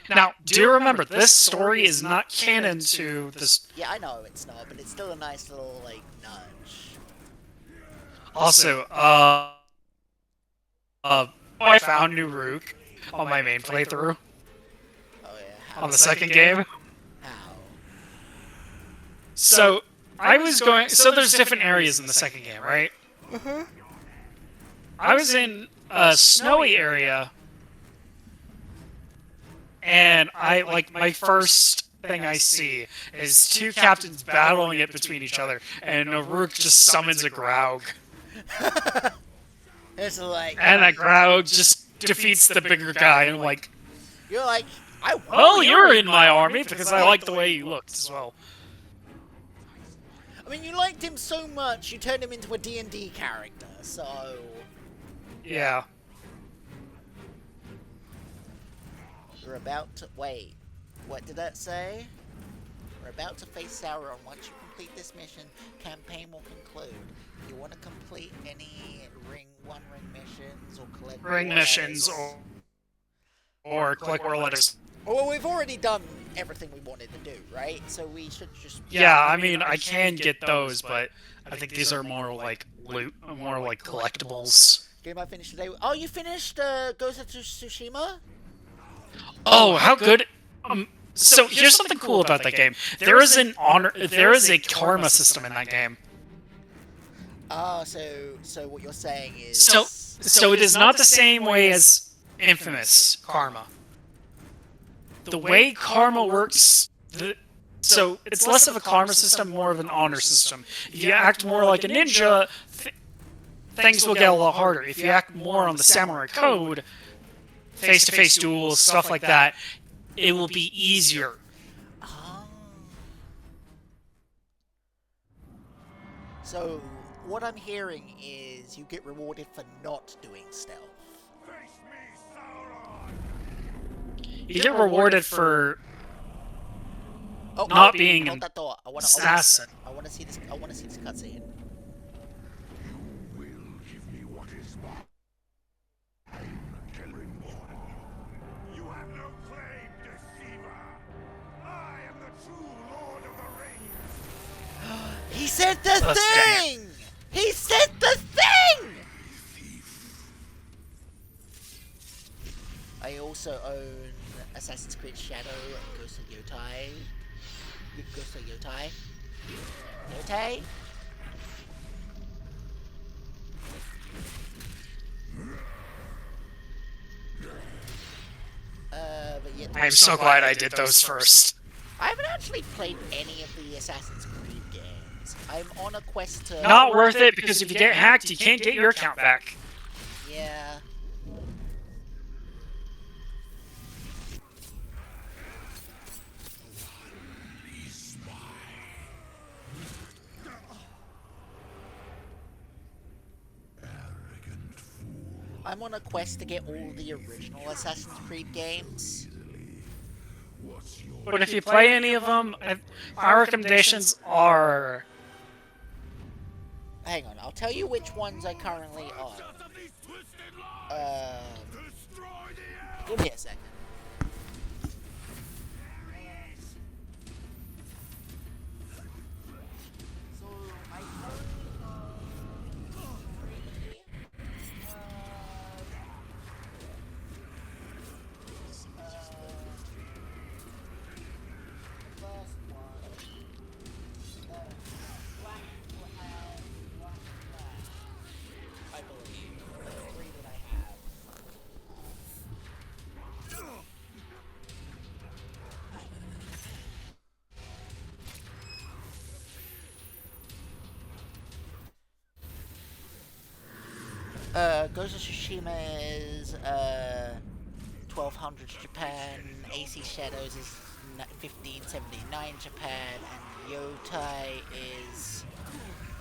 Now, do remember, this story is not canon to this. Yeah, I know it's not, but it's still a nice little, like, nudge. Also, I found new Rook on my main playthrough. Oh yeah. On the second game. How? So, I was going. So, there's different areas in the second game, right? Uh-huh. I was in a snowy area. And my first thing I see is 2 captains battling it between each other, and a Rook just summons a Graug. It's like... And that Graug just defeats the bigger guy, and I'm like... You're like, well, you're in my army, because I like the way you looked as well. I mean, you liked him so much, you turned him into a D&D character, so... Yeah. We're about to... Wait. What did that say? We're about to face Sauron. Once you complete this mission, campaign will conclude. You want to complete any one ring missions or collect... Ring missions or collect war letters. Well, we've already done everything we wanted to do, right? So we should just... Yeah, I mean, I can get those, but I think these are more like loot, more like collectibles. Game I finished today. Oh, you finished Ghost of Tsushima? Oh, how good! So here's something cool about that game. There is a karma system in that game. Ah, so what you're saying is... So it is not the same way as Infamous karma. The way karma works, so it's less of a karma system, more of an honor system. If you act more like a ninja, things will get a lot harder. If you act more on the samurai code, face-to-face duels, stuff like that, it will be easier. So, what I'm hearing is you get rewarded for not doing stealth. You get rewarded for Oh, not being hold an that thought. assassin. I want to see this. I want to see this cutscene. Will give me what is mine. You have no claim, deceiver. I am the true Lord of the Rings. He said the Dang thing! He said the thing! I also own Assassin's Creed Shadow and Ghost of Yotai. Ghost of Yotai? Yotai? But yeah, I'm so glad I did those first. I haven't actually played any of the Assassin's Creed games. I'm on a quest to... Not worth it, because if you get hacked, you can't get your account back. Yeah. I'm on a quest to get all the original Assassin's Creed games. But if you play any of them, my recommendations are... Hang on, I'll tell you which ones I currently own. Give me a second. So, I Ghost of Tsushima is 1200 Japan, AC Shadows is 1579 Japan, and Yotai is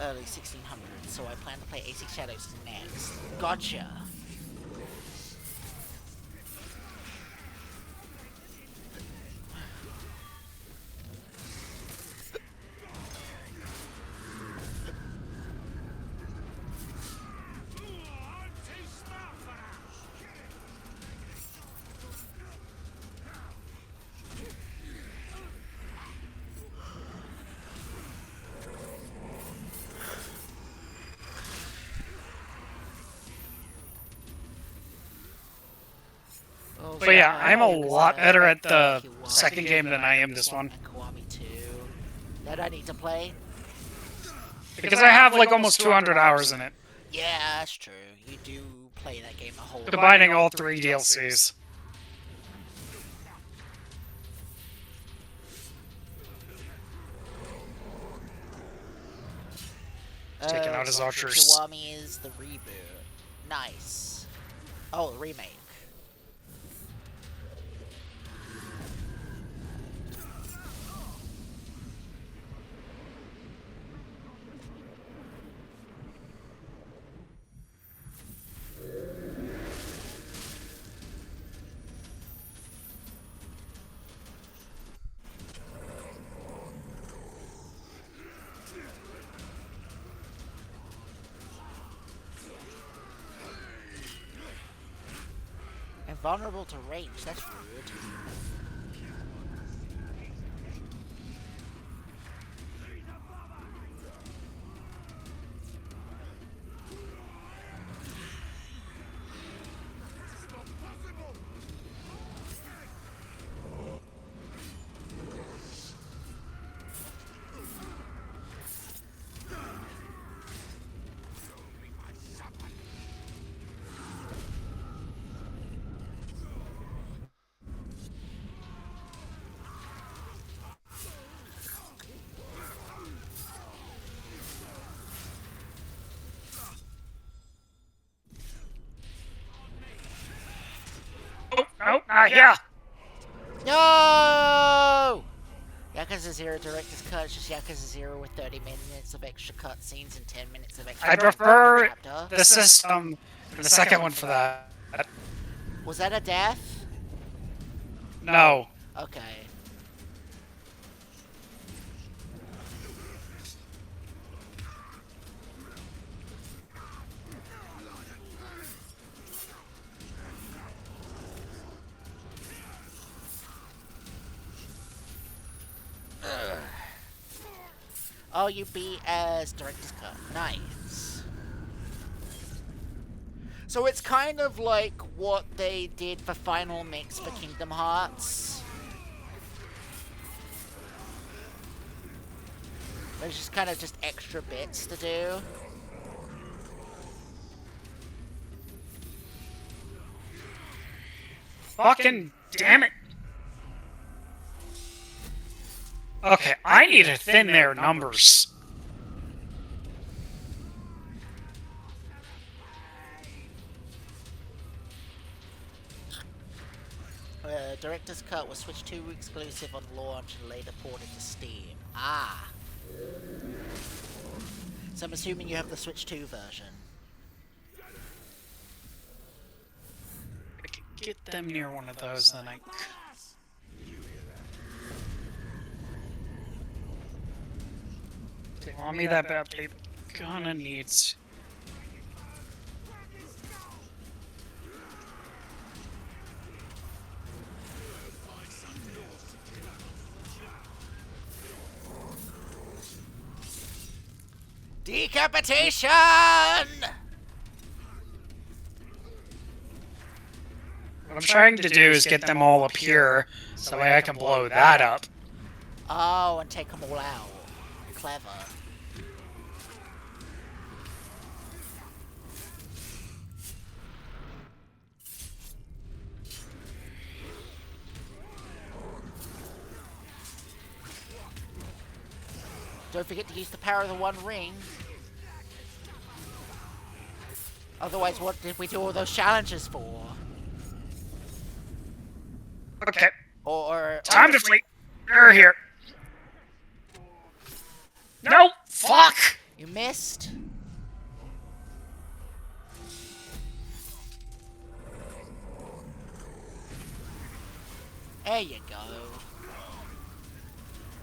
early 1600s, so I plan to play AC Shadows next. Gotcha! But yeah, I'm a lot better at the second game than I am this one. Kiwami 2. That I need to play? Because I have like almost 200 hours in it. Yeah, that's true. You do play that game a whole lot. Combining all 3 DLCs. Taking out his archers. Kiwami is the reboot. Nice. Oh, remake. Vulnerable to range, that's rude. Oh, yeah! No! Yakuza 0 Director's Cut is just Yakuza 0 with 30 minutes of extra cutscenes and 10 minutes of extra I prefer chapter. the system for the second one for that. Was that a death? No. Okay. Oh, you beat as Director's Cut. Nice. So it's kind of like what they did for Final Mix for Kingdom Hearts. There's just kind of just extra bits to do. Fucking damn it. Okay, I need to thin their numbers. Director's Cut was Switch 2 exclusive on launch and later ported to Steam. Ah. So I'm assuming you have the Switch 2 version. I could get them near one of those, then I... They want me that bad, they gonna need... Decapitation! What I'm trying to do is get them all up here, so that way I can blow that up. Oh, and take them all out. Clever. Don't forget to use the power of the One Ring. Otherwise, what did we do all those challenges for? Okay. Or Time to flee. You're here. No! Fuck! You missed. There you go.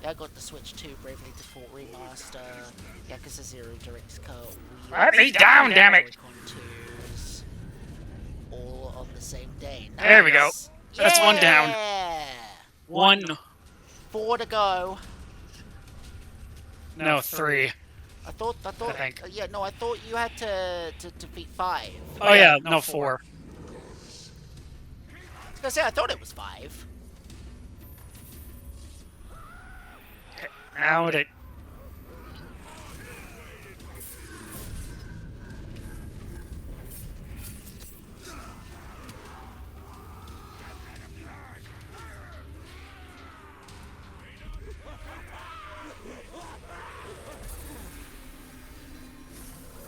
Yeah, I got the Switch 2 Bravely Default Remaster, Yakuza 0 Director's Cut, Let me down, damn it! All on the same day. Nice. There we go. That's one down. Yeah! 1. 4 to go. No, 3. I thought, I think. yeah, no, I thought you had to defeat 5. Oh yeah, no, 4. I was gonna say, I thought it was 5. Okay, now it.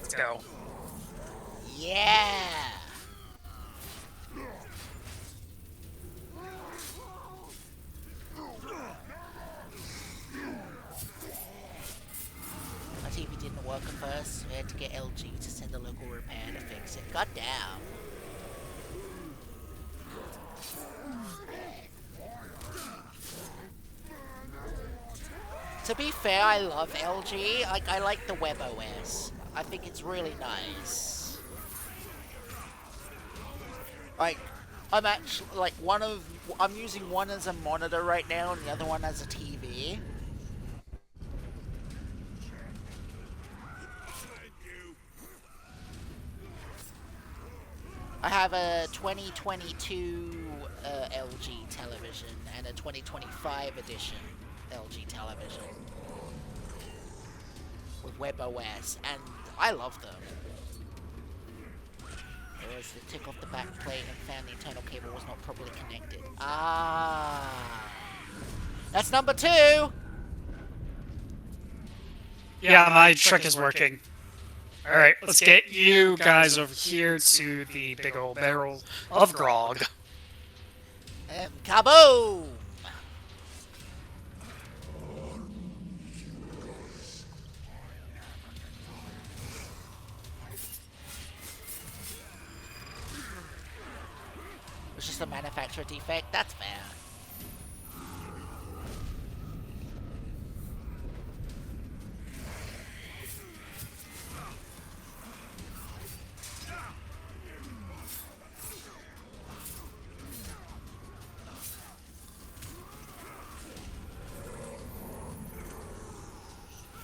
Let's go. Yeah! My TV didn't work at first. We had to get LG to send a local repair to fix it. God damn. To be fair, I love LG. I like the WebOS. I think it's really nice. Like, I'm actually like I'm using one as a monitor right now and the other one as a TV. I have a 2022 LG television and a 2025 edition LG television with WebOS, and I love them. It was to tick off the back plate and found the internal cable was not properly connected. Ah, that's number 2. Yeah, my trick is working. Alright, let's get you guys over here to the big old barrel of grog. And kaboom! It's just a manufacturer defect, that's fair.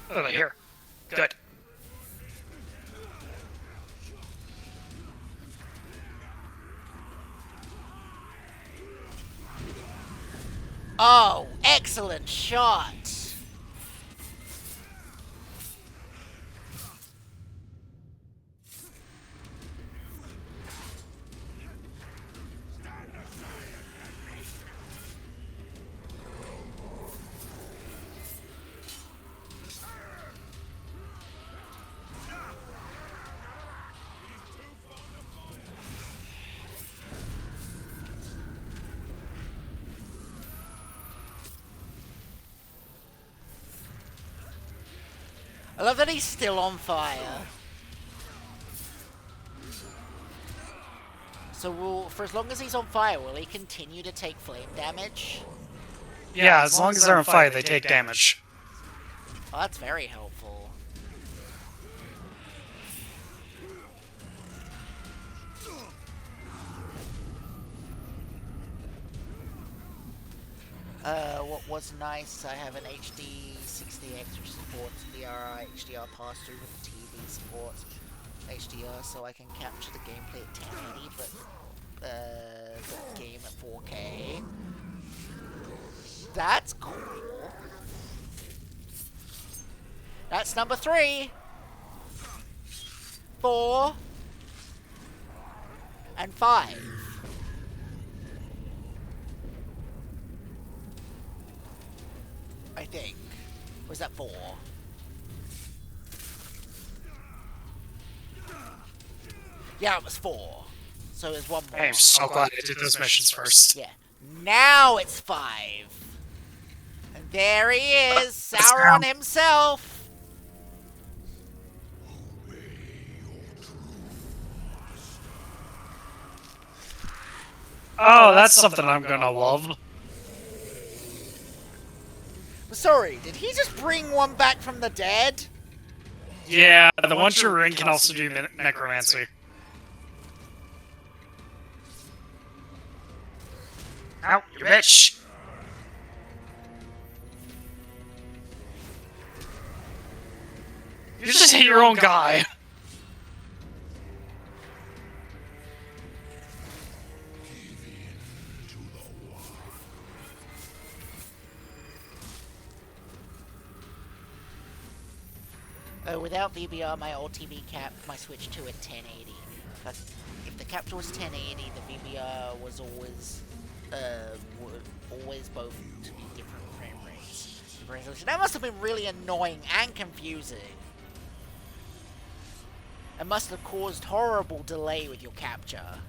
Over here. Good. Oh, excellent shot! I love that he's still on fire. So for as long as he's on fire, will he continue to take flame damage? Yeah, as long as they're on fire, they take damage. Oh, that's very helpful. What was nice, I have an HD 60X which supports DRI HDR pass-through with the TV supports HDR, so I can capture the gameplay at 1080, but the game at 4K. That's cool. That's number 3, 4, and 5. I think. Was that 4? Yeah, it was 4. So there's one more. I'm so glad I did those missions first. Yeah. Now it's 5. And there he is, Let's Sauron go. himself. Oh, that's something I'm gonna love. Sorry, did he just bring one back from the dead? Yeah, the one true ring can also do necromancy. Ow, you bitch! You just hit your own guy. Without VBR, my old TV capped my Switch 2 at 1080. But if the capture was 1080, the VBR was always, would always both to be different frame rates. Resolution. That must have been really annoying and confusing. It must have caused horrible delay with your capture.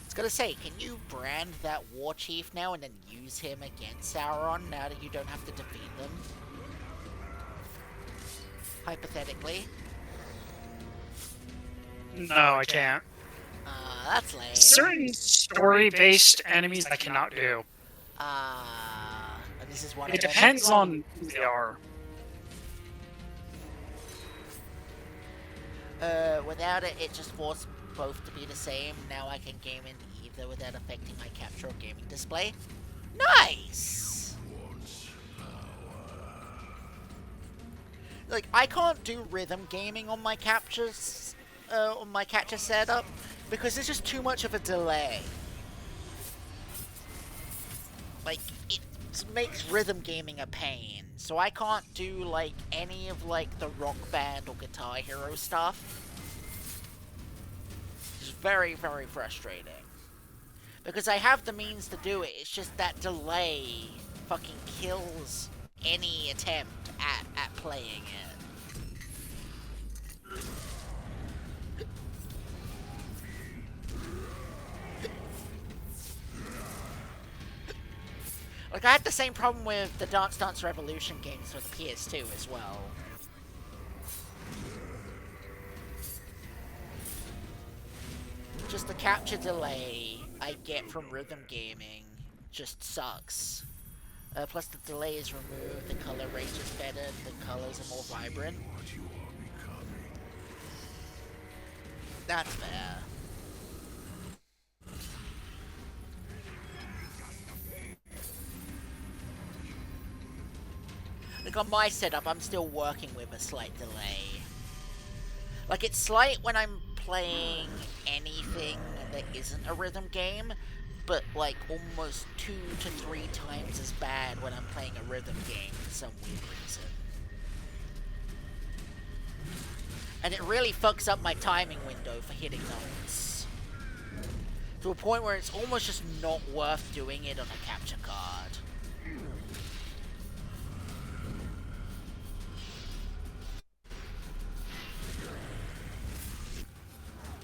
I was gonna say, can you brand that war chief now and then use him against Sauron now that you don't have to defeat them? Hypothetically. No, I can't. That's lame. Certain story-based enemies I cannot do. This is one It of them. depends on who they are. Without it, it just forced both to be the same. Now I can game in either without affecting my capture or gaming display. Nice! Like, I can't do rhythm gaming on my captures, on my capture setup, because there's just too much of a delay. Like, it makes rhythm gaming a pain. So I can't do, like, any of, like, the Rock Band or Guitar Hero stuff. It's very, very frustrating. Because I have the means to do it, it's just that delay fucking kills any attempt at playing it. Like, I had the same problem with the Dance Dance Revolution games for the PS2 as well. Just the capture delay I get from rhythm gaming just sucks. Plus the delay is removed, the color range is better, the colors are more vibrant. That's fair. Like on my setup, I'm still working with a slight delay. Like it's slight when I'm playing anything that isn't a rhythm game, but like almost 2 to 3 times as bad when I'm playing a rhythm game for some weird reason. And it really fucks up my timing window for hitting notes. To a point where it's almost just not worth doing it on a capture card.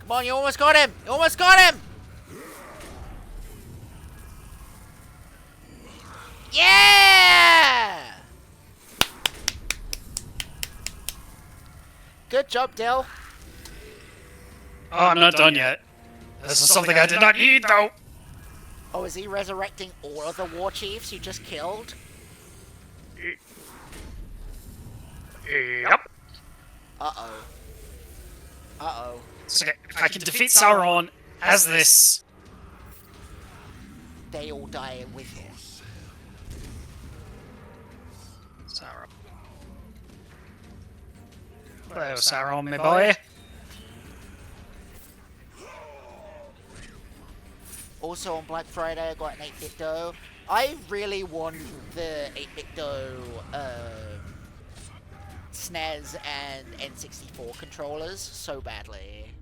Come on, you almost got him! You almost got him! Yeah! Good job, Dill. Oh, I'm not done yet. This is something I did not need, though. Oh, is he resurrecting all of the war chiefs you just killed? Yep. Uh-oh. Uh-oh. So, okay, if I can defeat Sauron as this... They all die with him. Sauron. Hello, Sauron, my boy. Also on Black Friday, I got an 8-bit dough. I really want the 8-bit dough SNES and N64 controllers so badly.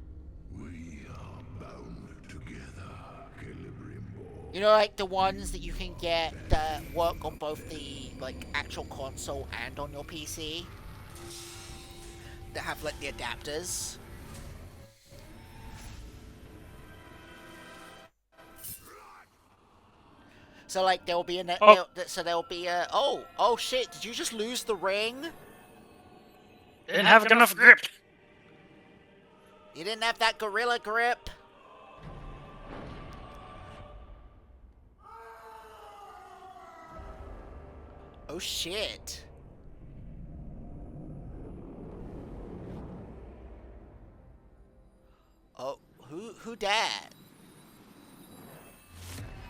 We are bound together, Celebrimbor. You know, like the ones that you can get that work on both the like actual console and on your PC. That have like the adapters. So like there'll be there'll be a oh shit, did you just lose the ring? Didn't have enough grip. You didn't have that gorilla grip? Oh shit. Oh, who dat?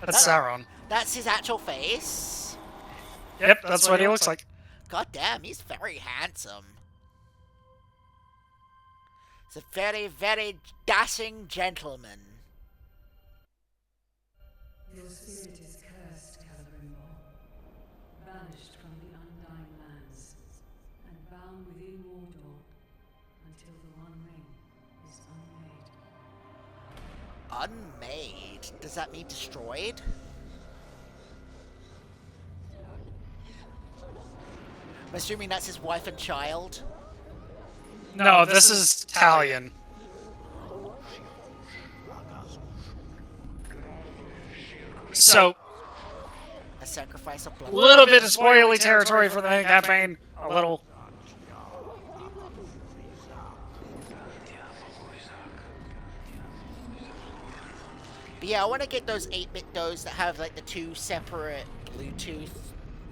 That's Sauron. That's his actual face? Yep, that's what he looks like. God damn, he's very handsome. He's a very, very dashing gentleman. Your spirit is cursed, Celebrimbor, banished from the Undying Lands, and bound within Mordor until the One Ring is unmade. Unmade? Does that mean destroyed? I'm assuming that's his wife and child. No, this is Italian. So, A sacrifice of blood. a little bit of spoilery territory for the main campaign. A little. But yeah, I want to get those 8-bit doughs that have like the two separate Bluetooth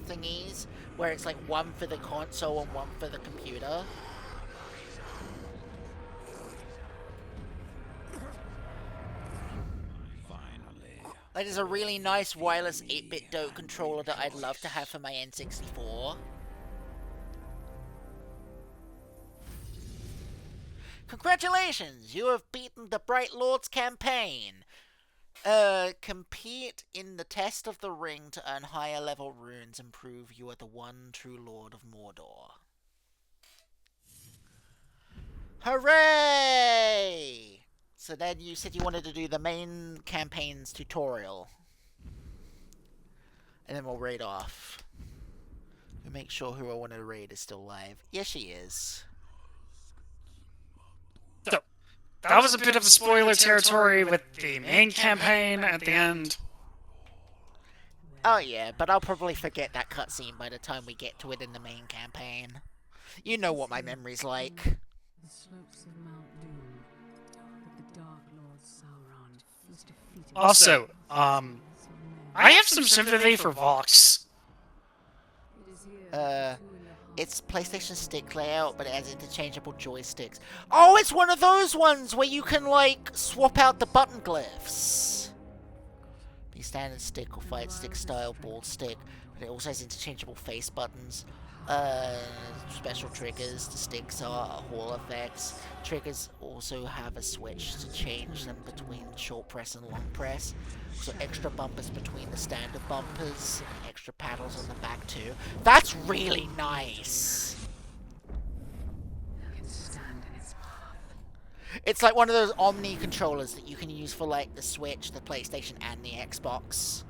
thingies, where it's like one for the console and one for the computer. Like, there's a really nice wireless 8-bit dough controller that I'd love to have for my N64. Congratulations! You have beaten the Bright Lord's campaign! Compete in the test of the ring to earn higher level runes and prove you are the one true Lord of Mordor. Hooray! So then you said you wanted to do the main campaign's tutorial. And then we'll raid off. We'll make sure who I want to raid is still alive. Yes, she is. So, that was a bit of a spoiler territory with the main campaign at the end. Oh yeah, but I'll probably forget that cutscene by the time we get to it in the main campaign. You know what my memory's like. The slopes of Mount Doom, but the Dark Lord Sauron was defeated. Also, I have some sympathy for Vox. It's PlayStation stick layout, but it has interchangeable joysticks. Oh, it's one of those ones where you can, like, swap out the button glyphs. The standard stick or fight stick style ball stick, but it also has interchangeable face buttons. Special triggers. The sticks are hall effects. Triggers also have a switch to change them between short press and long press. So extra bumpers between the standard bumpers, and extra paddles on the back too. That's really nice. It's like one of those Omni controllers that you can use for like the Switch, the PlayStation, and the Xbox.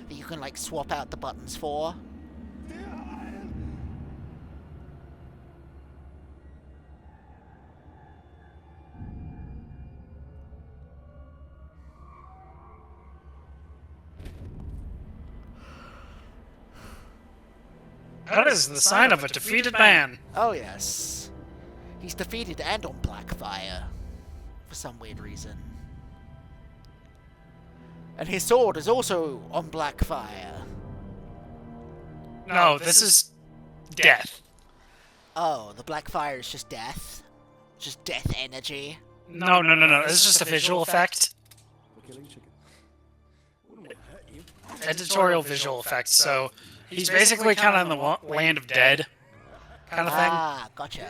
That you can like swap out the buttons for. That is the sign of a defeated man. Oh yes. He's defeated and on Blackfire. For some weird reason. And his sword is also on Blackfire. No, this is death. Oh, the Blackfire is just death? Just death energy? No. It's just a visual effect. Editorial visual effect, so he's basically kind of in the land of dead kind of thing. Ah, gotcha.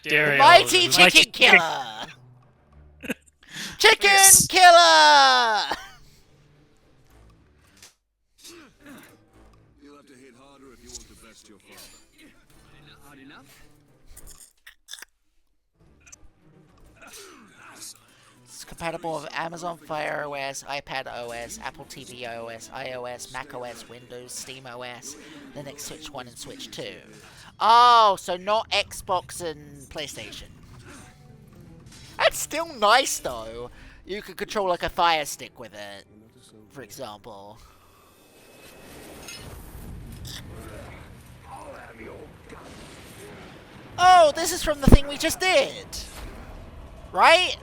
Dario, Mighty the Chicken Killer! Chicken Yes. Killer! You'll have to hit harder if you want to best your father. Hard enough? It's compatible with Amazon Fire OS, iPad OS, Apple TV OS, iOS, Mac OS, Windows, Steam OS, Linux, Switch 1, and Switch 2. Oh, so not Xbox and PlayStation. That's still nice, though. You could control, like, a Fire Stick with it, for example. Oh, this is from the thing we just did! Right?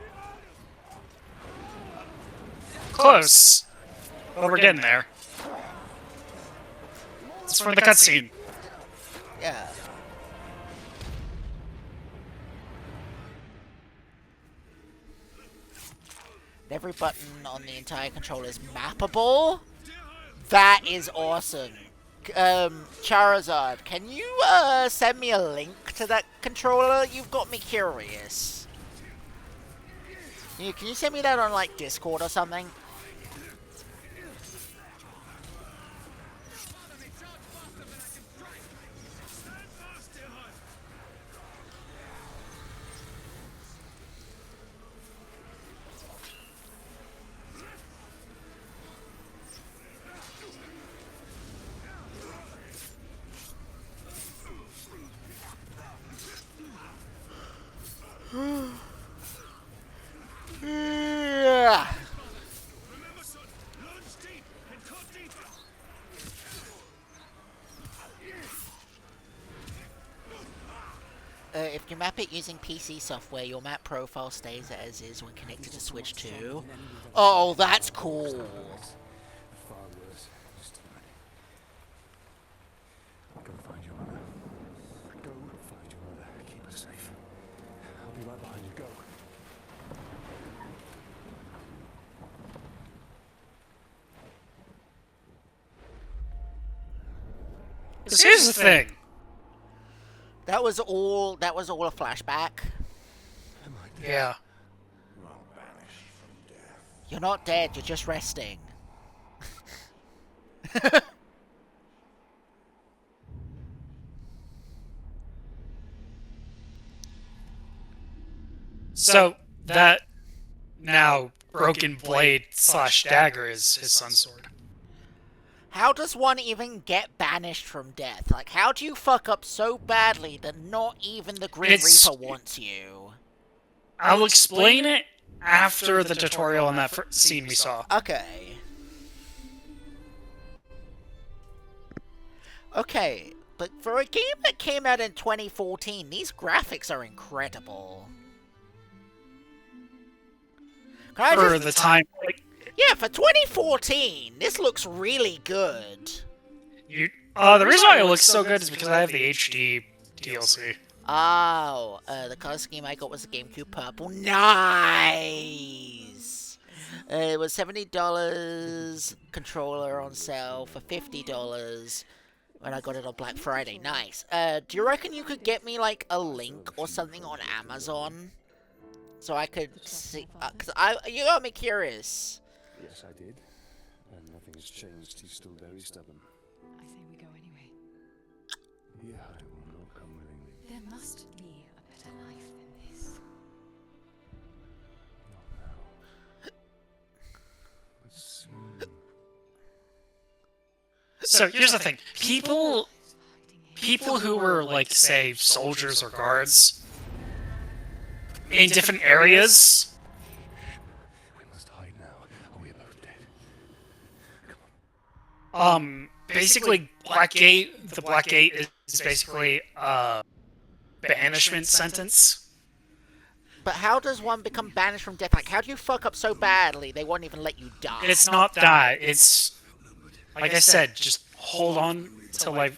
Close. Well, we're getting there. It's from the cutscene. Yeah. Every button on the entire controller is mappable? That is awesome. Charizard, can you, send me a link to that controller? You've got me curious. Can you send me that on, like, Discord or something? Yeah. Remember, son, lunge deep and cut deeper. If you map it using PC software, your map profile stays as is when connected to Switch 2. Oh, that's cool. Far worse. Go find your mother. Go find your mother. Keep her safe. I'll be right behind you. Go. Because here's the thing. That was all a flashback. Yeah. You're not dead, you're just resting. So, that now broken blade / dagger is his son's sword. How does one even get banished from death? Like, how do you fuck up so badly that not even the Grim Reaper wants you? I'll explain it after the tutorial on that scene we saw. Okay. Okay, but for a game that came out in 2014, these graphics are incredible. For the time, like, yeah, for 2014, this looks really good. the reason why it looks so good is because I have the HD DLC. Oh, the color scheme I got was the GameCube purple. Nice! It was $70 controller on sale for $50 when I got it on Black Friday. Nice. Do you reckon you could get me, like, a link or something on Amazon? So I could see... Cause you got me curious. Yes, I did. And nothing's changed. He's still very stubborn. I say we go anyway. Yeah, I will not come willingly. There must be a better life than this. Not now. But soon. So, here's the thing. People who were, like, say, soldiers or guards in different areas... We must hide now, or we are both dead. Basically, Blackgate, the Blackgate is basically a banishment sentence. But how does one become banished from death? Like, how do you fuck up so badly they won't even let you die? It's not that. It's, like I said, just hold on till I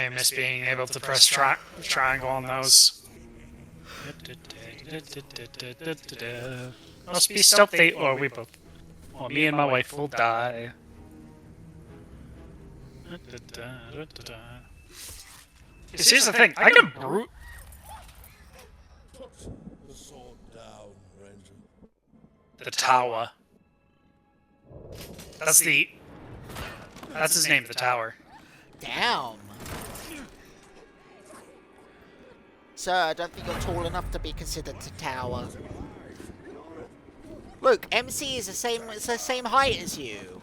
miss being able to press triangle on those. Must be stealthy, or we both... Or me and my wife will die. 'Cause here's the thing, I can brute. Put the sword down, Ranger. The tower. That's his name, the tower. Damn. Sir, I don't think you're tall enough to be considered a tower. Look, MC is it's the same height as you.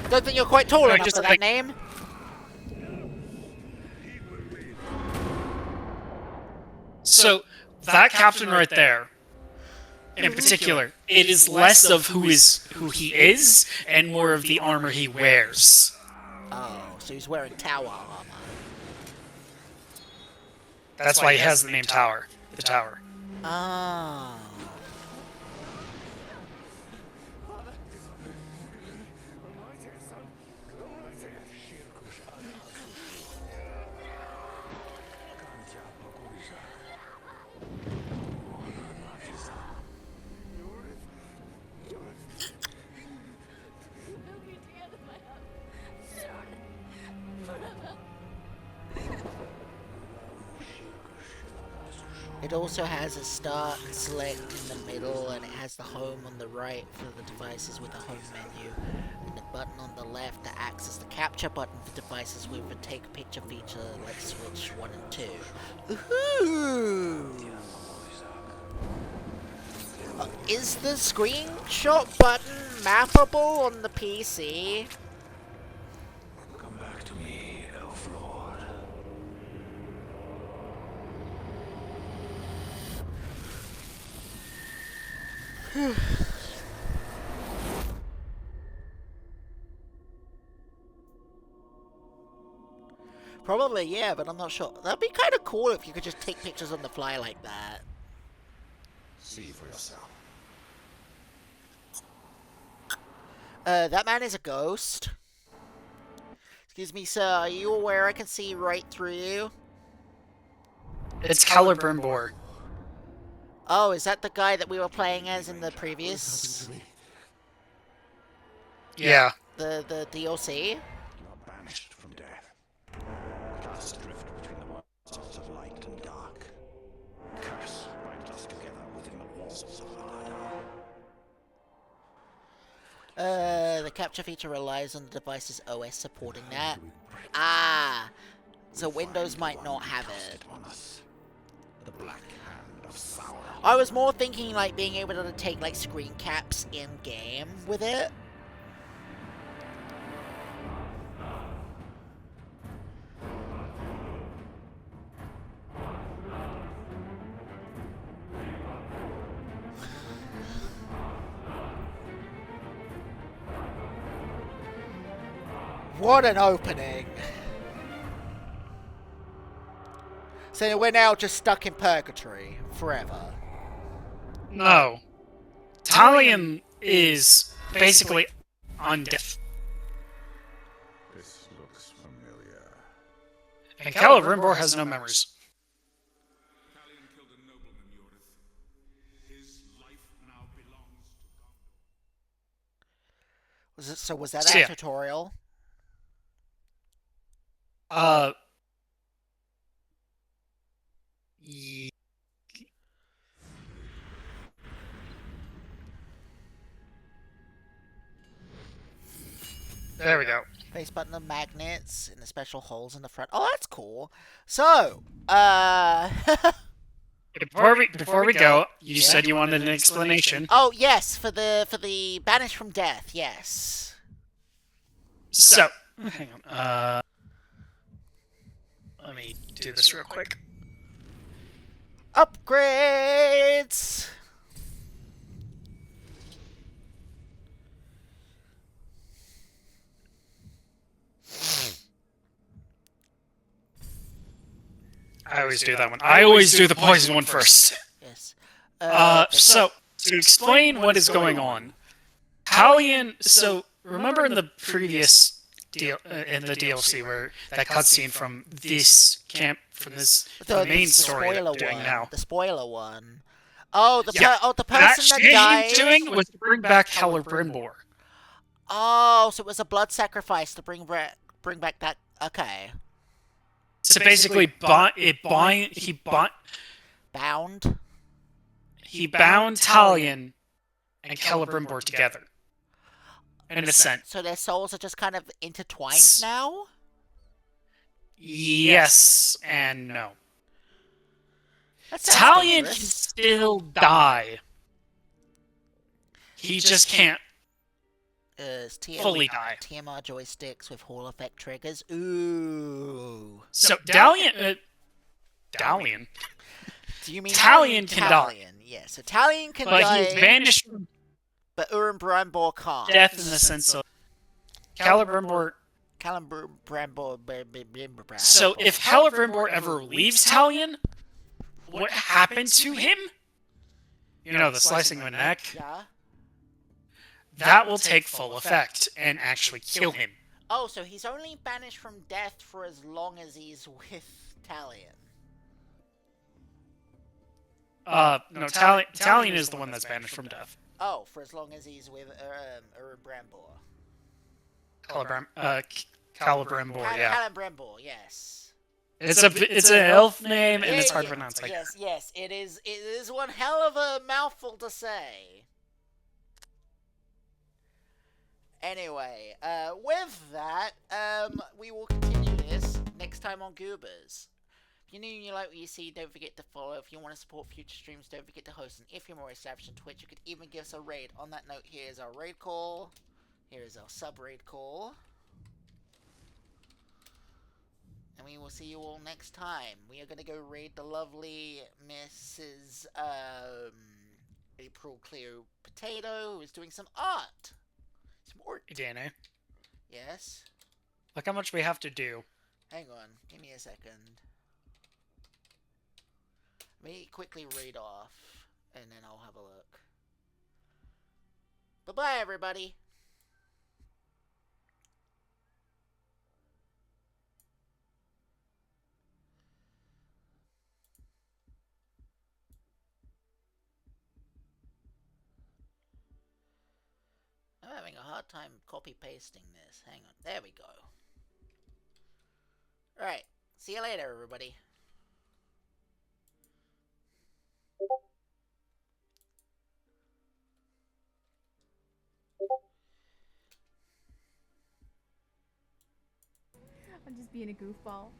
Don't think you're quite tall enough just for that like- name. So, that captain right there, in particular, it is less of who he is, and more of the armor he wears. Oh, so he's wearing tower armor. That's why he has the name Tower. The Tower. Ah. It also has a start and select in the middle, and it has the home on the right for the devices with the home menu, and the button on the left that acts as the capture button for devices with a take picture feature like Switch 1 and 2. Ooh. Is the screenshot button mappable on the PC? Come back to me, Elf Lord. Probably, yeah, but I'm not sure. That'd be kind of cool if you could just take pictures on the fly like that. See for yourself. That man is a ghost. Excuse me, sir, are you aware I can see right through you? It's Celebrimbor. Oh, is that the guy that we were playing as in the previous... Yeah. The DLC? You are banished from death. Cast drift between the monsters of light and dark. Curse binds us together within the walls of the Ladder. The capture feature relies on the device's OS supporting that. Ah! So Windows might not have it. On us. The black hand of Sauron. I was more thinking like being able to take like screen caps in-game with it. What an opening! So we're now just stuck in purgatory forever. No. Talion is basically undead. This looks familiar. And Celebrimbor has no memories. Talion killed a nobleman, Yorith. His life now belongs to Gondor. Was that Yeah. a tutorial? Ye- There we go. Face button of magnets in the special holes in the front. Oh, that's cool. So, Before we go, you said you wanted an explanation. oh yes, for the banished from death. Yes. So, hang on. Let me do this real quick. Upgrades. I always do that one. I always do the poison one first. Yes. So, to explain what is going on, Talion. So, remember in the previous in the DLC where that cutscene from this camp, from the main story that spoiler we're doing one. now. The spoiler one. Oh, the Yeah, the person that he died. doing was to bring back Celebrimbor. Oh, so it was a blood sacrifice to bring back Bring back that. Okay. So basically, Bound. he bound Talion and Celebrimbor together. In a sense. So their souls are just kind of intertwined now? Yes and no. That Talion can dangerous. still die. He just can't fully die. TMR joysticks with Hall effect triggers. Ooh. So Dalian. Do you mean Talion can die? Yeah, so Talion can But die. he's banished from But Brambor can't. death in the sense of Celebrimbor. So if Celebrimbor ever leaves Talion, what happened to him? You know, the slicing of a neck. Yeah. That will take full effect and actually kill him. Oh, so he's only banished from death for as long as he's with Talion. No, Talion is the one that's banished from death. Oh, for as long as he's with Brambor. Celebrimbor, yeah. Celebrimbor, yes. It's an elf name and it's hard to pronounce. Yes, it is one hell of a mouthful to say. Anyway, with that, we will continue this next time on Goobers. If you're new and you like what you see, don't forget to follow. If you want to support future streams, don't forget to host. And if you're more established on Twitch, you could even give us a raid. On that note, here is our raid call. Here is our sub-raid call. And we will see you all next time. We are going to go raid the lovely Mrs. April Cleo Potato, who is doing some art. Some art. Dano. Yes? Look how much we have to do. Hang on. Give me a second. Let me quickly read off, and then I'll have a look. Bye-bye, everybody. I'm having a hard time copy-pasting this. Hang on. There we go. Alright. See you later, everybody. I'm just being a goofball.